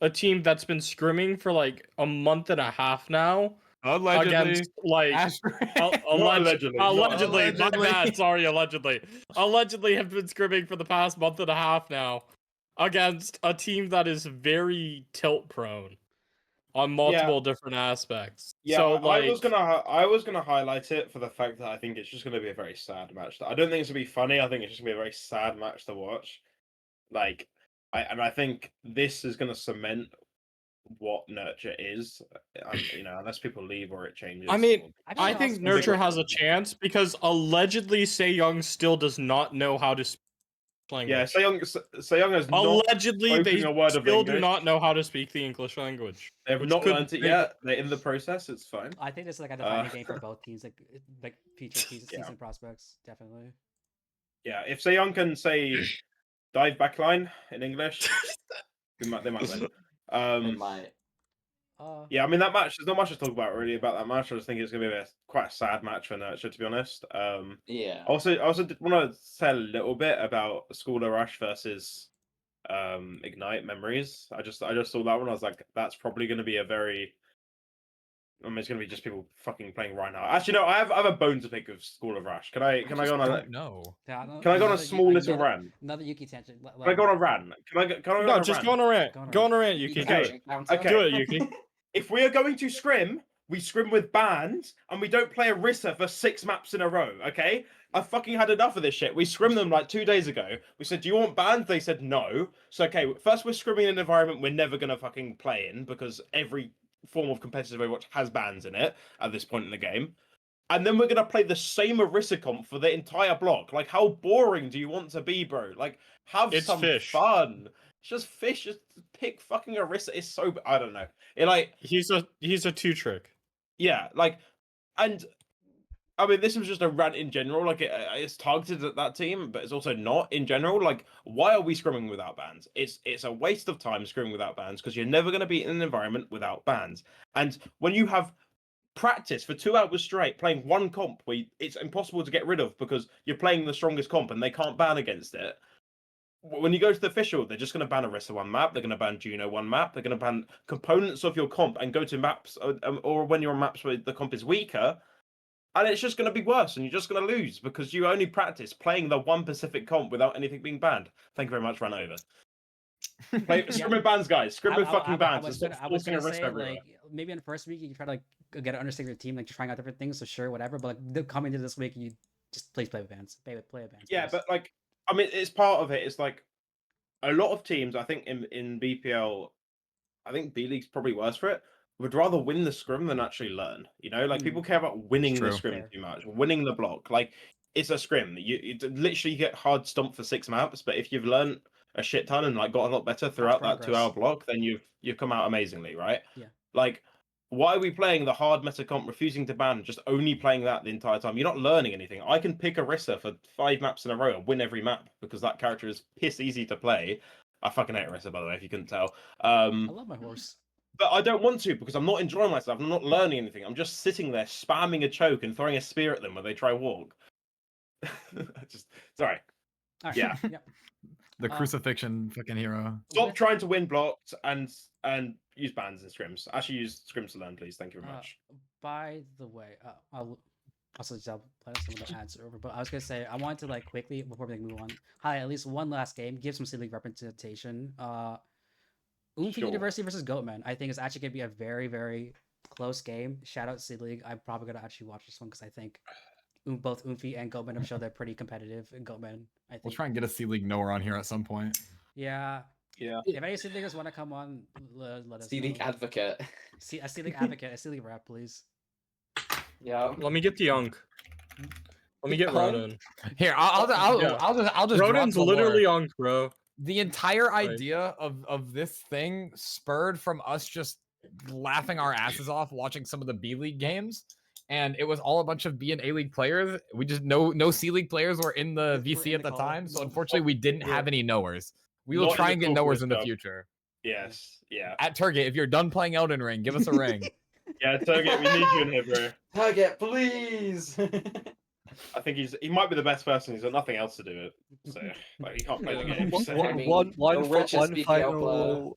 a team that's been scrimming for like a month and a half now Allegedly. against like allegedly, my bad, sorry, allegedly have been scrimming for the past month and a half now against a team that is very tilt prone on multiple different aspects. Yeah, so like I was gonna highlight it for the fact that I think it's just gonna be a very sad match. I don't think it's gonna be funny. I think it's just gonna be a very sad match to watch. Like, I think this is gonna cement what Nurture is. You know, unless people leave or it changes. I mean, I I think Nurture has a chance because allegedly Se Young still does not know how to speak language. Yeah, Se Young has not allegedly they spoken a word of still do English. not know how to speak the English language. They have which not could learned it make- yet. They're in the process. It's fine. I think this is like a defining game for both teams, like future season prospects, definitely. Yeah, if Se Young can say dive backline in English, they might win. They might. Yeah, I mean that match. There's not much to talk about really about that match. I just think it's gonna be quite a sad match for Nurture, to be honest. Yeah. Also, I want to say a little bit about School of Rush versus Ignite Memories. I just saw that one. I was like, that's probably going to be a very. I mean, it's going to be just people fucking playing right now. Actually, no, I have a bone to pick of School of Rush. Can I go on a? No. Can I go on a small little rant? Another Yuki tangent. Can I go on a rant? Can I go on a No, rant? just go on a rant. Go on a rant, Yuki. Okay. Okay. Do it, Yuki. If we are going to scrim, we scrim with bands, and we don't play Orisa for 6 maps in a row, okay? I fucking had enough of this shit. We scrimmed them like 2 days ago. We said, do you want bands? They said no. So, okay, first we're scrimming in an environment we're never going to fucking play in, because every form of competitive Overwatch has bands in it at this point in the game. And then we're going to play the same Orisa comp for the entire block. Like, how boring do you want to be, bro? Like, have some fun. It's just fish. Just pick fucking Orisa. It's so... I don't know. It like... He's a 2-trick. Yeah, like... And... I mean, this was just a rant in general. Like, it's targeted at that team, but it's also not in general. Like, why are we scrimming without bans? It's a waste of time scrimming without bans because you're never going to be in an environment without bans. And when you have practice for 2 hours straight playing one comp where it's impossible to get rid of because you're playing the strongest comp and they can't ban against it. When you go to the official, they're just going to ban Orisa one map. They're going to ban Juno one map. They're going to ban components of your comp and go to maps, or when you're on maps where the comp is weaker. And it's just going to be worse, and you're just going to lose because you only practice playing the one specific comp without anything being banned. Thank you very much. Run over. Scrim with bans, guys. Scrim with fucking bans. I was gonna say, like, maybe in the first week you try to like get an understanding of your team, like trying out different things. So sure, whatever. But like coming into this week, you just play with bans. Play with bans. Yeah, but like, I mean, it's part of it. It's like a lot of teams. I think in BPL, I think B League's probably worse for it. Would rather win the scrim than actually learn. You know, like people care about winning the scrim too much, winning the block. Like it's a scrim. You literally get hard stomped for 6 maps, but if you've learned a shit ton and like got a lot better throughout that 2-hour block, then you've come out amazingly, right? Yeah. Like, why are we playing the hard meta comp, refusing to ban, just only playing that the entire time? You're not learning anything. I can pick Orisa for 5 maps in a row and win every map because that character is piss easy to play. I fucking hate Orisa, by the way, if you couldn't tell. I love my horse. But I don't want to because I'm not enjoying myself. I'm not learning anything. I'm just sitting there spamming a choke and throwing a spear at them when they try walk. Sorry. All right. Yeah. The crucifixion fucking hero. Stop trying to win blocks and use bans and scrims. Actually, use scrims to learn, please. Thank you very much. By the way, I'll also just play some of the ads over. But I was gonna say I wanted to like quickly before we move on. Hi, at least one last game. Give some City League representation. University versus Goatman. I think it's actually gonna be a very, very close game. Shout out City League. I'm probably gonna actually watch this one because I think both Umfi and Goatman have shown they're pretty competitive. And Goatman, I think We'll try and get a C League nowhere on here at some point. Yeah, Yeah. If any C Leaguers want to come on, let us C-League know. advocate. A C League advocate, a C League rep, please. Yeah. Let me get the Unk. Let me get Unk? Ronan. Here, I'll Yeah. just drop Ronan's some literally more. Unk, bro. The entire idea of this thing spurred from us just laughing our asses off watching some of the B League games, and it was all a bunch of B and A League players. We just no C League players were in the We're VC in at the the call. time, so No. unfortunately we didn't have any knowers. We will Not in try the and get call for knowers this in the job. future. Yes. Yeah. At Turget, if you're done playing Elden Ring, give us a ring. Yeah, Turget, we need you in here, bro. Target, please. I think he might be the best person. He's got nothing else to do it, so like he can't play the game. One- So. I mean, one the richest BPL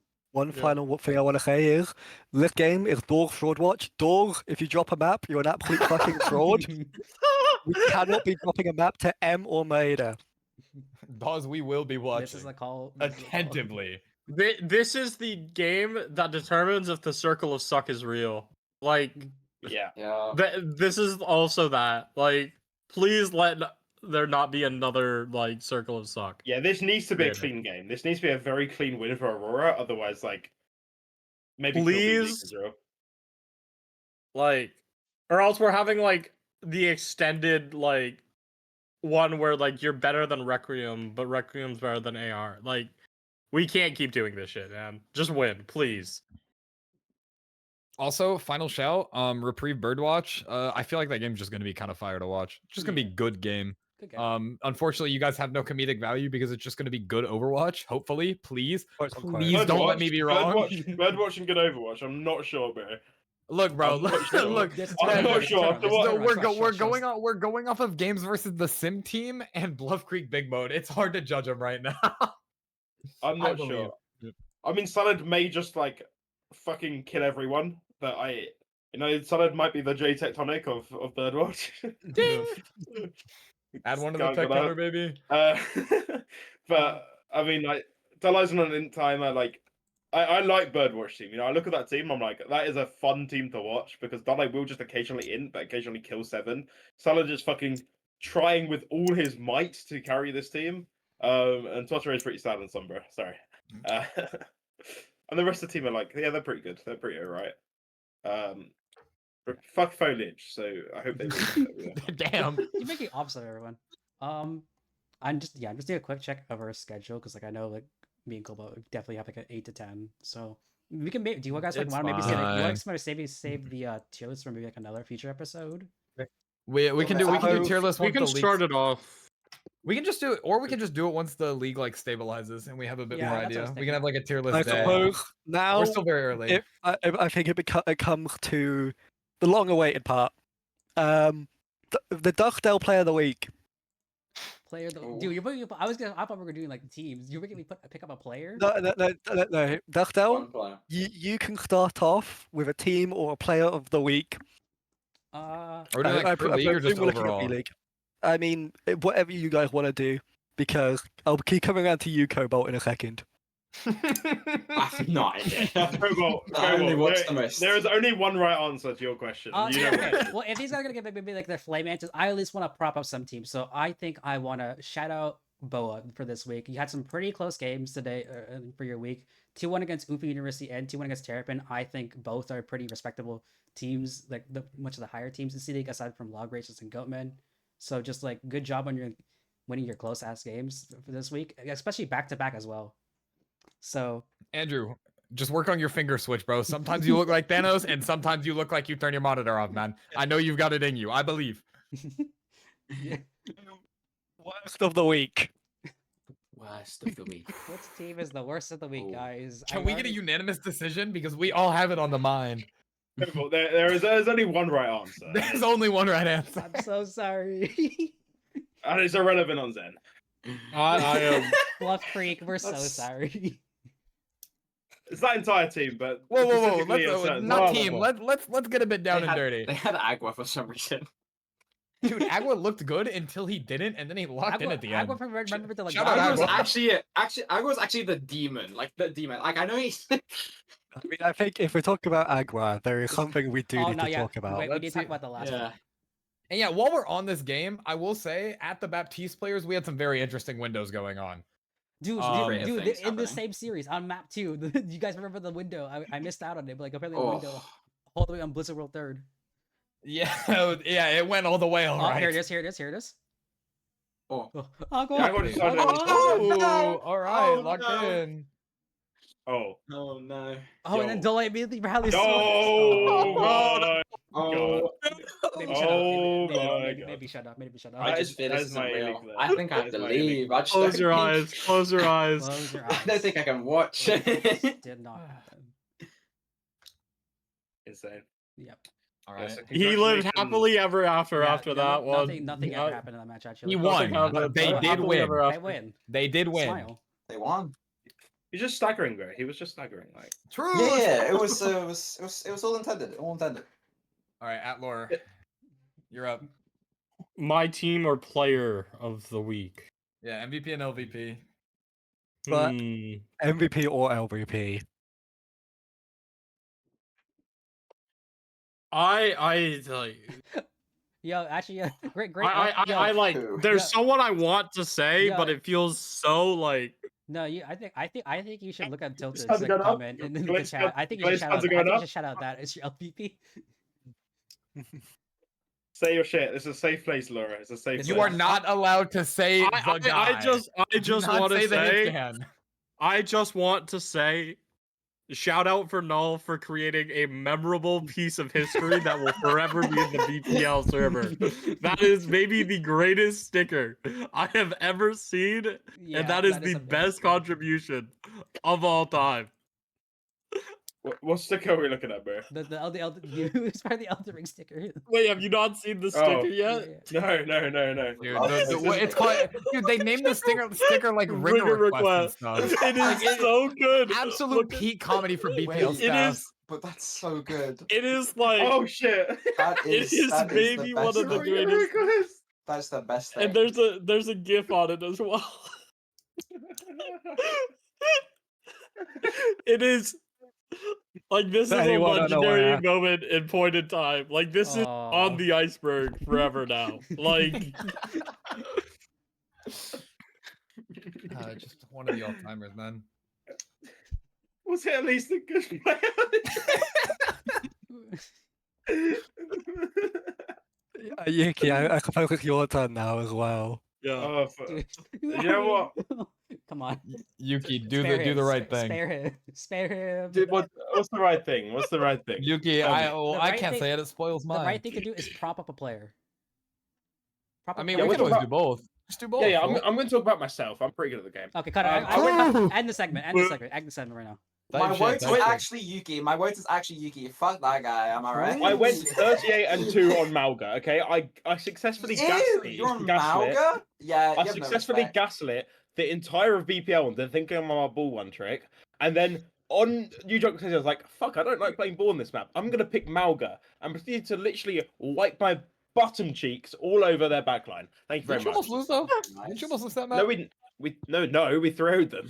final thing I want to say is this game is Dorg Fraudwatch. Dorg, if you drop a map, you're an absolute fucking fraud. We cannot be dropping a map to M or Maeda. Dawes, we will be watching This is a call. This is a call. attentively. This is the game that determines if the circle of suck is real. Like, Yeah. Yeah. this is also that. Like, please let there not be another like circle of suck. Yeah, this needs to be a Really. clean game. This needs to be a very clean win for Aurora. Otherwise, like maybe Please. Like, or else we're having like the extended like one where like you're better than Requiem, but Requiem's better than AR. Like, we can't keep doing this shit, man. Just win, please. Also, final shout, Reprieve Birdwatch. I feel like that game's just gonna be kind of fire to watch. It's just gonna be good game. Good game. Unfortunately, you guys have no comedic value because it's just gonna be good Overwatch. Hopefully, please, Quote, unquote. please don't let me be wrong. Birdwatch and good Overwatch. I'm not sure, bro. Look, bro, I'm not sure. look. This is I'm turn, not this is sure. turn, After this is what- turn, we're rush, going rush. on. We're going off of games versus the Sim team and Bluff Creek Big Mode. It's hard to judge them right now. I'm I not believe. sure. I mean, Salad may just like fucking kill everyone, but Salad might be the J Tectonic of Birdwatch. Ding! Add one to the Can't tech get counter, out. baby. But I mean, like Delizon and Int Timer, like I like Birdwatch team. You know, I look at that team, I'm like, that is a fun team to watch because Dalai will just occasionally int, but occasionally kill 7. Salah just fucking trying with all his might to carry this team. And Totter is pretty sad and somber. Sorry. And the rest of the team are like, yeah, they're pretty good. They're pretty alright. Fuck foliage. So I hope they. Win. Damn. You make it opposite of everyone. I'm just doing a quick check of our schedule because like I know like me and Khobalt definitely have like an 8 to 10. So we can maybe. Do you guys like It's want to maybe say like, you fine. want to save the tier list for maybe like another future episode? We can do tier list We once can the league. start it off. We can just do it, or we can just do it once the league like stabilizes and we have a bit Yeah, more that's what I was idea. We can have like a tier list I day. suppose now We're still very early. I think it comes to the long-awaited part. The Dustail Player of the Week. Player, of the, Oh. dude, I thought we were doing like teams. You're making me pick up a player. No. Dustail, One player. you can start off with a team or a Player of the Week. Are we doing like per league or just presume we're looking at overall? B-League. I mean, whatever you guys want to do, because I'll keep coming around to you, Khobalt, in a second. I have no idea. Khobalt, I only watch there- the most. There is only one right answer to your question. You know Okay. what? Well, if these guys are gonna get maybe like their flame answers, I at least want to prop up some teams. So I think I want to shout out Boa for this week. You had some pretty close games today for your week. 2-1 against Ufa University and 2-1 against Terrapin. I think both are pretty respectable teams, like much of the higher teams in C-League aside from Log Races and Goatmen. So just like good job on your winning your close ass games for this week, especially back to back as well. So Andrew, just work on your finger switch, bro. Sometimes you look like Thanos, and sometimes you look like you turn your monitor off, man. I know you've got it in you. I believe. Worst of the week. Worst of the week. which team is the worst of the week, Oh. guys? Can we get a unanimous decision because we all have it on the mind? Khobalt, there's only one right answer. There's only one right answer. I'm so sorry. And it's irrelevant on Zen. I am. Bluff Creek, we're so That's- sorry. It's that entire team, but Whoa. specifically a Let's certain- not Oh, team. well. Let's get a bit down and dirty. They had Agua for some reason. Dude, Agua looked good until he didn't, and then he locked in at the end. Remember to like Shout out Agua was Agua. Agua was actually the demon, like the demon. Like I know he's. I mean, I think if we talk about Agua, there is something we do Oh need no, to yeah. talk about. Wait, we Let's need to talk see- about the last one. Yeah. And yeah, while we're on this game, I will say at the Baptiste players, we had some very interesting windows going on. Dude, Creative dude, things in the happening. same series on map 2, you guys remember the window? I missed out on it, but like apparently the Oh. window all the way on Blizzard World 3rd. Yeah, yeah, it went all the way. All Oh, right. here it is, here it is, here it is. Oh. I'll go. Yeah, I got decided on this one. Oh, all right, Oh, locked no. in. Oh. Oh no. Oh, and then Yo. Dole immediately rallies. Oh my Oh. Maybe shut up. Oh Maybe, my maybe, God. maybe shut up. Maybe shut up. I That just is- fear that this is isn't my real. A-League there. I think I That have is to my A-League. leave. I just Close don't your think- eyes. Close your eyes. Close your I eyes. don't think I can watch. This did not happen. Insane. Yep. All Yeah, right. so He lived congratulations. happy ever after Yeah, after no- that one. Nothing ever happened in that match actually. He Nothing won, happened. but they Happily did win. ever They after. win. They did win. Smile. They won. He's just staggering, bro. He was just staggering. Like, True. Yeah, it was all intended. All intended. All right, at lore, you're up. My team or player of the week. Yeah, MVP and LVP. But- Hmm. MVP or LVP? I like. Yo, actually, yeah, great. I like. Who? There's Yeah. someone I want to say, Yeah. but it feels so like. No, I think you should look at Tilted's Sounds like, good, huh? comment in the Glitch chat. sounds- I think you glitch should shout out. sounds I good think you enough? should shout out that as your LPP. say your shit. This is a safe place, Laura. It's a safe You place. are not allowed to say the guy. I just Do not want to the hit say. scan. I just want to say. Shout out for Null for creating a memorable piece of history that will forever be in the BPL server. That is maybe the greatest sticker I have ever seen, Yeah, and that is the amazing. best contribution of all time. What sticker are we looking at, bro? The it's part of the Elden Ring sticker. Wait, have you not seen the Oh. sticker yet? No. Dude, Oh, the- this what- is- it's called, dude. They named the sticker like ringer Ringer request request. and stuff. It is Like, it- so good. Absolute Look at- peak comedy for BPL Wait, It staff. is. But that's so good. It is like. Oh shit! That It is, is that maybe the one best of the thing. greatest. That's the best thing. And there's a GIF on it as well. It is like this is a Anyone legendary unaware. moment in point in time. Like this is on Aw. the iceberg forever now. Like Just one of the all timers, man. Was it at least a good player? Yuki, I can focus your turn now as well. yeah. Oh, Dude, you know what? Come on. Yuki, do Spare the him, right spare- thing. Spare him. Spare him. Dude, what's the right thing? What's the right thing? Yuki, Tell me. The I right can't thing- say it. It spoils The mine. right thing to do is prop up a player. Prop I up mean, Yeah, we we're could always talking do both. Just do both. Yeah, I'm fool. going to talk about myself. I'm pretty good at the game. Okay, cut it. End the segment. End the segment. End the segment right now. My Type shit, vote is type shit. actually Yuki. My vote is actually Yuki. Fuck that guy. Am I right? I went 38-2 on Malga. Okay, I successfully Ew, gaslit. you're on gaslit. Malga? Yeah, I you have no successfully respect. gaslit the entire of BPL and then thinking I'm on my ball one trick, and then on New York City, I was like, "Fuck, I don't like playing ball on this map. I'm gonna pick Malga," and proceeded to literally wipe my bottom cheeks all over their backline. Thank you very Didn't you much. almost lose though? Nice. Didn't you almost lose that match? No, we throwed them.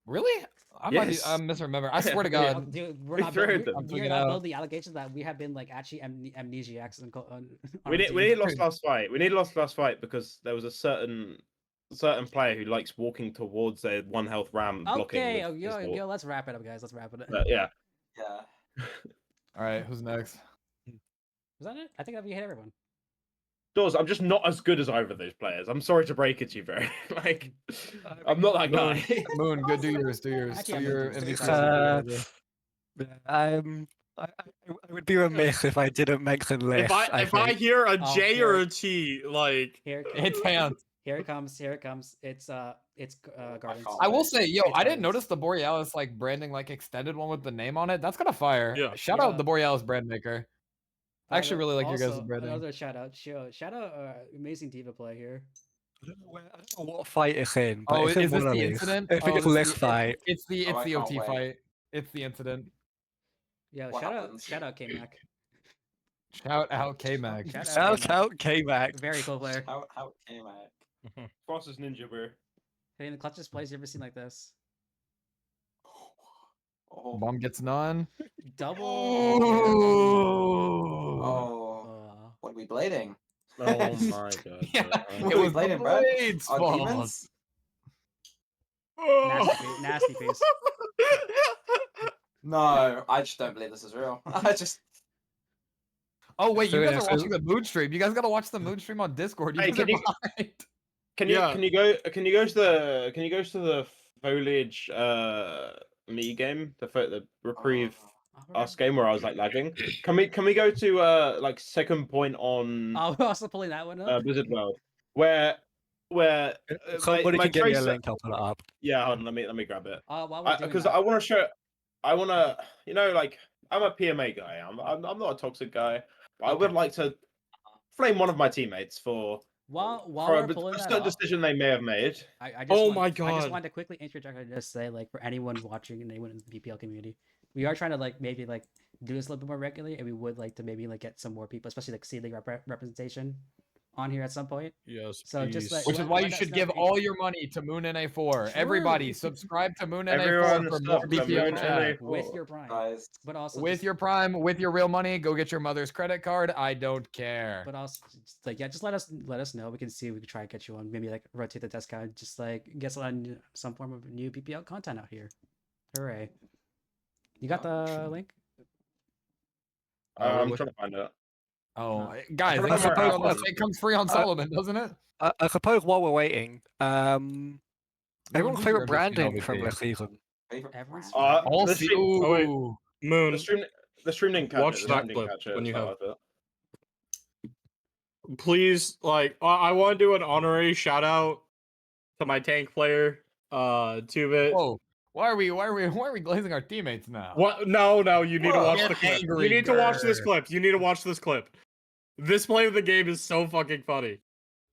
Really? I might be, Yes. I misremember. I swear to Yeah. God. Dude, we're We not threw building, them. I'm we're tweaking not out. building the allegations that we have been like actually amnesiacs on We our need team. lost last fight. We need lost last fight because there was a certain player who likes walking towards a 1 health ram blocking. Okay, with his yo, wall. yo, let's wrap it up, guys. Let's wrap it up. Yeah. Yeah. All right, who's next? Was that it? I think that we hit everyone. Doors, I'm just not as good as either of those players. I'm sorry to break it to you, bro. Like, I'm not that guy. Moon, good. Do yours. Do yours. Actually, Do I'm your gonna do MVP. this. I would be remiss if I didn't mention Lish. If I hear a Oh, J or here. a T, like Here it It's comes. hands. Here it comes. Here it comes. It's Guardians. can't I will wait. say, yo, It's I didn't Guardians. notice the Borealis like branding like extended one with the name on it. That's kind of fire. Yeah. Shout Yeah. out the Borealis brand maker. I actually really like your guys' Also, branding. Another shout out. Shout out amazing diva play here. I don't know what fight it's in, but Oh, it's is in this one of the these. incident? I think Oh, it's this Lish is the- fight. It's the Oh, I OT can't wait. fight. It's the incident. Yeah, What happens? shout out K-Mac. Shout out K-Mag. Shout out K-Mac. Very cool player. How it came out. Fastest ninja, bro. Hitting the clutchest plays you ever seen like this. Oh. Bomb gets none. Double. Oh. What are we blading? Oh my god. Yeah, bro. it was Blade the him, bro. Blades' Our fault. demons? Nasty piece. No, I just don't believe this is real. I just. Oh wait, you So, guys yeah, are so- watching the mood stream. You guys gotta watch the mood stream on Discord. You Hey, guys are can you- behind. Can you Yeah. can you go to the foliage me game, the reprieve us game where I was like lagging? Can we go to like second point on Oh, we're also pulling that one up. Blizzard World where Somebody my can get me a tracer. link. I'll put it up. Yeah, hold on, let me grab it. While we're doing Because that, I want to show. I want to, like I'm a PMA guy. I'm not a toxic guy. But I would Okay. like to flame one of my teammates for while a we're pulling that certain up, decision they may have made. I just Oh want, my I just God. wanted to quickly interject and just say, like, for anyone watching and anyone in the BPL community, we are trying to like maybe like do this a little bit more regularly, and we would like to maybe like get some more people, especially like C-League representation, on here at some point. Yes. So just, please. like, Which is why you let us should know give if you- all your money to Moon NA4. Everybody, subscribe to Moon Everyone NA4 for more sub to BPL Moon chat. NA4. with your Prime, Guys. but also With just, your Prime, with your real money, go get your mother's credit card. I don't care. but also just, like, yeah, just let us know. We can see if we can try and get you on. Maybe like rotate the discount, just like get some form of new BPL content out here. Hooray! You got the link? I'm trying to find it. Oh, guys, I it comes, remember free on, Alpha. it comes free on Solomon, doesn't it? I suppose while we're waiting, everyone's who's favorite your branding MVP? from this season. Favorite Everyone's brand? All the see- stream, Oh, wait. ooh. Moon. the stream didn't catch Watch it. The that stream didn't clip catch it. when you so have- I love Please, like, I want to do an honorary shout out to my tank player, 2-bit. Whoa. Why are we glazing our teammates now? What? No, you need to Whoa. watch Get the clip. angry, You need to watch this grr. clip. You need to watch this clip. This play of the game is so fucking funny.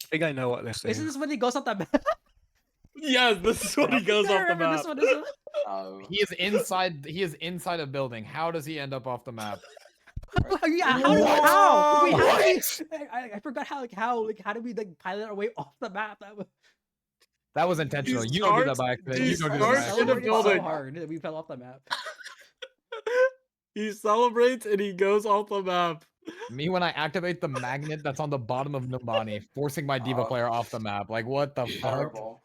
I think I know what this Isn't is. this when he goes off the map? Yes, this is when he goes I off the remember map. this one. Isn't it? Oh. He is inside a building. How does he end up off the map? Yeah, how? Wait, how did we, I forgot how did we like pilot our way off the map? That was intentional. He You don't do that starts- by accident. he You don't do starts that in by a accident. Celebrated so building. hard that we fell off the map. He celebrates and he goes off the map. Me when I activate the magnet that's on the bottom of Numbani, forcing my Diva player off the map. Like, what the fuck? Terrible.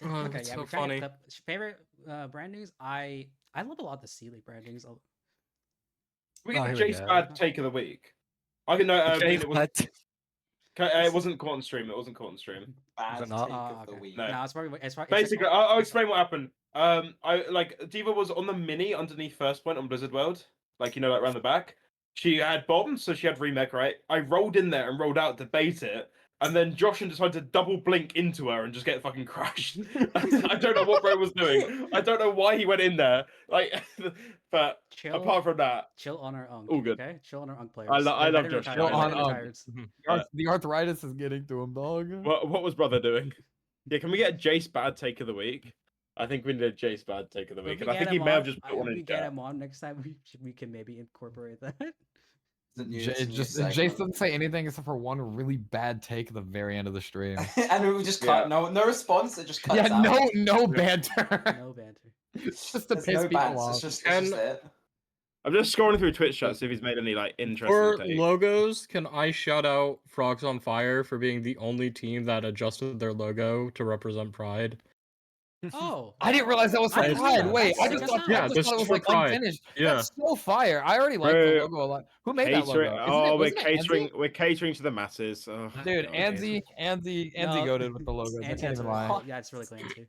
Oh, Okay, that's yeah, so we're trying to funny. clip favorite brandings. I love a lot of the C-League brandings. We get Oh, the here we Jace go. Bad take of the week. I can know. Okay, it wasn't. but It wasn't caught on stream. It wasn't caught on stream. Bad it not? take of the Okay. week. No. No, it's probably Basically, I'll explain what happened. I like Diva was on the mini underneath first point on Blizzard World, like like around the back. She had bombs, so she had remake, right? I rolled in there and rolled out to bait it, and then Joshin decided to double blink into her and just get fucking crashed. I don't know what bro was doing. I don't know why he went in there. Like, but chill. apart from that, Chill on our Unk. all good. Okay, chill on our Unk players. I They're love veteran Josh. retired- Chill on veteran Unk. retireds. The arthritis is getting to him, dog. what was brother doing? Yeah, can we get a Jace Bad take of the week? I think we need a Jace Bad take of the But if week, we and I get think he him may have on- just put if one we in get chat. him on next time, we can maybe incorporate that. It's a new- Jace it's a new just segment. Jace doesn't say anything except for one really bad take at the very end of the stream. And we just cut. No response. It just cuts Yeah, out. no banter. No banter. Just to There's piss no people bans. off. It's just it. I'm just scrolling through Twitch chat to see if he's made any like For interesting takes. logos, can I shout out Frogs on Fire for being the only team that adjusted their logo to represent Pride? Oh, I didn't realize that was for I didn't know Pride. that. Wait, That's I sick just as thought, hell. I Yeah, just this thought it is was for like Pride. unfinished. Yeah. That's so fire. I already like the Bro, logo a lot. Who made that Catering, logo? oh, Wasn't it Anzi? we're catering to the masses. Oh, Dude, God. Anzi No, goated with the logos. I Anti- can't even lie. Yeah, it's really clean too.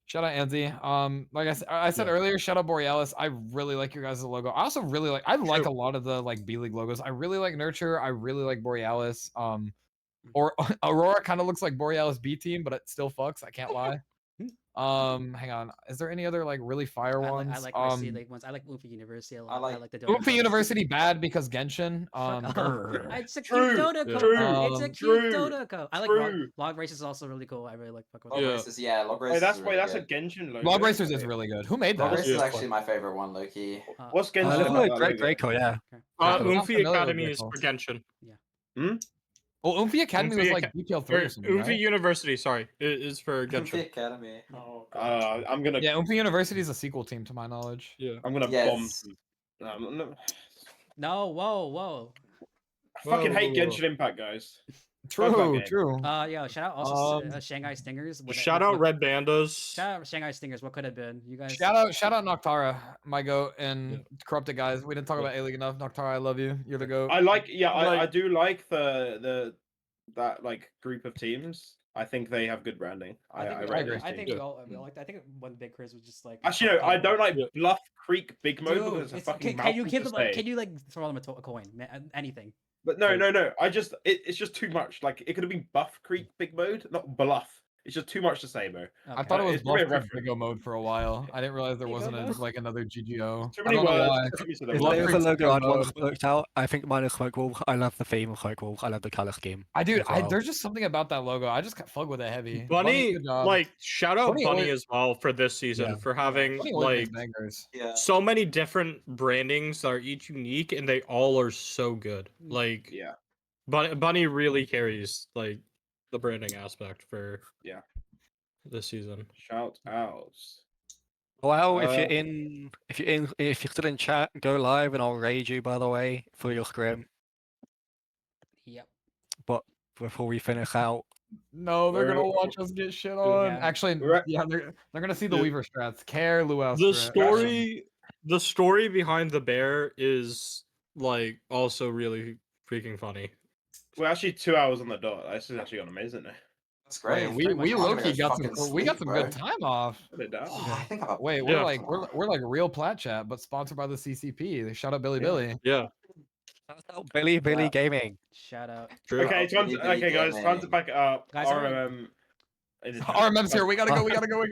Shout out Anzi. Like I said Yeah. earlier, shout out Borealis. I really like your guys' logo. I also really like. I like True. a lot of the like B League logos. I really like Nurture. I really like Borealis. Or Aurora kind of looks like Borealis B team, but it still fucks. I can't lie. Hang on. Is there any other like really fire ones? I like my C-League ones. I like Luffy University a lot. I like the Dota Luffy ones. University bad because Genshin. Fuck off. grr. It's a True, cute Dota yeah. code. true, It's a cute true, Dota code. I like true. log race is also really cool. I really like fuck with Log Yeah. races, yeah, log Hey, races. that's is wait, really that's a good. Genshin logo. Log Racers is really good. Who made Log that? races is Yeah. actually my favorite one, Loki. What's I Genshin look about like that Great logo? Draco, yeah. I'm Umfi familiar with Academy is Draco. for Genshin. Well, Umfi Academy was Umfi like BPL 3 or something, Umfi right? University, sorry, is for The Genshin. Academy. Oh, God. I'm gonna Yeah, Umfi University is a sequel team to my knowledge. Yeah. I'm gonna bomb. Yes. No, No, whoa. fucking hate Whoa. Genshin Impact, guys. True, game. true. Yeah, shout out also Shanghai Stingers. Shout out Red Bandas. Shout out Shanghai Stingers. What could have been? You guys. Shout out Noctara, my goat, and Corrupted guys. We didn't talk about A-League enough. Noctara, I love you. You're the goat. I like, I Like- do like that like group of teams. I think they have good branding. I rate agree. those I think teams. we all liked. I think one big Chris was just like. Actually, no, I don't like Yeah. Bluff Creek Big Mode Dude, because it's a it's, fucking can you mouthful give to them? Like, say. can you like throw them a coin? Anything. But no. I just it's just too much. Like it could have been Buff Creek Big Mode, not Bluff. It's just too much to say, bro. I thought it was It's probably a Bluff reference. Bigo mode for a while. I didn't realize there Bigo wasn't mode? like another GGO. Too I many don't know why. words. If Bluff there's a Creek's logo good I'd want mode. smoked out, I think mine is Smoke Wolf. I love the theme of Smoke Wolf. I love the color scheme. Dude, as well. there's just something about that logo. I just fuck with it heavy. Bunny, good job. like shout out Bunny Bunny always- as well for this season Yeah. for having Bunny always makes like bangers. Yeah. so many different brandings that are each unique and they all are so good. Like Yeah. Bunny really carries like the branding aspect for Yeah. this season. Shout outs. Well, if Uh, you're still in chat, go live and I'll raid you. By the way, for your scrim. Yep. But before we finish out, No, they're gonna We're- watch us get shit on. Yeah. Actually, We're at- yeah, they're gonna see the The- Weaver strats. Care Luau The strat. the story behind the bear is like also really freaking funny. We're actually 2 hours on the dot. This is actually gone amazing. That's great. Wait, we Pretty much we I'm low gonna key go got some fucking we got sleep, some bro. good time off. Put it down. Oh, I think I'm Wait, Yeah. we're like real plat chat, but sponsored by the CCP. They shout out Billy Billy. Yeah, shout out Billy Yeah. Gaming. Shout out. true. Okay, time to, Billy okay, guys, time to Gaming. back it up. Guys, it is- RMM's here. We gotta go. We gotta go.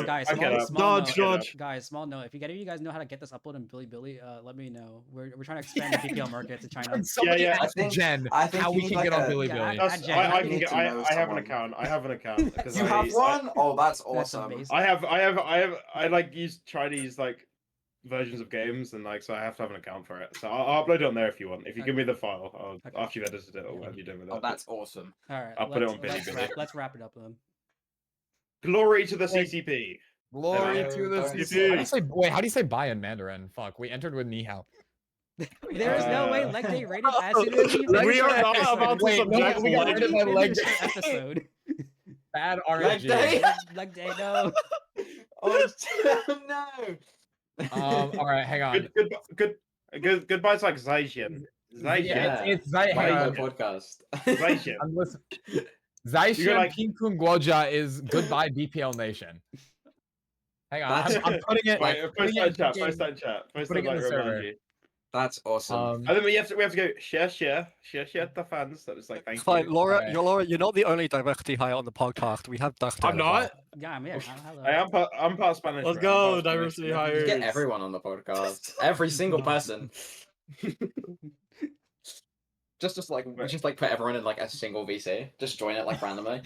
Guys, I get up. small Dodge, note. dodge. Guys, small note. If you guys know how to get this upload in Billy, let me know. We're trying to expand the BPL market to China. Somebody yeah, ask Jen I think how you we need can like get on a- Billy yeah, Billy. That's- Jen, I you can need get. to I know have an someone. account. I have an account because You have one? Oh, that's That's awesome. amazing. I like use Chinese like versions of games and like so I have to have an account for it. So I'll upload it on there if you want. If you give me the file, Okay. after you've edited it or whatever you're doing with it. Oh, that's awesome. All right, I'll put it on Billy Billy. Let's wrap it up then. Glory to the CCP. Glory No, to the don't CCP. say How do you say? Wait, how do you say bye in Mandarin? Fuck, we entered with ni hao. There is no way Uh, leg day rated as soon as you We finish are your not episode. about to Wait, no, subject we got leg- rid of my leg Finish day. your episode. Bad Leg RNG. day? Leg day, no. Oh no! All right, hang on. Goodbye to like Zaishin. Zaishin. Yeah, it's Zai. Why Hang the on. podcast? Zaishin. I'm listening. Zaishen like- Pinkun Guoja is goodbye BPL Nation. Hang on, That's- I'm putting it. Wait, putting post it that in chat. fucking- Post that chat. Post putting that it in like the server. remind you. That's awesome. And then we have to go share the fans. That was like thank It's fine, you. Laura. Alright. You're not the only diversity hire on the podcast. We have Dustail. I'm not. Yeah, I'm here. Hello. I'm part Spanish. Let's bro. I'm go, part Spanish, diversity yeah. hires. Get everyone on the podcast. Every single person. Just like put everyone in like a single VC. Just join it like randomly.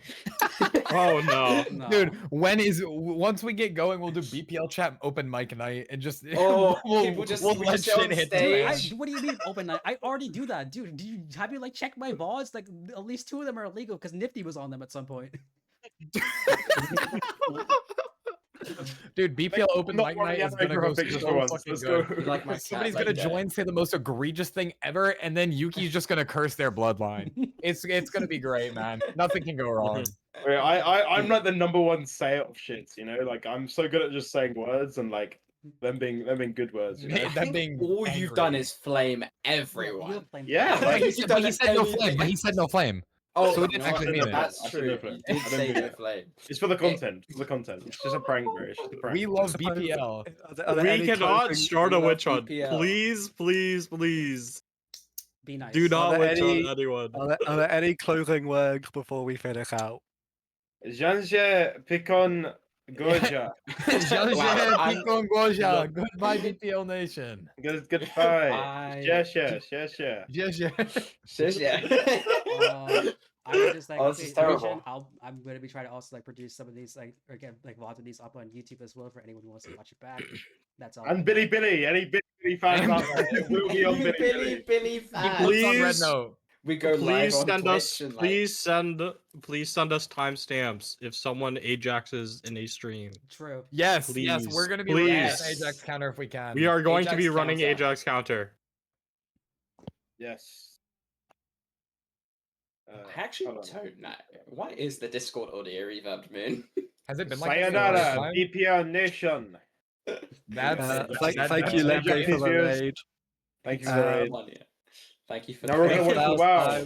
Oh no. No. Dude, once we get going, we'll do BPL chat open mic night and just Oh, people just- we'll we let just sit on shit hit the stage. fan. What do you mean open night? I already do that, dude. Have you like checked my VODs? Like at least 2 of them are illegal because Nifty was on them at some point. Dude, BPL open Not mic one night of is the gonna go pictures so for once. fucking Let's good. go. You like my Somebody's cat gonna like join, say the most egregious thing ever, and then Yuki's just gonna curse their bloodline. It's gonna be great, man. Nothing can go wrong. Wait, I'm like the number one sayer of shits, you know. Like I'm so good at just saying words and like them being good words. You know? I Them think being all you've angry. done is flame You everyone. have flamed Yeah, fire. like, But You've but done said no anything. flame. But he said no flame. Oh, So we didn't no, actually I mean it. That's I true. didn't know You that. did I didn't say do no that. flame. It's for the content. It's for the content. It's just a prank, bro. It's just a prank. We love BPL. We cannot start a love witch hunt. BPL. Please, please, please. Be nice. Do not there witch hunt any- anyone. Are there any closing words before we finish out? Janje Picon Goja. Jean-Pierre Wow, Picon Guoja. Goodbye, BPL Nation. Goodbye. Bye. Share. Yes, yeah. Shish, yeah. I would just like Oh, this is reach terrible. in. I'm gonna be trying to also like produce some of these like or get like lots of these up on YouTube as well for anyone who wants to watch it back. That's all. And Billy, any Billy fans out there, it will be on Billy. Billy He puts on Red Please. Note. We go live Please on send us. Twitch and, like, Please send us timestamps if someone Ajaxes in a stream. True. Yes, Please, yes, we're gonna be running please. an Ajax counter if we can. We are going to be Ajax running counter. Ajax counter. Yes. I actually hold on. don't know. Why is the Discord audio reverbed, Moon? Has it been like this the Sayonara, whole time? BPL Nation. That's Thank you, that's Lemke, for the viewers. raid. Thank you for the raid. Thank you for Now we're the gonna watch the WoW.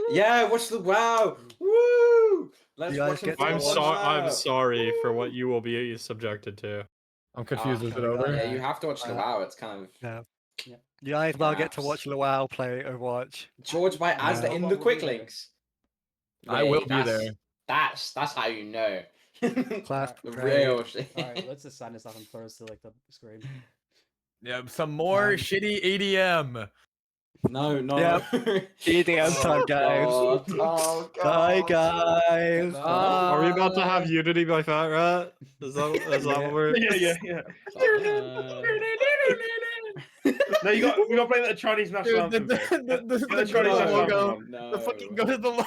Yeah, watch the WoW. Woo! Let's You guys watch him get to play I'm watch- the sorry. WoW. I'm sorry for what Woo! you will be subjected to. I'm confused. Is it okay, over? Yeah, you have to watch the WoW. It's kind of You guys now get to Perhaps. watch Luau play Overwatch. George by Yeah. Asda in Khobalt the will quick be there. links. I will be that's- there. That's how you know. Class The raid. real shit. All right, let's just sign this off and throw us to like the screen. Yeah, some more Um, shitty ADM. No, no. Yep. EDM time, guys. God. Oh god. Bye, guys. Are we about to have Unity by Fat Rat? Is that what we're? Yeah. No, we got to play the Chinese national Dude, anthem. the Get the Chinese Chinese national logo. anthem on. No. The fucking go to the logo.